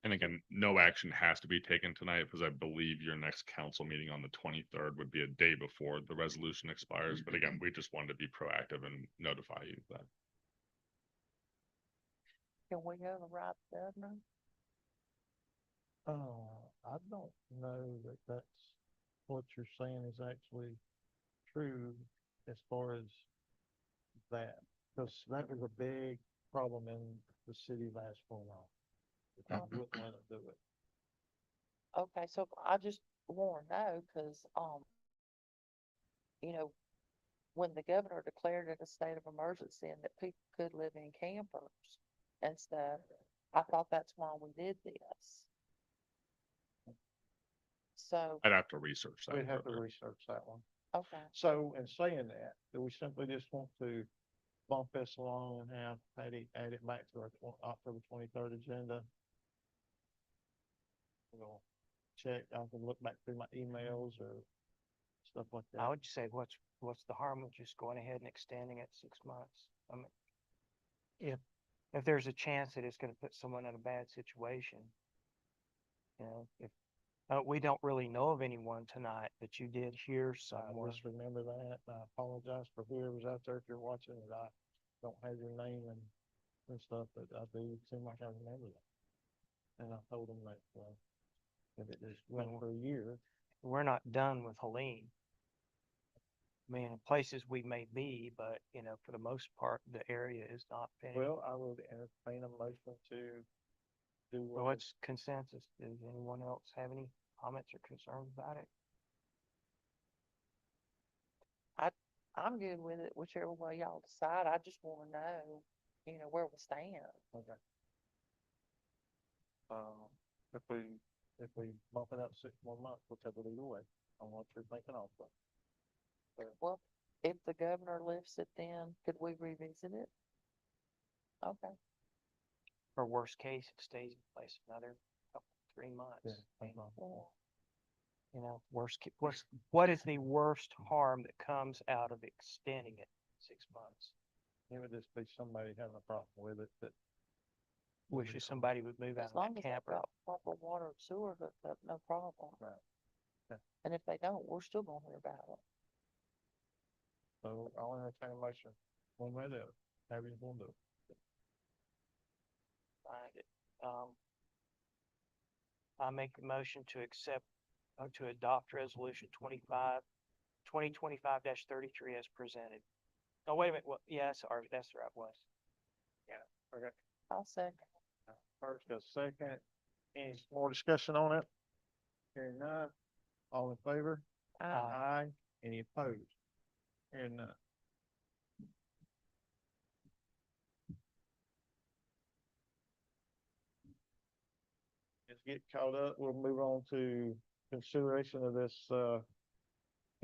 Speaker 8: And again, no action has to be taken tonight, because I believe your next council meeting on the 23rd would be a day before the resolution expires. But again, we just wanted to be proactive and notify you of that.
Speaker 2: Can we override the governor?
Speaker 1: I don't know that that's what you're saying is actually true as far as that, because that was a big problem in the city of Asheville. If I wouldn't let it do it.
Speaker 2: Okay, so I just wanna know, cause, you know, when the governor declared it a state of emergency and that people could live in campers and stuff, I thought that's why we did this. So,
Speaker 8: I'd have to research that
Speaker 1: We'd have to
Speaker 8: further.
Speaker 1: research that one.
Speaker 2: okay,
Speaker 1: So in saying that, do we simply just want to bump this along and have Patty add it back to our October 23rd agenda? We'll check, I can look back through my emails or stuff like
Speaker 3: I
Speaker 1: that.
Speaker 3: would say what's the harm of just going ahead and extending it 6 months? I mean, if there's a chance that it's gonna put someone in a bad situation, if, we don't really know of anyone tonight, but you did hear
Speaker 1: I
Speaker 3: someone.
Speaker 1: just remember that. I apologize for whoever's out there if you're watching it. I don't have your name and stuff, but I do seem like I remember that. And I told them that, if it just went for a year,
Speaker 3: We're not done with Helene. I mean, in places we may be, but for the most part, the area is not finished.
Speaker 1: well, I would entertain a motion to do
Speaker 3: Well,
Speaker 1: what
Speaker 3: what's consensus? Does anyone else have any comments or concerns about it?
Speaker 2: I'm good with it, whichever way y'all decide. I just wanna know, where we stand.
Speaker 1: Okay. If we bump it up 6 more months, we'll take it either way, on what you're thinking also.
Speaker 2: Well, if the governor lifts it, then could we revisit it? Okay,
Speaker 3: Or worst case, it stays in place another couple, 3 months.
Speaker 1: Yeah.
Speaker 3: I mean,
Speaker 2: well,
Speaker 3: what is the worst harm that comes out of extending it 6 months?
Speaker 1: It would just be somebody having a problem with it that.
Speaker 3: Wishes somebody would move out
Speaker 2: as
Speaker 3: of
Speaker 2: long
Speaker 3: that
Speaker 2: as they've
Speaker 3: camper.
Speaker 2: got proper water and sewer hooked up, no problem.
Speaker 1: Right. Yeah.
Speaker 2: And if they don't, we're still gonna hear about it.
Speaker 1: So I'll entertain a motion, one way or the other, however you want to do it.
Speaker 3: Find it. I make a motion to accept, to adopt resolution 2025-33 as presented. Oh, wait a minute, well, yeah, sorry, that's the right one.
Speaker 1: Yeah, okay.
Speaker 2: I'll second.
Speaker 1: First, a second, any more discussion on it? Hearing none, all in favor? Aye. Any opposed? Hearing none. Let's get caught up. We'll move on to consideration of this,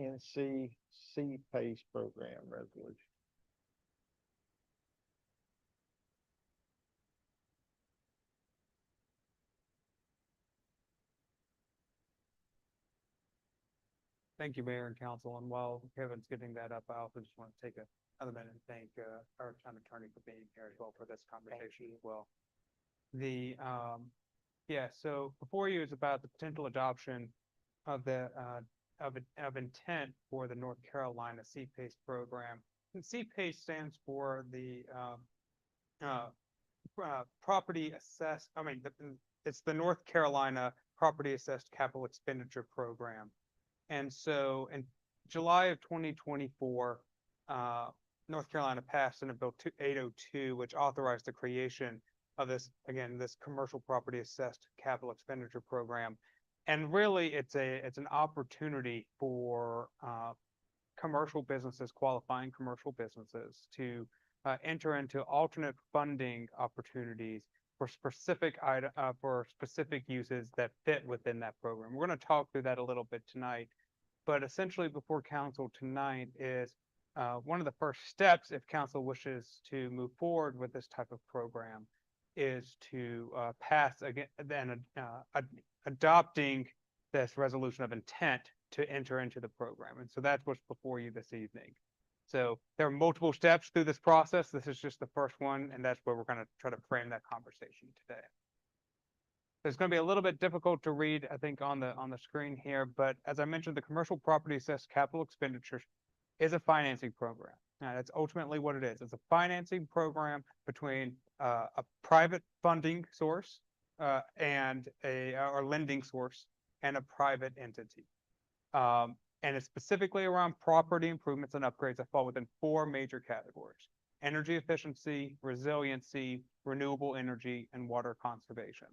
Speaker 1: NCC PACE program resolution.
Speaker 4: Thank you, Mayor and Council. And while Kevin's getting that up, I also just want to take another minute and thank our town attorney for being here as well for this conversation as well. So before you is about the potential adoption of the of intent for the North Carolina CPACE program. And CPACE stands for the property assessed. It's the North Carolina Property Assessed Capital Expenditure Program. And so in July of 2024, North Carolina passed Senate Bill 802, which authorized the creation of this commercial property assessed capital expenditure program. And really, it's an opportunity for commercial businesses, qualifying commercial businesses, to enter into alternate funding opportunities for specific uses that fit within that program. We're going to talk through that a little bit tonight, but essentially before council tonight is one of the first steps, if council wishes to move forward with this type of program, is to pass again, then adopting this resolution of intent to enter into the program. And so that's what's before you this evening. So there are multiple steps through this process. This is just the first one, and that's where we're going to try to frame that conversation today. It's going to be a little bit difficult to read, I think, on the screen here, but as I mentioned, the commercial property assessed capital expenditures is a financing program. Now, that's ultimately what it is. It's a financing program between a private funding source and or lending source and a private entity. And it's specifically around property improvements and upgrades that fall within 4 major categories: energy efficiency, resiliency, renewable energy, and water conservation.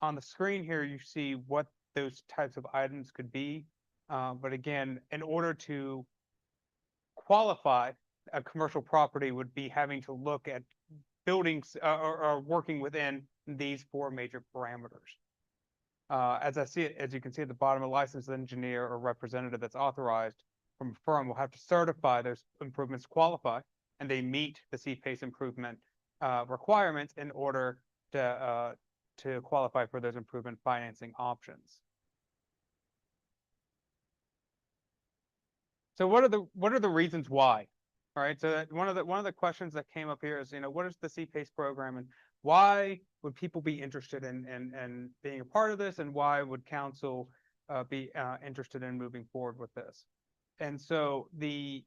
Speaker 4: on the screen here, you see what those types of items could be. But again, in order to qualify, a commercial property would be having to look at buildings or working within these four major parameters. As I see it, as you can see at the bottom, a licensed engineer or representative that's authorized from a firm will have to certify those improvements qualify, and they meet the CPACE improvement requirements in order to qualify for those improvement financing options. So what are the reasons why? All right, so that one of the questions that came up here is, what is the CPACE program and why would people be interested in being a part of this, and why would council be interested in moving forward with this? And so the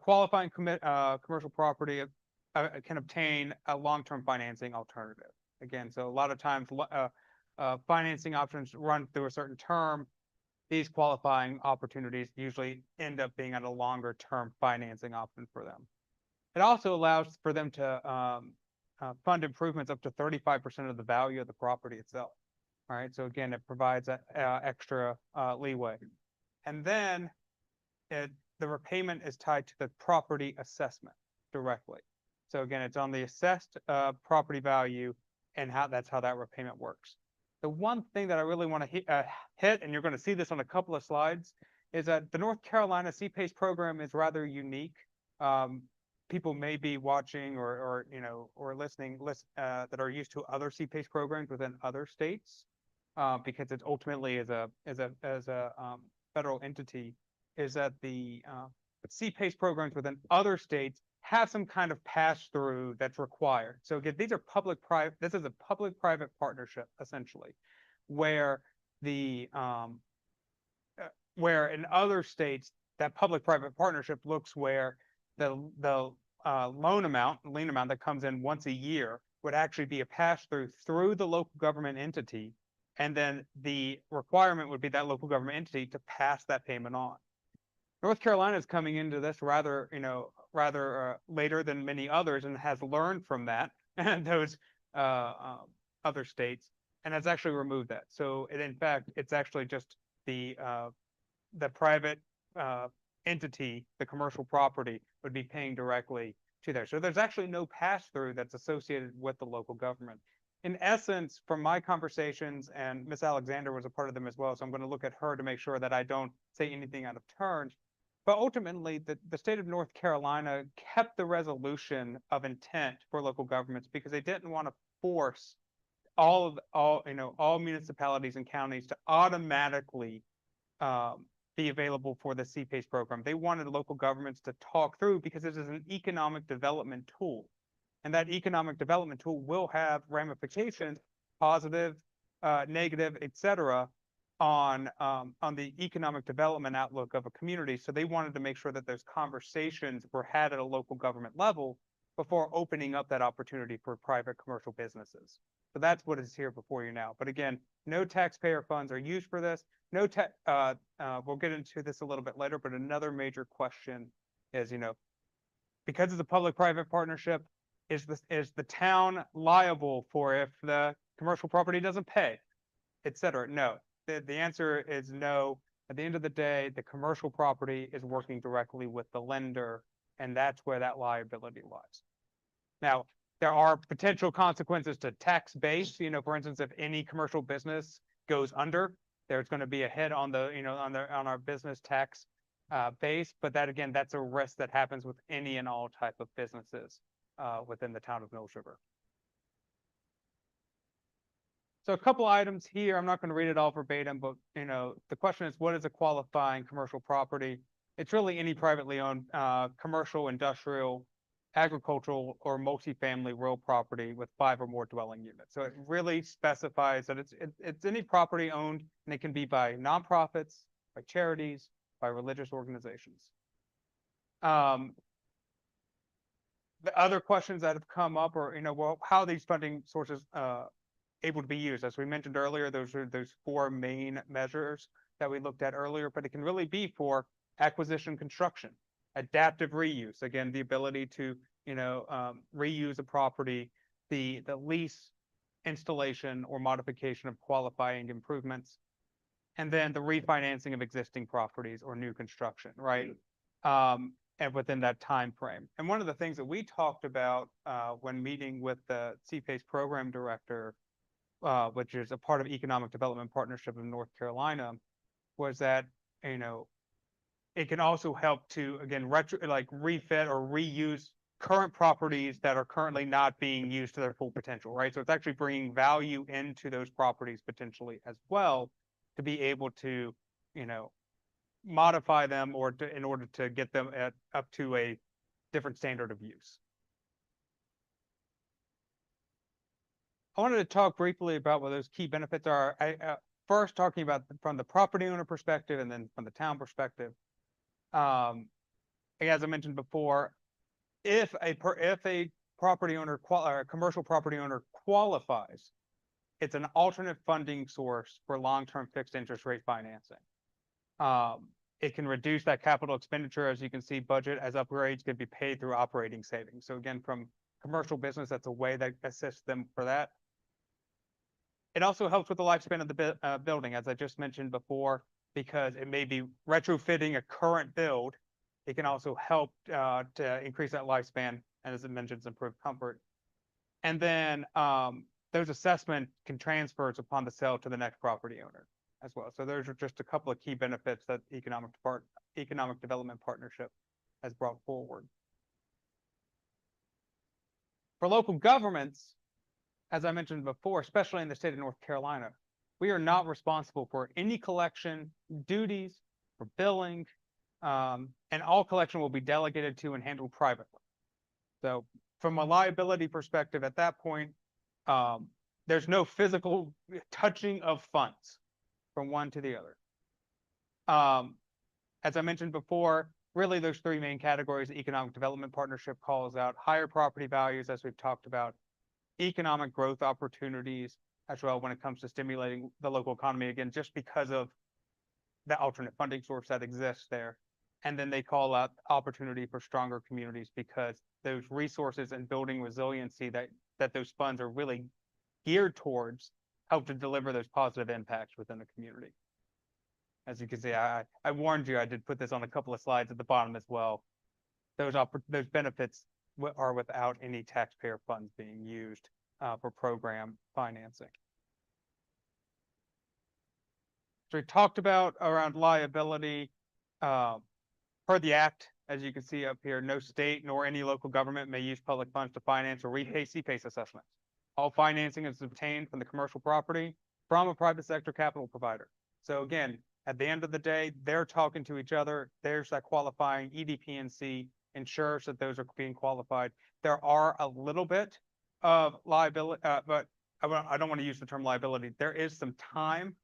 Speaker 4: qualifying commercial property can obtain a long-term financing alternative. Again, so a lot of times financing options run through a certain term. These qualifying opportunities usually end up being at a longer term financing option for them. It also allows for them to fund improvements up to 35% of the value of the property itself. All right, so again, it provides extra leeway. And then the repayment is tied to the property assessment directly. So again, it's on the assessed property value and that's how that repayment works. The one thing that I really want to hit, and you're going to see this on a couple of slides, is that the North Carolina CPACE program is rather unique. People may be watching or listening that are used to other CPACE programs within other states, because it ultimately is a federal entity. Is that the CPACE programs within other states have some kind of pass-through that's required. So again, these are public-private. This is a public-private partnership essentially, where where in other states that public-private partnership looks where the lien amount that comes in once a year would actually be a pass-through through the local government entity, and then the requirement would be that local government entity to pass that payment on. North Carolina is coming into this rather later than many others, and has learned from that and those other states, and has actually removed that. So in fact, it's actually just the private entity, the commercial property, would be paying directly to there. So there's actually no pass-through that's associated with the local government. In essence, from my conversations, and Miss Alexander was a part of them as well, so I'm going to look at her to make sure that I don't say anything out of turn. But ultimately, the state of North Carolina kept the resolution of intent for local governments because they didn't want to force all municipalities and counties to automatically be available for the CPACE program. They wanted local governments to talk through, because it is an economic development tool. And that economic development tool will have ramifications, positive, negative, etc., on the economic development outlook of a community. So they wanted to make sure that those conversations were had at a local government level before opening up that opportunity for private commercial businesses. So that's what is here before you now. But again, no taxpayer funds are used for this. We'll get into this a little bit later, but another major question is, because it's a public-private partnership, is the town liable for if the commercial property doesn't pay, et cetera? No. The answer is no. At the end of the day, the commercial property is working directly with the lender, and that's where that liability lies. Now, there are potential consequences to tax base. For instance, if any commercial business goes under, there's going to be a hit on on our business tax base. But that, again, that's a risk that happens with any and all type of businesses within the town of Mills River. So a couple items here. I'm not going to read it all verbatim, but the question is, what is a qualifying commercial property? It's really any privately owned commercial, industrial, agricultural, or multifamily real property with 5 or more dwelling units. So it really specifies that it's any property owned, and it can be by nonprofits, by charities, by religious organizations. The other questions that have come up are, well, how are these funding sources able to be used? As we mentioned earlier, those 4 main measures that we looked at earlier, but it can really be for acquisition construction, adaptive reuse, again, the ability to reuse a property, the lease installation or modification of qualifying improvements. And then the refinancing of existing properties or new construction, right? And within that time frame. And one of the things that we talked about when meeting with the CPACE program director, which is a part of Economic Development Partnership of North Carolina, was that, you know, it can also help to, again, refit or reuse current properties that are currently not being used to their full potential, right? So it's actually bringing value into those properties potentially as well to be able to, you know, modify them or in order to get them up to a different standard of use. I wanted to talk briefly about what those key benefits are. First talking about from the property owner perspective and then from the town perspective. As I mentioned before, if a property owner or a commercial property owner qualifies, it's an alternate funding source for long-term fixed interest rate financing. It can reduce that capital expenditure, as you can see, budget as upgrades can be paid through operating savings. So again, from commercial business, that's a way that assists them for that. It also helps with the lifespan of the building, as I just mentioned before, because it may be retrofitting a current build. It can also help to increase that lifespan, and as it mentions, improve comfort. And then those assessment can transfer upon the sale to the next property owner as well. So those are just a couple of key benefits that Economic Development Partnership has brought forward. For local governments, as I mentioned before, especially in the state of North Carolina, we are not responsible for any collection duties or billing, and all collection will be delegated to and handled privately. So from a liability perspective, at that point, there's no physical touching of funds from one to the other. As I mentioned before, really those three main categories, the Economic Development Partnership calls out higher property values, as we've talked about, economic growth opportunities as well when it comes to stimulating the local economy, again, just because of the alternate funding source that exists there. And then they call out opportunity for stronger communities because those resources and building resiliency that those funds are really geared towards help to deliver those positive impacts within the community. As you can see, I warned you, I did put this on a couple of slides at the bottom as well. Those benefits are without any taxpayer funds being used for program financing. So we talked about around liability. Per the Act, as you can see up here, no state nor any local government may use public funds to finance or repay CPACE assessments. All financing is obtained from the commercial property from a private sector capital provider. So again, at the end of the day, they're talking to each other. There's that qualifying. EDP&C ensures that those are being qualified. There are a little bit of liability, but I don't want to use the term liability. There is some time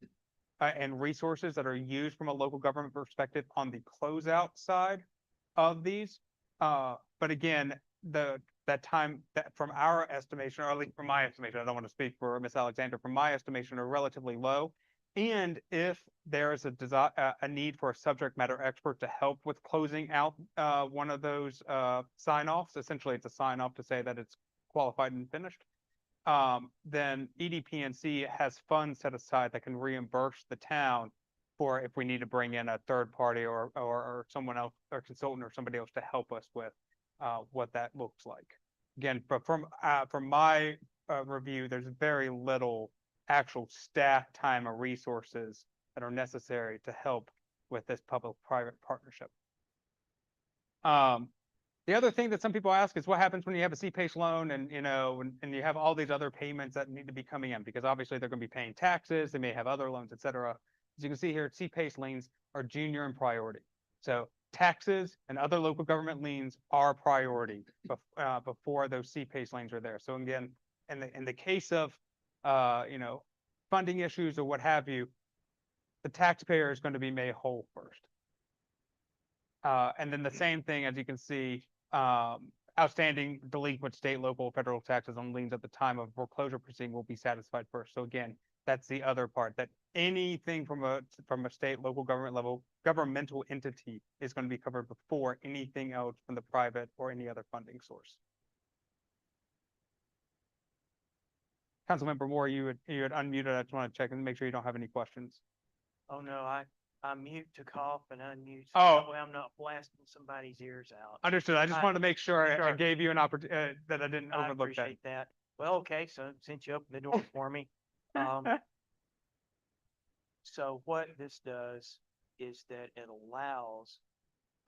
Speaker 4: and resources that are used from a local government perspective on the closeout side of these. But again, that time that from our estimation, or at least from my estimation, I don't want to speak for Ms. Alexander, from my estimation are relatively low. And if there is a need for a subject matter expert to help with closing out one of those sign-offs, essentially it's a sign-off to say that it's qualified and finished, then EDP&C has funds set aside that can reimburse the town for if we need to bring in a third party or someone else, or consultant or somebody else to help us with what that looks like. Again, but from my review, there's very little actual staff time or resources that are necessary to help with this public-private partnership. The other thing that some people ask is what happens when you have a CPACE loan and, you know, and you have all these other payments that need to be coming in, because obviously they're going to be paying taxes, they may have other loans, et cetera. As you can see here, CPACE liens are junior in priority. So taxes and other local government liens are priority before those CPACE liens are there. So again, in the case of, you know, funding issues or what have you, the taxpayer is going to be made whole first. And then the same thing, as you can see, outstanding delinquent state, local, federal taxes on liens at the time of foreclosure proceeding will be satisfied first. So again, that's the other part, that anything from a state, local government level, governmental entity is going to be covered before anything else from the private or any other funding source. Councilmember Moore, you had unmuted. I just want to check and make sure you don't have any questions.
Speaker 11: Oh, no, I mute to cough and unmute. So
Speaker 4: Oh.
Speaker 11: that way I'm not blasting somebody's ears out.
Speaker 4: Understood. I just
Speaker 11: I-
Speaker 4: wanted to make sure I
Speaker 11: sure.
Speaker 4: gave you an opportunity, that I didn't
Speaker 11: I
Speaker 4: overlook that.
Speaker 11: appreciate that. Well, okay, so since you opened the door for me, so what this does is that it allows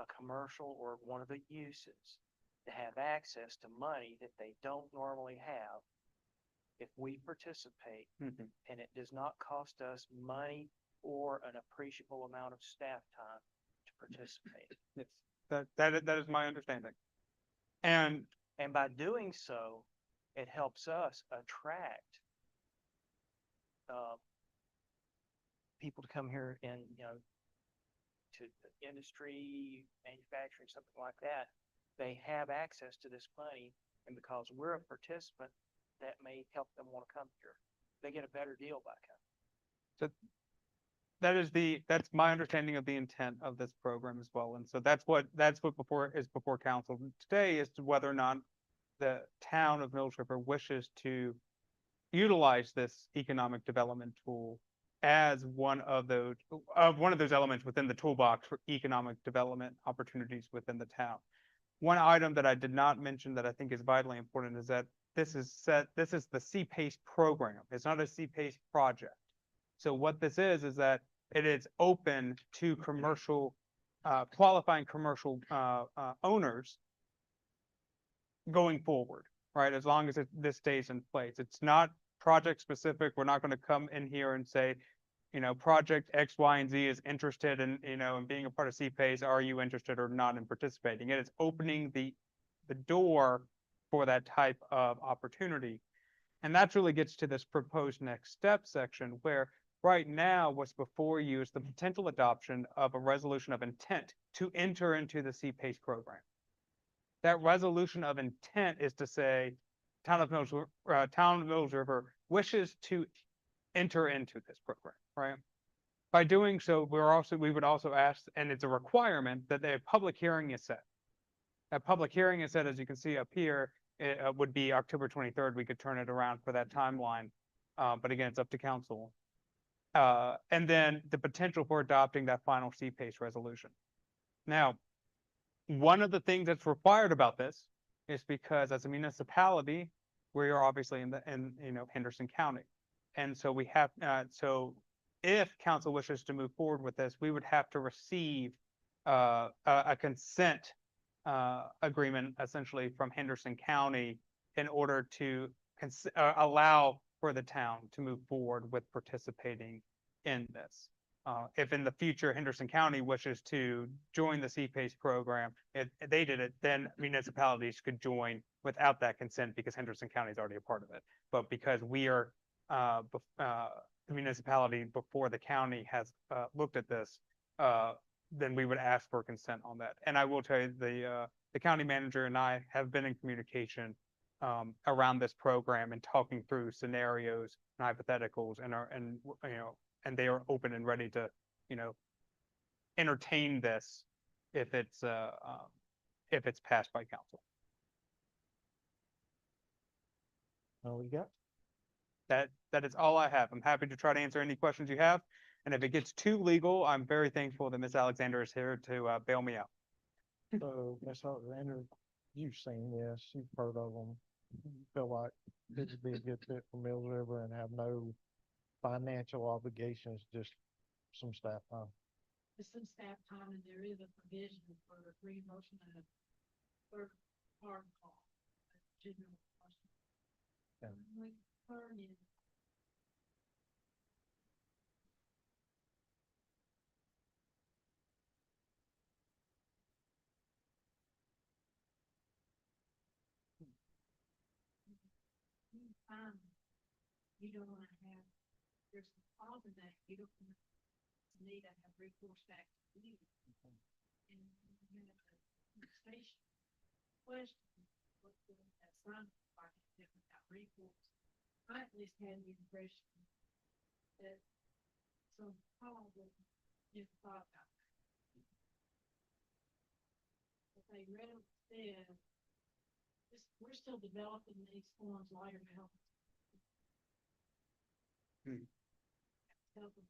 Speaker 11: a commercial or one of the uses to have access to money that they don't normally have if we participate,
Speaker 4: Mhm.
Speaker 11: and it does not cost us money or an appreciable amount of staff time to participate.
Speaker 4: Yes, that is my understanding. And
Speaker 11: And by doing so, it helps us attract people to come here and, to the industry, manufacturing, something like that. They have access to this money, and because we're a participant, that may help them want to come here. They get a better deal by coming.
Speaker 4: that's my understanding of the intent of this program as well. And so that's what before council today, is to whether or not the town of Mills River wishes to utilize this economic development tool as one of those elements within the toolbox for economic development opportunities within the town. One item that I did not mention that I think is vitally important is that this is the CPACE program. It's not a CPACE project. So what this is that it is open to commercial, qualifying commercial owners going forward, right? As long as this stays in place. It's not project specific. We're not going to come in here and say, project X, Y, and Z is interested in, in being a part of CPACE. Are you interested or not in participating? It is opening the door for that type of opportunity. And that really gets to this proposed next step section, where right now what's before you is the potential adoption of a resolution of intent to enter into the CPACE program. That resolution of intent is to say, Town of Mills River wishes to enter into this program, right? By doing so, we would also ask, and it's a requirement, that a public hearing is set. That public hearing is set, as you can see up here, it would be October 23rd. We could turn it around for that timeline. But again, it's up to council. And then the potential for adopting that final CPACE resolution. Now, one of the things that's required about this is because as a municipality, we are obviously in Henderson County. And so we have, so if council wishes to move forward with this, we would have to receive a consent agreement essentially from Henderson County in order to allow for the town to move forward with participating in this. If in the future Henderson County wishes to join the CPACE program, if they did it, then municipalities could join without that consent because Henderson County is already a part of it. But because we are the municipality before the county has looked at this, then we would ask for consent on that. And I will tell you, the county manager and I have been in communication around this program and talking through scenarios and hypotheticals, and they are open and ready to, entertain this if it's passed by council.
Speaker 1: All we got?
Speaker 4: That is all I have. I'm happy to try to answer any questions you have. And if it gets too legal, I'm very thankful that Miss Alexander is here to bail me out.
Speaker 1: So, Ms. Alexander, you've seen this, you've heard of them. You feel like this would be a good fit for Mills River and have no financial obligations, just some staff time.
Speaker 6: There's some staff time and there is a provision for reimbursement of third party costs. General cost.
Speaker 1: Yeah.
Speaker 6: My concern is you don't want to have, there's a problem that you don't want to need to have recourse back to you. And you have the station question, what's the, that sign without recourse. I at least had the impression that some problem is thought about that. But they readily said, we're still developing these forms later now. tell them.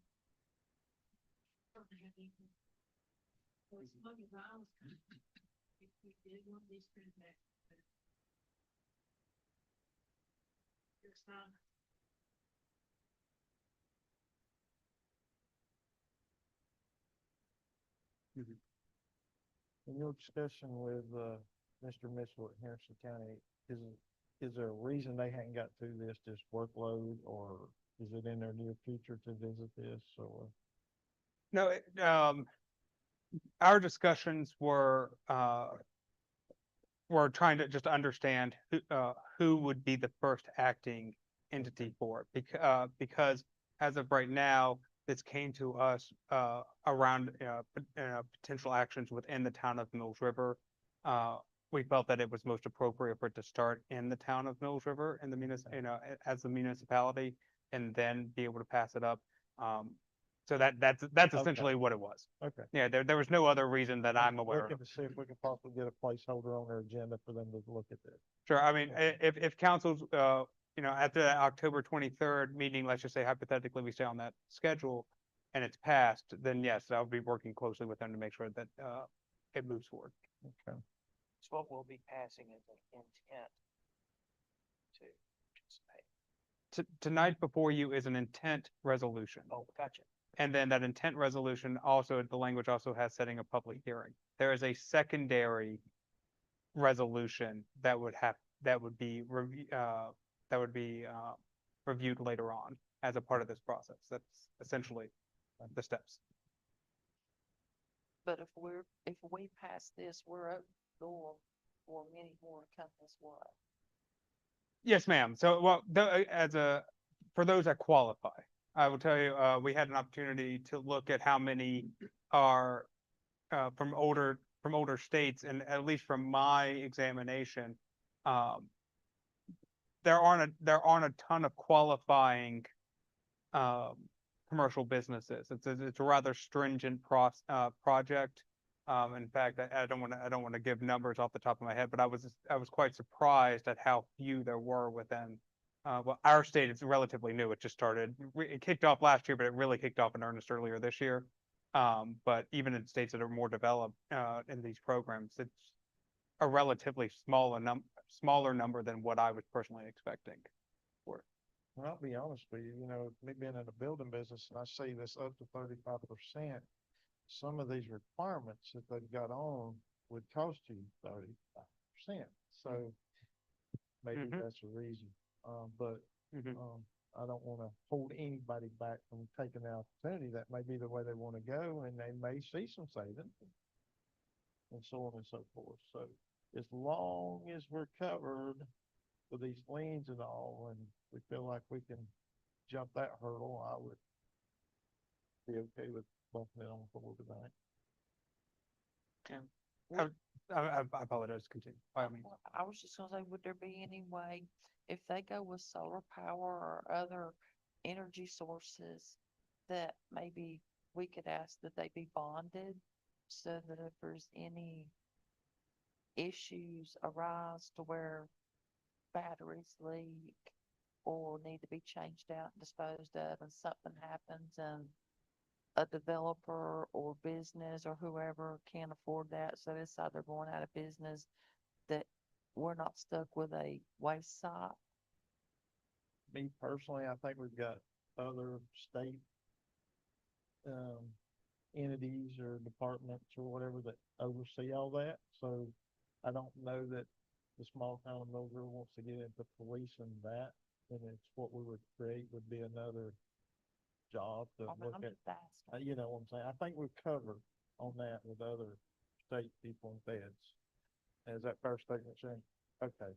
Speaker 6: Don't have anything. So as long as I was, if we did one of these transactions. Here's not.
Speaker 1: In your discussion with, Mr. Mitchell at Harrison County, is there a reason they hadn't got through this, just workload, or is it in their near future to visit this, or?
Speaker 4: No, our discussions were trying to just understand who would be the first acting entity for it. Because as of right now, this came to us, around, potential actions within the town of Mills River. We felt that it was most appropriate for it to start in the town of Mills River and as the municipality, and then be able to pass it up. So that's essentially what it was.
Speaker 1: Okay.
Speaker 4: Yeah, there was no other reason that I'm aware of.
Speaker 1: Looking to see if we can possibly get a placeholder on their agenda for them to look at this.
Speaker 4: Sure, I mean, if council's, after that October 23rd meeting, let's just say hypothetically, we stay on that schedule and it's passed, then yes, I'll be working closely with them to make sure that, it moves forward.
Speaker 1: Okay.
Speaker 3: It's what we'll be passing as an intent to participate.
Speaker 4: Tonight before you is an intent resolution.
Speaker 3: Oh, gotcha.
Speaker 4: And then that intent resolution also, the language also has setting a public hearing. There is a secondary resolution that would be reviewed later on as a part of this process. That's essentially the steps.
Speaker 2: But if we pass this, we're open the door for many more to come this way.
Speaker 4: Yes, ma'am. So, well, for those that qualify, I will tell you, we had an opportunity to look at how many are from older states, and at least from my examination, there aren't a ton of qualifying commercial businesses. It's a rather stringent project. In fact, I don't want to give numbers off the top of my head, but I was quite surprised at how few there were within. Well, our state is relatively new. It just started. It kicked off last year, but it really kicked off in earnest earlier this year. But even in states that are more developed in these programs, it's a relatively smaller number than what I was personally expecting.
Speaker 1: Well, I'll be honest with you, me being in the building business, and I see this up to 35%, some of these requirements that they've got on would cost you 35%. So maybe that's a reason. But I don't want to hold anybody back from taking the opportunity. That may be the way they want to go, and they may see some savings and so on and so forth. So as long as we're covered with these liens and all, and we feel like we can jump that hurdle, I would be okay with bumping it on forward tonight.
Speaker 4: I apologize. Continue. By all means.
Speaker 2: I was just gonna say, would there be any way, if they go with solar power or other energy sources, that maybe we could ask that they be bonded, so that if there's any issues arise to where batteries leak or need to be changed out and disposed of, and something happens and a developer or business or whoever can't afford that, so it's either going out of business, that we're not stuck with a waste site.
Speaker 1: Me personally, I think we've got other state entities or departments or whatever that oversee all that. So I don't know that the small town of Mildred wants to get into policing that. And it's what we would create would be another job to
Speaker 2: I'm
Speaker 1: look at.
Speaker 2: just asking.
Speaker 1: You know what I'm saying? I think we're covered on that with other state people and feds. Is that fair statement, Shane? Okay.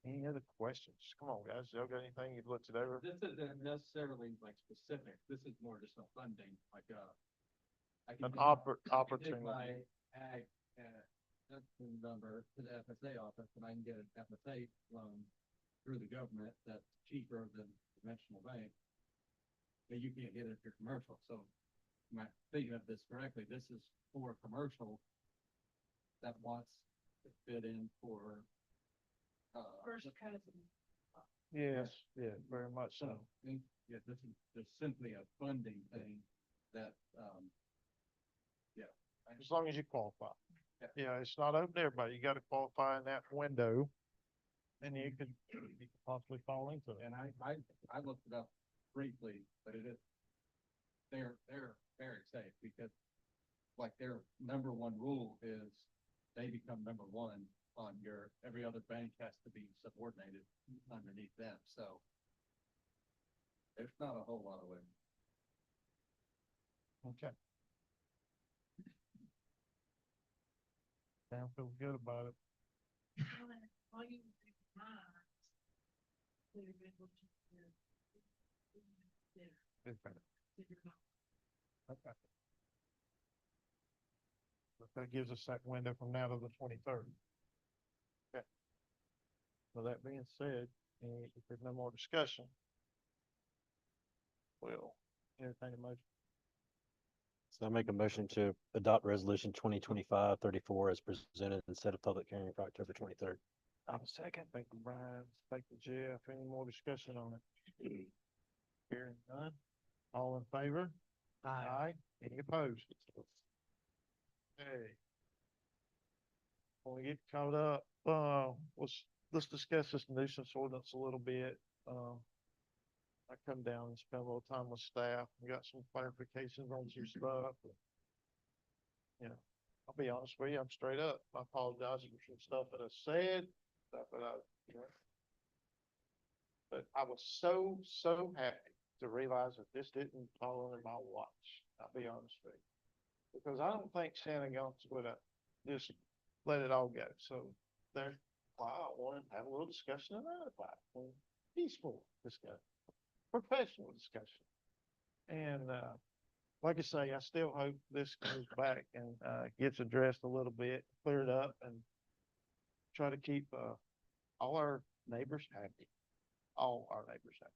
Speaker 1: Any other questions? Come on, guys. Y'all got anything you've looked it over?
Speaker 7: This isn't necessarily like specific, this is more just a funding, like I can
Speaker 1: An
Speaker 7: give-
Speaker 1: opportunity.
Speaker 7: my ag, number to the FSA office, and I can get an FSA loan through the government that's cheaper than conventional bank. But you can't get it if you're commercial, so am I thinking of this correctly? This is for commercial that wants to fit in for
Speaker 6: First cousin.
Speaker 1: Yes, yeah, very much so.
Speaker 7: Yeah, this is just simply a funding thing that,
Speaker 1: As long as you qualify.
Speaker 7: Yeah.
Speaker 1: Yeah, it's not open to everybody. You gotta qualify in that window. And you could possibly fall into it.
Speaker 7: and I looked it up briefly, but it is, they're very safe because like their number one rule is they become number one on your, every other bank has to be subordinated underneath them, so there's not a whole lot of way.
Speaker 1: Okay. Sam feels good about it.
Speaker 6: All you do mine, they're able to
Speaker 1: Okay. But that gives us that window from now to the 23rd. Okay. So that being said, if there's no more discussion, we'll entertain a motion.
Speaker 9: So I make a motion to adopt resolution 2025-34 as presented and set a public hearing for October 23rd.
Speaker 1: I'm second. Thank you, Brian. Thank you, Jeff. Any more discussion on it? Hearing none. All in favor? Aye. Any opposed? Okay. When we get caught up, let's discuss this nuisance ordinance a little bit. I come down and spend a little time with staff. We got some clarifications on some stuff. You know, I'll be honest with you, I'm straight up. I apologize for some stuff that I said, stuff that but I was so happy to realize that this didn't fall under my watch. I'll be honest with you. Because I don't think Santa Gons would have just let it all go. So there's why I wanted to have a little discussion about it. Peaceful discussion, professional discussion. And, like I say, I still hope this goes back and, gets addressed a little bit, cleared up and try to keep, all our neighbors happy. All our neighbors happy.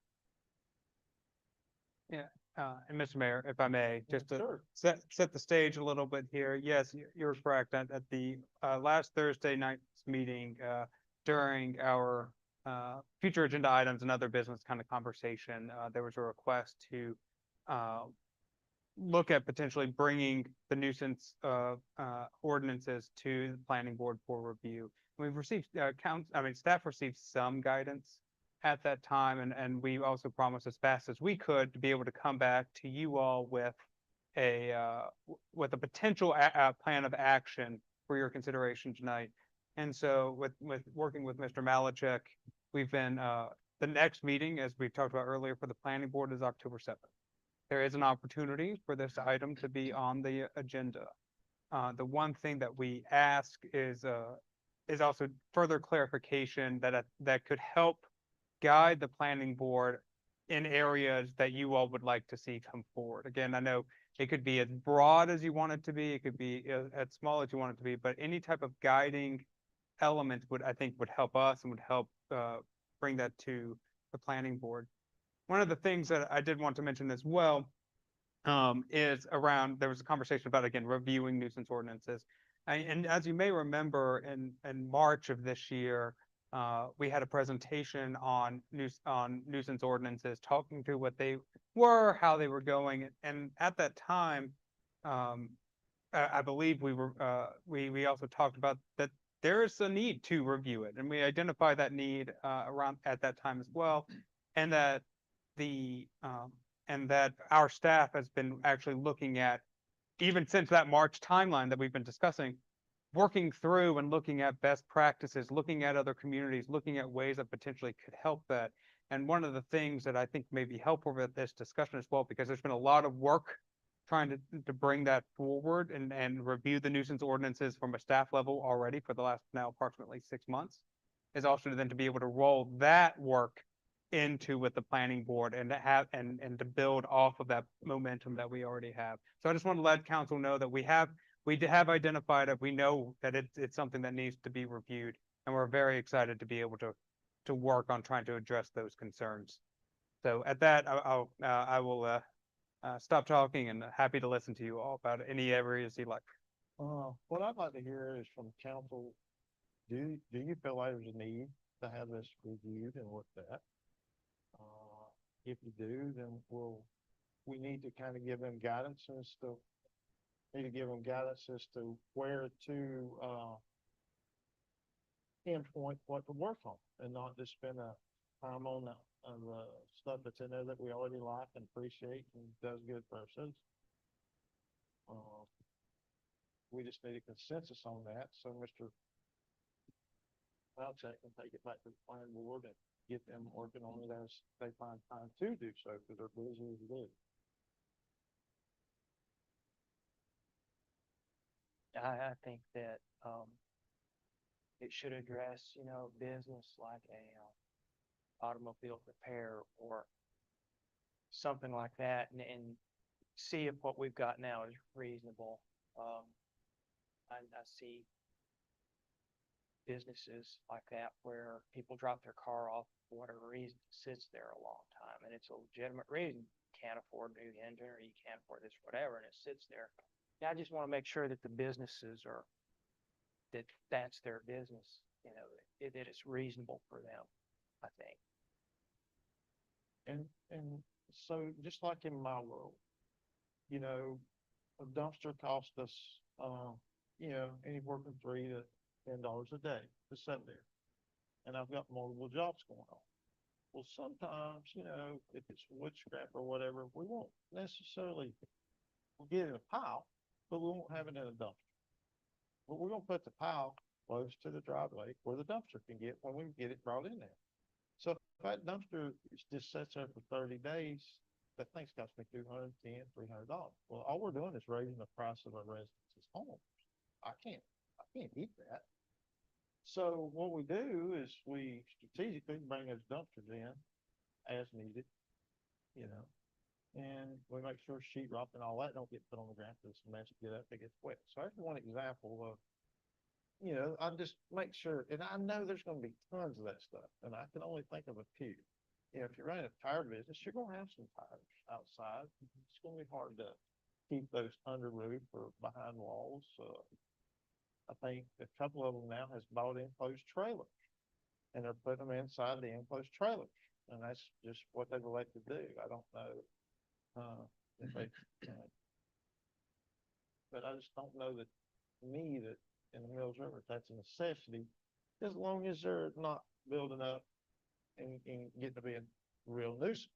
Speaker 4: And Mr. Mayor, if I may, just to
Speaker 1: Sure.
Speaker 4: set the stage a little bit here. Yes, you're correct. At the last Thursday night's meeting, during our future agenda items and other business kind of conversation, there was a request to look at potentially bringing the nuisance ordinances to the planning board for review. We've received staff received some guidance at that time, and we also promised as fast as we could to be able to come back to you all with a potential plan of action for your consideration tonight. And so with working with Mr. Malachek, we've been the next meeting, as we talked about earlier, for the planning board is October 7th. There is an opportunity for this item to be on the agenda. The one thing that we ask is also further clarification that could help guide the planning board in areas that you all would like to see come forward. Again, I know it could be as broad as you want it to be, it could be as small as you want it to be, but any type of guiding element I think would help us and would help bring that to the planning board. One of the things that I did want to mention as well is around, there was a conversation about, again, reviewing nuisance ordinances. And as you may remember, in March of this year, we had a presentation on nuisance ordinances, talking through what they were, how they were going. And at that time, I believe we also talked about that there is a need to review it. And we identified that need around at that time as well. And that our staff has been actually looking at, even since that March timeline that we've been discussing, working through and looking at best practices, looking at other communities, looking at ways that potentially could help that. And one of the things that I think may be helpful with this discussion as well, because there's been a lot of work trying to bring that forward and review the nuisance ordinances from a staff level already for the last now approximately 6 months, is also then to be able to roll that work into with the planning board and to have and to build off of that momentum that we already have. So I just want to let council know that we have identified it. We know that it's something that needs to be reviewed, and we're very excited to be able to work on trying to address those concerns. So at that, I will stop talking and happy to listen to you all about any areas you like.
Speaker 1: What I'd like to hear is from council, do you feel like there's a need to have this reviewed and looked at. If you do, then we need to kind of give them guidance as to, where to, pinpoint what to work on and not just spend time on the stuff that's in there that we already like and appreciate and does good for our citizens. We just need a consensus on that, so Mr. Valchek can take it back to the planning board and get them working on it as they find time to do so, because they're busy as it is.
Speaker 3: I think that, it should address, business like automobile repair or something like that and see if what we've got now is reasonable. I see businesses like that where people drop their car off for whatever reason, it sits there a long time and it's a legitimate reason. Can't afford a new engine or you can't afford this, whatever, and it sits there. Yeah, I just want to make sure that the businesses that's their business, that it's reasonable for them, I think.
Speaker 1: And so just like in my world, a dumpster cost us, anywhere from $3 to $10 a day to sit there. And I've got multiple jobs going on. Well, sometimes, if it's wood scrap or whatever, we won't necessarily, we'll get it in a pile, but we won't have it in a dumpster. But we're gonna put the pile close to the driveway where the dumpster can get when we get it brought in there. So if that dumpster just sits there for 30 days, that thing's cost me $210, $300. Well, all we're doing is raising the price of our residents' homes. I can't eat that. So what we do is we strategically bring those dumpsters in as needed, and we make sure sheetrock and all that don't get put on the ground because it's a mess to get up, it gets wet. So that's one example of, I just make sure, and I know there's gonna be tons of that stuff, and I can only think of a few. If you're running a tire business, you're gonna have some tires outside. It's gonna be hard to keep those under roof or behind walls. I think a couple of them now has bought enclosed trailers, and they're putting them inside the enclosed trailers, and that's just what they've elected to do. I don't know if they, but I just don't know that that in the Mills River that's a necessity, as long as they're not building up and getting to be a real nuisance.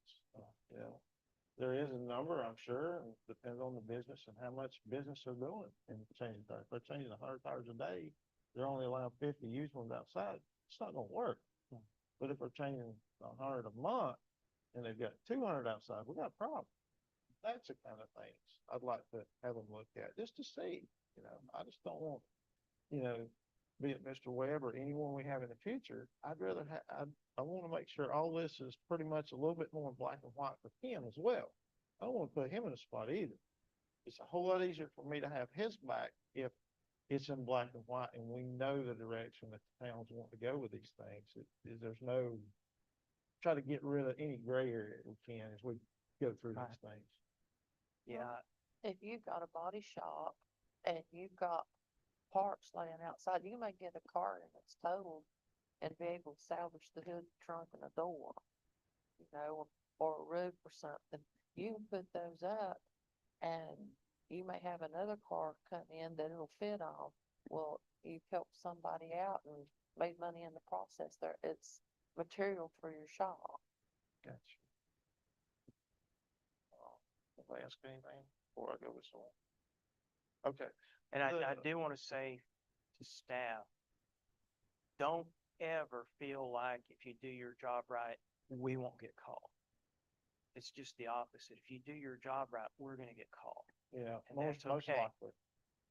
Speaker 1: There is a number, I'm sure, and depends on the business and how much business they're doing and changing tires. If they're changing 100 tires a day, they're only allowing 50 used ones outside. It's not gonna work. But if they're changing 100 a month and they've got 200 outside, we got a problem. That's the kind of things I'd like to have them look at just to see, I just don't want, be it Mr. Webb or anyone we have in the future, I'd rather I want to make sure all this is pretty much a little bit more black and white for him as well. I don't want to put him in a spot either. It's a whole lot easier for me to have his back if it's in black and white and we know the direction that the towns want to go with these things. There's no, try to get rid of any gray area we can as we go through these things.
Speaker 3: Yeah,
Speaker 2: If you've got a body shop and you've got parts laying outside, you may get a car and it's totaled and be able to salvage the hood, trunk, and a door, or a roof or something. You can put those up and you may have another car come in that it'll fit on. Well, you've helped somebody out and made money in the process there. It's material for your shop.
Speaker 1: Gotcha. Anybody ask anything before I go with someone? Okay.
Speaker 3: and I do want to say to staff, don't ever feel like if you do your job right, we won't get called. It's just the opposite. If you do your job right, we're gonna get called.
Speaker 1: Yeah,
Speaker 3: And
Speaker 1: most
Speaker 3: that's okay.
Speaker 1: likely.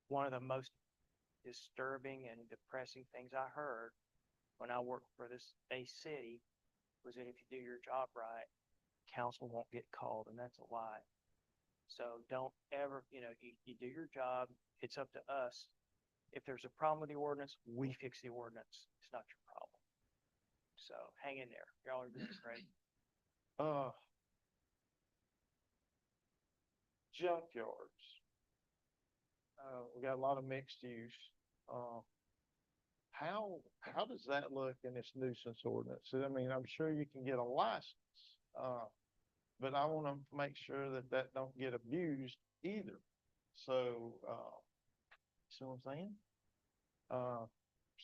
Speaker 3: One of the most disturbing and depressing things I heard when I worked for a city was that if you do your job right, council won't get called, and that's a lie. So don't ever, you do your job, it's up to us. If there's a problem with the ordinance, we fix the ordinance. It's not your problem. So hang in there. Y'all are doing great.
Speaker 1: Junkyards. We got a lot of mixed use. how does that look in this nuisance ordinance? I mean, I'm sure you can get a license, but I want to make sure that that don't get abused either. So, see what I'm saying?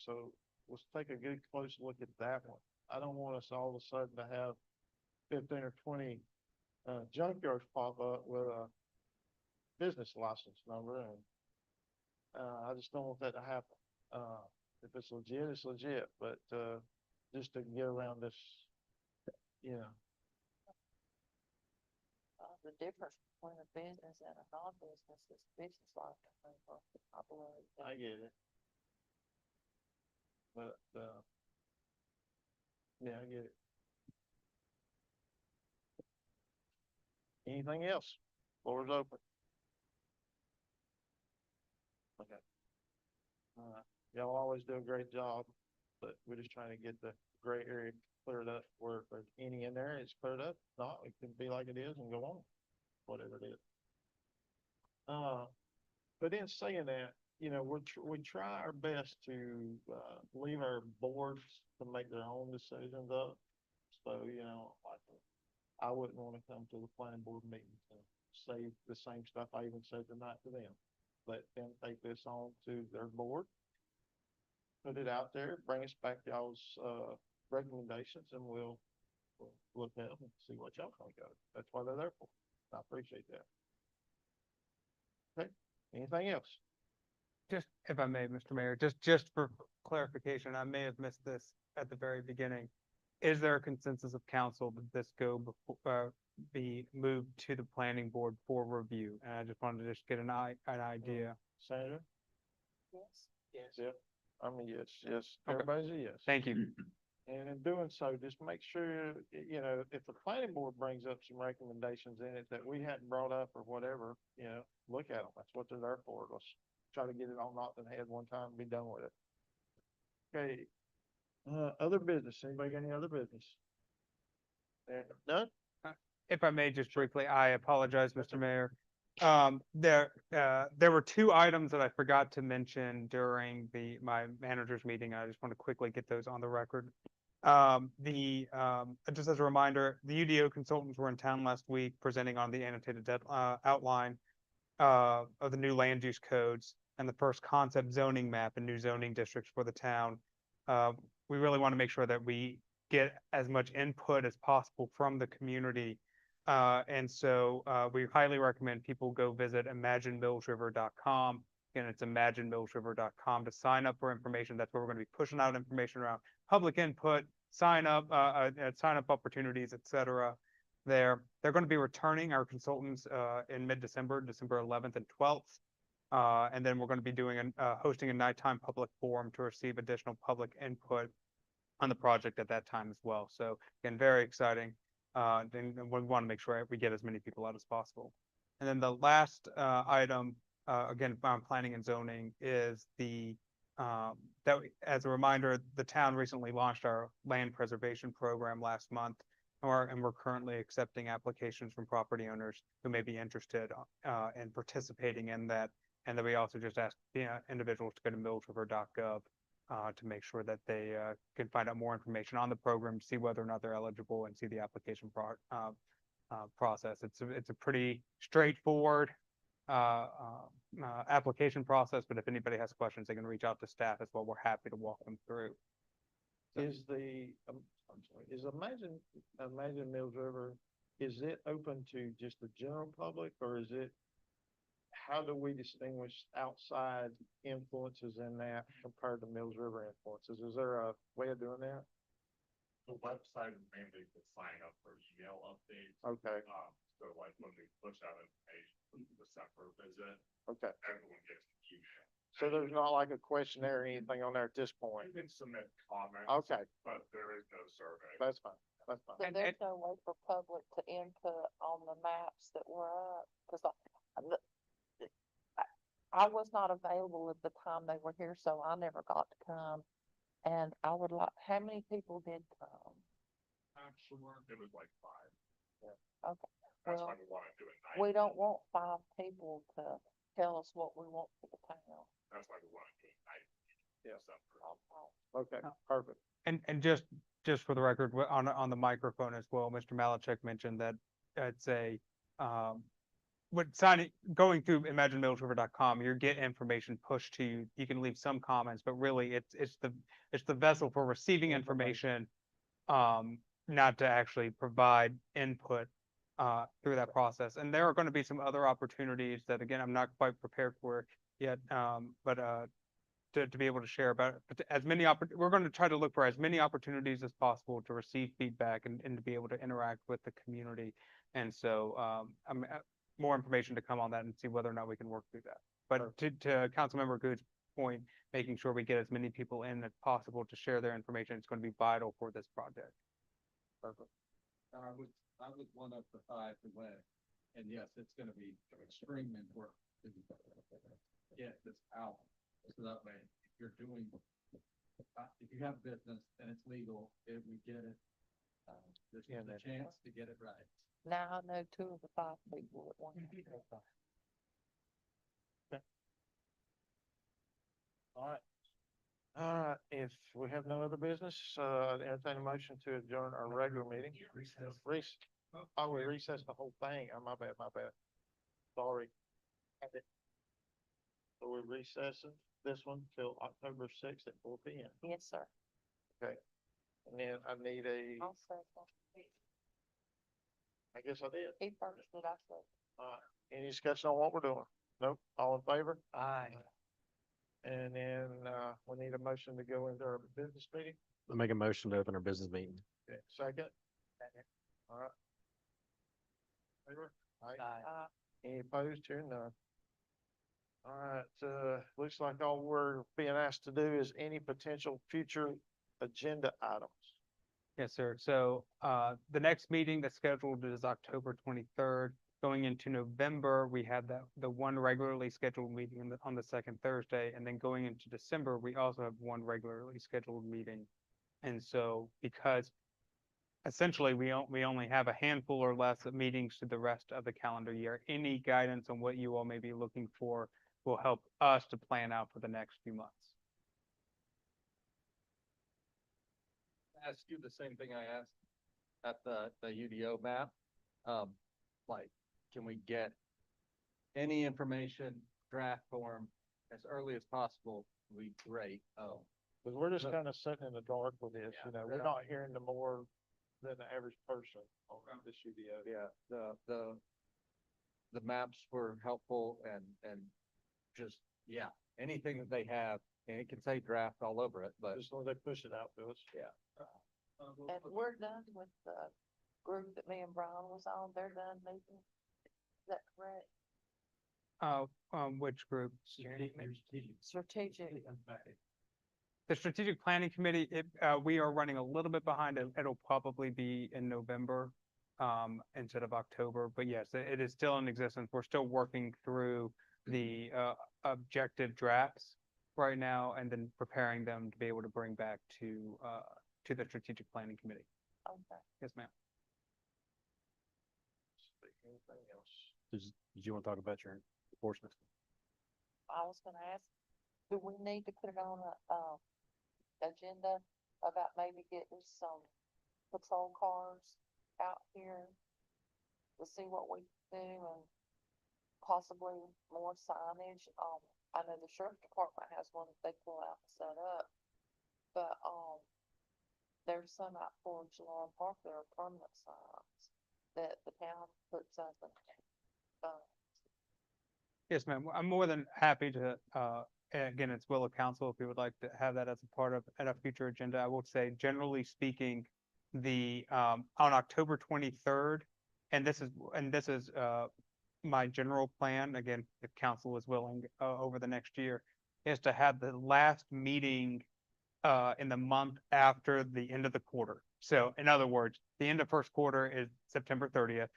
Speaker 1: So let's take a good close look at that one. I don't want us all of a sudden to have 15 or 20 junkyards pop up with a business license number, and I just don't want that to happen. If it's legit, it's legit, but just to get around this, you know.
Speaker 2: The difference between a business and a non-business is business license number, I believe.
Speaker 1: I get it. But, yeah, I get it. Anything else? Floor is open. Okay. Y'all always do a great job, but we're just trying to get the gray area cleared up where if there's any in there, it's cleared up. No, it can be like it is and go on, whatever it is. But in saying that, you know, we try our best to, leave our boards to make their own decisions up. So, you know, like, I wouldn't want to come to the planning board meeting to say the same stuff I even said tonight to them. Let them take this on to their board, put it out there, bring us back y'all's, recommendations, and we'll look at them and see what y'all think of it. That's what they're there for. I appreciate that. Okay, anything else?
Speaker 4: Just, if I may, Mr. Mayor, just for clarification, I may have missed this at the very beginning. Is there a consensus of council that this go before, be moved to the planning board for review? And I just wanted to just get an idea.
Speaker 1: Senator?
Speaker 2: Yes.
Speaker 11: Yes.
Speaker 1: Yep. I mean, yes, yes,
Speaker 4: Okay.
Speaker 1: everybody's a yes.
Speaker 4: Thank you.
Speaker 1: And in doing so, just make sure, you know, if the planning board brings up some recommendations in it that we hadn't brought up or whatever, you know, look at them. That's what they're there for. Let's try to get it all knocked in the head one time and be done with it. Okay. Other business. Anybody got any other business? None?
Speaker 4: If I may just briefly, I apologize, Mr. Mayor. There were two items that I forgot to mention during my manager's meeting. I just want to quickly get those on the record. Just as a reminder, the UDO consultants were in town last week presenting on the annotated outline of the new land use codes and the first concept zoning map and new zoning districts for the town. We really want to make sure that we get as much input as possible from the community. And so we highly recommend people go visit imaginemillsriver.com. Again, it's imaginemillsriver.com to sign up for information. That's where we're going to be pushing out information around public input, sign up opportunities, etc. They're going to be returning our consultants in mid-December, December 11th and 12th. And then we're going to be hosting a nighttime public forum to receive additional public input on the project at that time as well. So again, very exciting. Then we want to make sure we get as many people out as possible. And then the last item, again, on planning and zoning, is as a reminder, the town recently launched our land preservation program last month, and we're currently accepting applications from property owners who may be interested in participating in that. And then we also just asked individuals to go to millsriver.gov to make sure that they can find out more information on the program, see whether or not they're eligible, and see the application process. It's a pretty straightforward application process, but if anybody has questions, they can reach out to staff as well. We're happy to walk them through.
Speaker 1: Is I'm sorry, is Imagine Mills River, is it open to just the general public, or is it, how do we distinguish outside influences in that compared to Mills River influences? Is there a way of doing that?
Speaker 8: The website is mainly to sign up for email updates.
Speaker 1: Okay,
Speaker 8: So like when we push out information from the December visit,
Speaker 1: okay.
Speaker 8: everyone gets an email.
Speaker 1: So there's not like a questionnaire or anything on there at this point?
Speaker 8: You can submit comments.
Speaker 1: Okay,
Speaker 8: But there is no survey.
Speaker 1: that's fine, that's fine.
Speaker 2: So there's no way for public to input on the maps that were up, because I was not available at the time they were here, so I never got to come. And I would like, how many people did come?
Speaker 8: I'm sure it was like 5.
Speaker 2: Okay,
Speaker 8: That's
Speaker 2: well,
Speaker 8: why we want to do it night.
Speaker 2: we don't want 5 people to tell us what we want for the town.
Speaker 8: That's why we want to do it night.
Speaker 1: Yeah.
Speaker 2: Oh,
Speaker 1: Okay, perfect.
Speaker 4: And just for the record, on the microphone as well, Mr. Malachek mentioned that it's going through imaginemillsriver.com, you get information pushed to you. You can leave some comments, but really it's the vessel for receiving information, not to actually provide input through that process. And there are going to be some other opportunities that, again, I'm not quite prepared for yet, but to be able to share about as many we're going to try to look for as many opportunities as possible to receive feedback and to be able to interact with the community. And so more information to come on that and see whether or not we can work through that. But to Councilmember Good's point, making sure we get as many people in as possible to share their information is going to be vital for this project.
Speaker 7: Perfect. I would want up to 5 to win. And yes, it's gonna be extremely important to get this out. So that way, if you're doing, if you have business and it's legal, if we get it, there's a chance to get it right.
Speaker 2: now I know 2 of the 5 people at one.
Speaker 1: All right. All right, if we have no other business, entertain a motion to adjourn our regular meeting. Oh, we recessed the whole thing. Oh, my bad. Sorry. So we're recessing this one till October 6th at 4 p.m.
Speaker 2: Yes, sir.
Speaker 1: Okay. And then I need
Speaker 2: I'll second.
Speaker 1: I guess I did.
Speaker 2: He first, did I say?
Speaker 1: Any discussion on what we're doing? Nope. All in favor?
Speaker 11: Aye.
Speaker 1: And then, we need a motion to go into our business meeting.
Speaker 9: I'll make a motion to open our business meeting.
Speaker 1: Okay, second? All right. Favor? Aye.
Speaker 11: Aye.
Speaker 1: Any opposed? Here none. All right, looks like all we're being asked to do is any potential future agenda items.
Speaker 4: Yes, sir. So the next meeting that's scheduled is October 23rd. Going into November, we have the one regularly scheduled meeting on the second Thursday, and then going into December, we also have one regularly scheduled meeting. And so, because essentially we only have a handful or less of meetings to the rest of the calendar year, any guidance on what you all may be looking for will help us to plan out for the next few months.
Speaker 7: Ask you the same thing I asked at the UDO map. Like, can we get any information, draft form, as early as possible? Would be great.
Speaker 1: Because we're just kind of sitting in the dark with this, you know, we're not hearing the more than the average person around this UDO.
Speaker 7: Yeah, the maps were helpful and just, yeah, anything that they have, and it can say draft all over it, but
Speaker 1: Just when they push it out to us.
Speaker 7: yeah.
Speaker 2: And we're done with the group that me and Brian was on. They're done meeting. Is that correct?
Speaker 4: Which group?
Speaker 2: Strategic.
Speaker 4: The strategic planning committee, we are running a little bit behind. It'll probably be in November, instead of October, but yes, it is still in existence. We're still working through the, objective drafts right now and then preparing them to be able to bring back to the strategic planning committee.
Speaker 2: Okay.
Speaker 4: Yes, ma'am.
Speaker 1: Anything else?
Speaker 9: Did you want to talk about your enforcement?
Speaker 2: I was gonna ask, do we need to put it on a, agenda about maybe getting some patrol cars out here to see what we do and possibly more signage? I know the sheriff department has one that they pull out and set up, but, there's some out for Geelong Park that are permanent signs that the town puts up and,
Speaker 4: Yes, ma'am. I'm more than happy to, again, it's will of council if we would like to have that as a part of at a future agenda. I will say, generally speaking, on October 23rd, and this is my general plan, again, if council is willing, over the next year, is to have the last meeting in the month after the end of the quarter. So in other words, the end of first quarter is September 30th.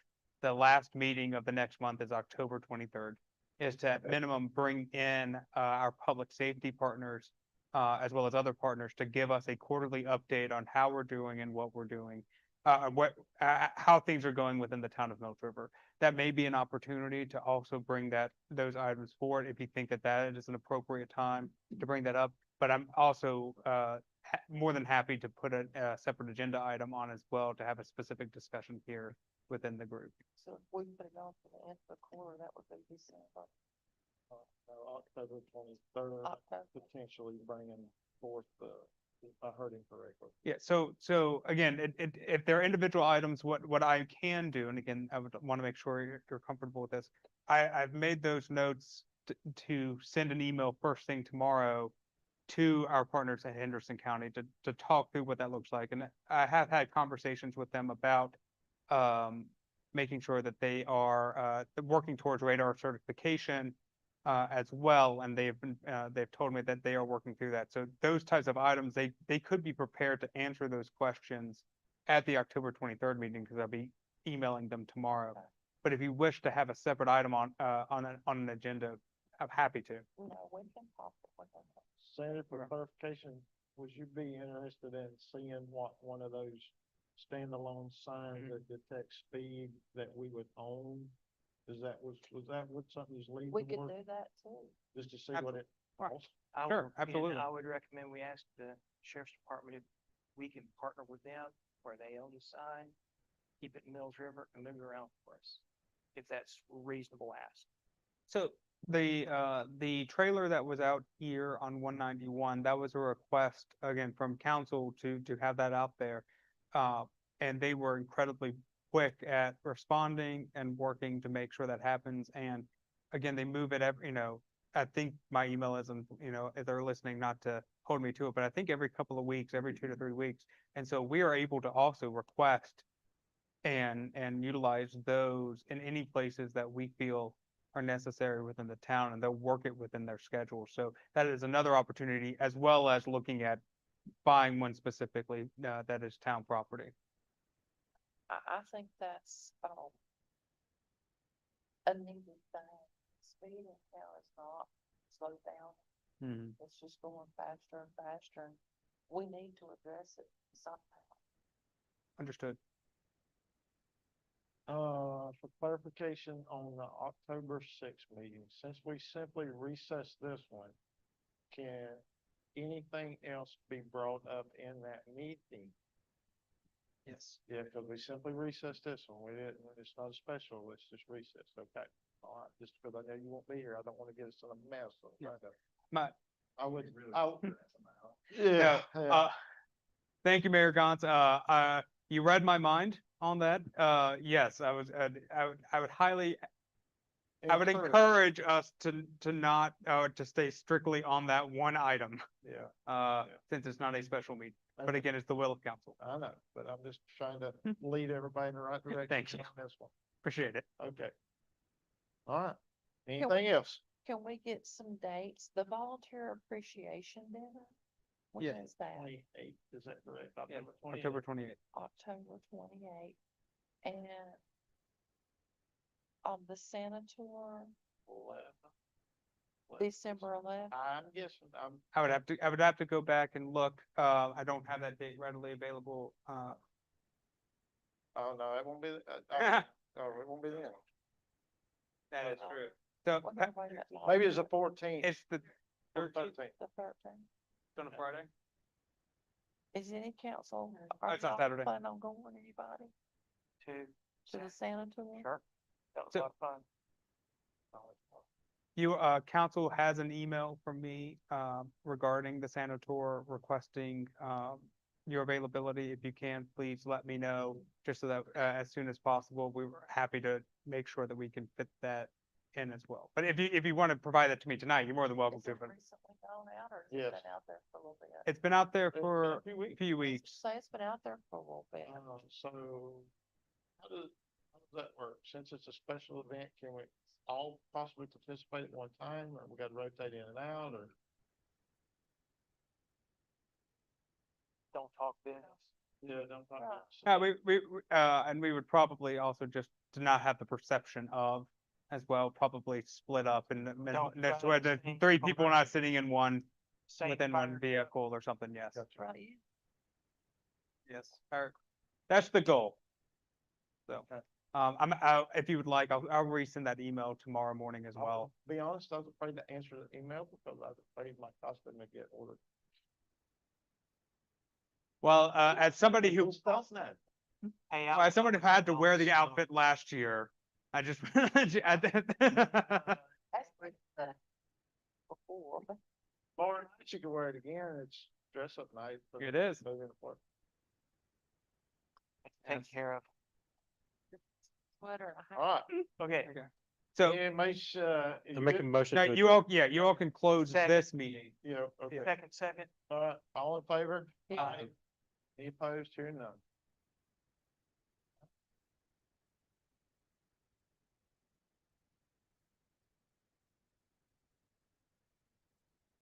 Speaker 4: The last meeting of the next month is October 23rd. Is to at minimum bring in our public safety partners as well as other partners to give us a quarterly update on how we're doing and what we're doing, how things are going within the town of Mills River. That may be an opportunity to also bring those items forward if you think that is an appropriate time to bring that up. But I'm also, more than happy to put a separate agenda item on as well to have a specific discussion here within the group.
Speaker 2: So if we put it on for the end of the quarter, that would be December,
Speaker 1: October 23rd,
Speaker 2: October.
Speaker 1: potentially bringing forth if I heard him correctly.
Speaker 4: Yeah, so again, if there are individual items, what I can do, and again, I would want to make sure you're comfortable with this. I've made those notes to send an email first thing tomorrow to our partners at Henderson County to talk through what that looks like. And I have had conversations with them about making sure that they are working towards radar certification as well, and they've told me that they are working through that. So those types of items, they could be prepared to answer those questions at the October 23rd meeting, because I'll be emailing them tomorrow. But if you wish to have a separate item on an agenda, I'm happy to.
Speaker 2: No, we can talk with them.
Speaker 1: Senator, for clarification, would you be interested in seeing what one of those standalone signs that detect speed that we would own? Was that what something was leading
Speaker 2: We could
Speaker 1: toward?
Speaker 2: do that too.
Speaker 1: Just to see what it
Speaker 4: Right.
Speaker 1: costs?
Speaker 4: Sure,
Speaker 3: And
Speaker 4: absolutely.
Speaker 3: I would recommend we ask the sheriff's department if we can partner with them where they own the sign, keep it in Mills River and move it around for us, if that's a reasonable ask.
Speaker 4: So the trailer that was out here on 191, that was a request again from council to have that out there. And they were incredibly quick at responding and working to make sure that happens. And again, they move it every, I think my email isn't, if they're listening, not to hold me to it, but I think every couple of weeks, every 2 to 3 weeks. And so we are able to also request and utilize those in any places that we feel are necessary within the town, and they'll work it within their schedule. So that is another opportunity, as well as looking at buying one specifically that is town property.
Speaker 2: I think that's, a needed thing. Speed in town is not slowed down. It's just going faster and faster. And we need to address it somehow.
Speaker 4: Understood.
Speaker 1: For clarification on the October 6th meeting, since we simply recessed this one, can anything else be brought up in that meeting?
Speaker 4: Yes.
Speaker 1: Yeah, because we simply recessed this one. We didn't, it's not a special, it's just recessed. Okay. All right, just because I know you won't be here, I don't want to get us in a mess. So I'm trying to- I would, yeah, yeah.
Speaker 4: Thank you, Mayor Gantz. You read my mind on that. Yes, I would highly, I would encourage us to not, to stay strictly on that one item,
Speaker 1: Yeah,
Speaker 4: since it's not a special meeting. But again, it's the will of council.
Speaker 1: I know, but I'm just trying to lead everybody in the right direction.
Speaker 4: Thank you.
Speaker 1: on this one.
Speaker 4: Appreciate it.
Speaker 1: Okay. All right. Anything else?
Speaker 2: Can we get some dates? The volunteer appreciation dinner? When
Speaker 4: Yeah.
Speaker 2: is that?
Speaker 1: 28th, is that correct?
Speaker 4: Yeah,
Speaker 1: October 28th.
Speaker 4: October 28th.
Speaker 2: October 28th. And on the Senator,
Speaker 1: 11th.
Speaker 2: December 11th.
Speaker 1: I'm guessing,
Speaker 4: I would have to go back and look. I don't have that date readily available.
Speaker 1: oh no, it won't be, no, it won't be then.
Speaker 4: That is true. So
Speaker 2: What
Speaker 4: that-
Speaker 2: number is that?
Speaker 1: Maybe it's the 14th.
Speaker 4: it's the
Speaker 1: or
Speaker 4: 13th
Speaker 1: 13th.
Speaker 2: The 13th.
Speaker 4: on a Friday.
Speaker 2: Is any council?
Speaker 4: It's on
Speaker 2: y'all
Speaker 4: Saturday.
Speaker 2: planning on going, anybody? To the Senator?
Speaker 3: Sure. That was
Speaker 4: So-
Speaker 3: a lot of fun.
Speaker 4: You, council has an email from me, regarding the Sanator requesting, your availability. If you can, please let me know, just so that, as soon as possible, we were happy to make sure that we can fit that in as well. But if you want to provide that to me tonight, you're more than welcome
Speaker 2: Is
Speaker 4: to.
Speaker 2: it
Speaker 4: But
Speaker 2: recently gone out or has
Speaker 1: Yes.
Speaker 2: it been out there for a little bit?
Speaker 4: it's been out there
Speaker 1: It's been
Speaker 4: for
Speaker 1: a few
Speaker 4: a few weeks.
Speaker 2: Say it's been out there for a little bit.
Speaker 1: So how does that work? Since it's a special event, can we all possibly participate at one time, or we got to rotate in and out, or?
Speaker 3: Don't talk business.
Speaker 1: Yeah, don't talk.
Speaker 2: Right.
Speaker 4: And we would probably also just to not have the perception of as well, probably split up and
Speaker 3: Don't
Speaker 4: that's
Speaker 3: try
Speaker 4: where
Speaker 3: to
Speaker 4: the
Speaker 3: sing
Speaker 4: 3 people
Speaker 3: behind
Speaker 4: not
Speaker 3: you.
Speaker 4: sitting in one,
Speaker 3: Same
Speaker 4: within
Speaker 3: fire
Speaker 4: one
Speaker 3: truck.
Speaker 4: vehicle or something, yes.
Speaker 1: That's
Speaker 2: Right.
Speaker 4: Yes, that's the goal. So, If you would like, I'll resend that email tomorrow morning as well.
Speaker 1: Be honest, I was afraid to answer the email because I was afraid my costume would get ordered.
Speaker 4: Well, as somebody who,
Speaker 1: Stuff now.
Speaker 3: Hey,
Speaker 4: well, as someone who had to wear the outfit last year, I just.
Speaker 2: That's what the, before, but
Speaker 1: Lauren, you can wear it again. It's dress up night. for
Speaker 4: It is.
Speaker 1: moving forward.
Speaker 3: Take
Speaker 4: Yes.
Speaker 3: care of.
Speaker 2: sweater. I
Speaker 1: All right.
Speaker 3: Okay,
Speaker 4: Okay. So,
Speaker 1: Yeah,
Speaker 9: I make a motion.
Speaker 4: no,
Speaker 9: to
Speaker 4: you all, yeah, you all can close
Speaker 3: Second.
Speaker 4: this meeting.
Speaker 1: you know, okay.
Speaker 3: second.
Speaker 1: All right, all in favor?
Speaker 2: Yeah.
Speaker 1: Any opposed? Hearing none.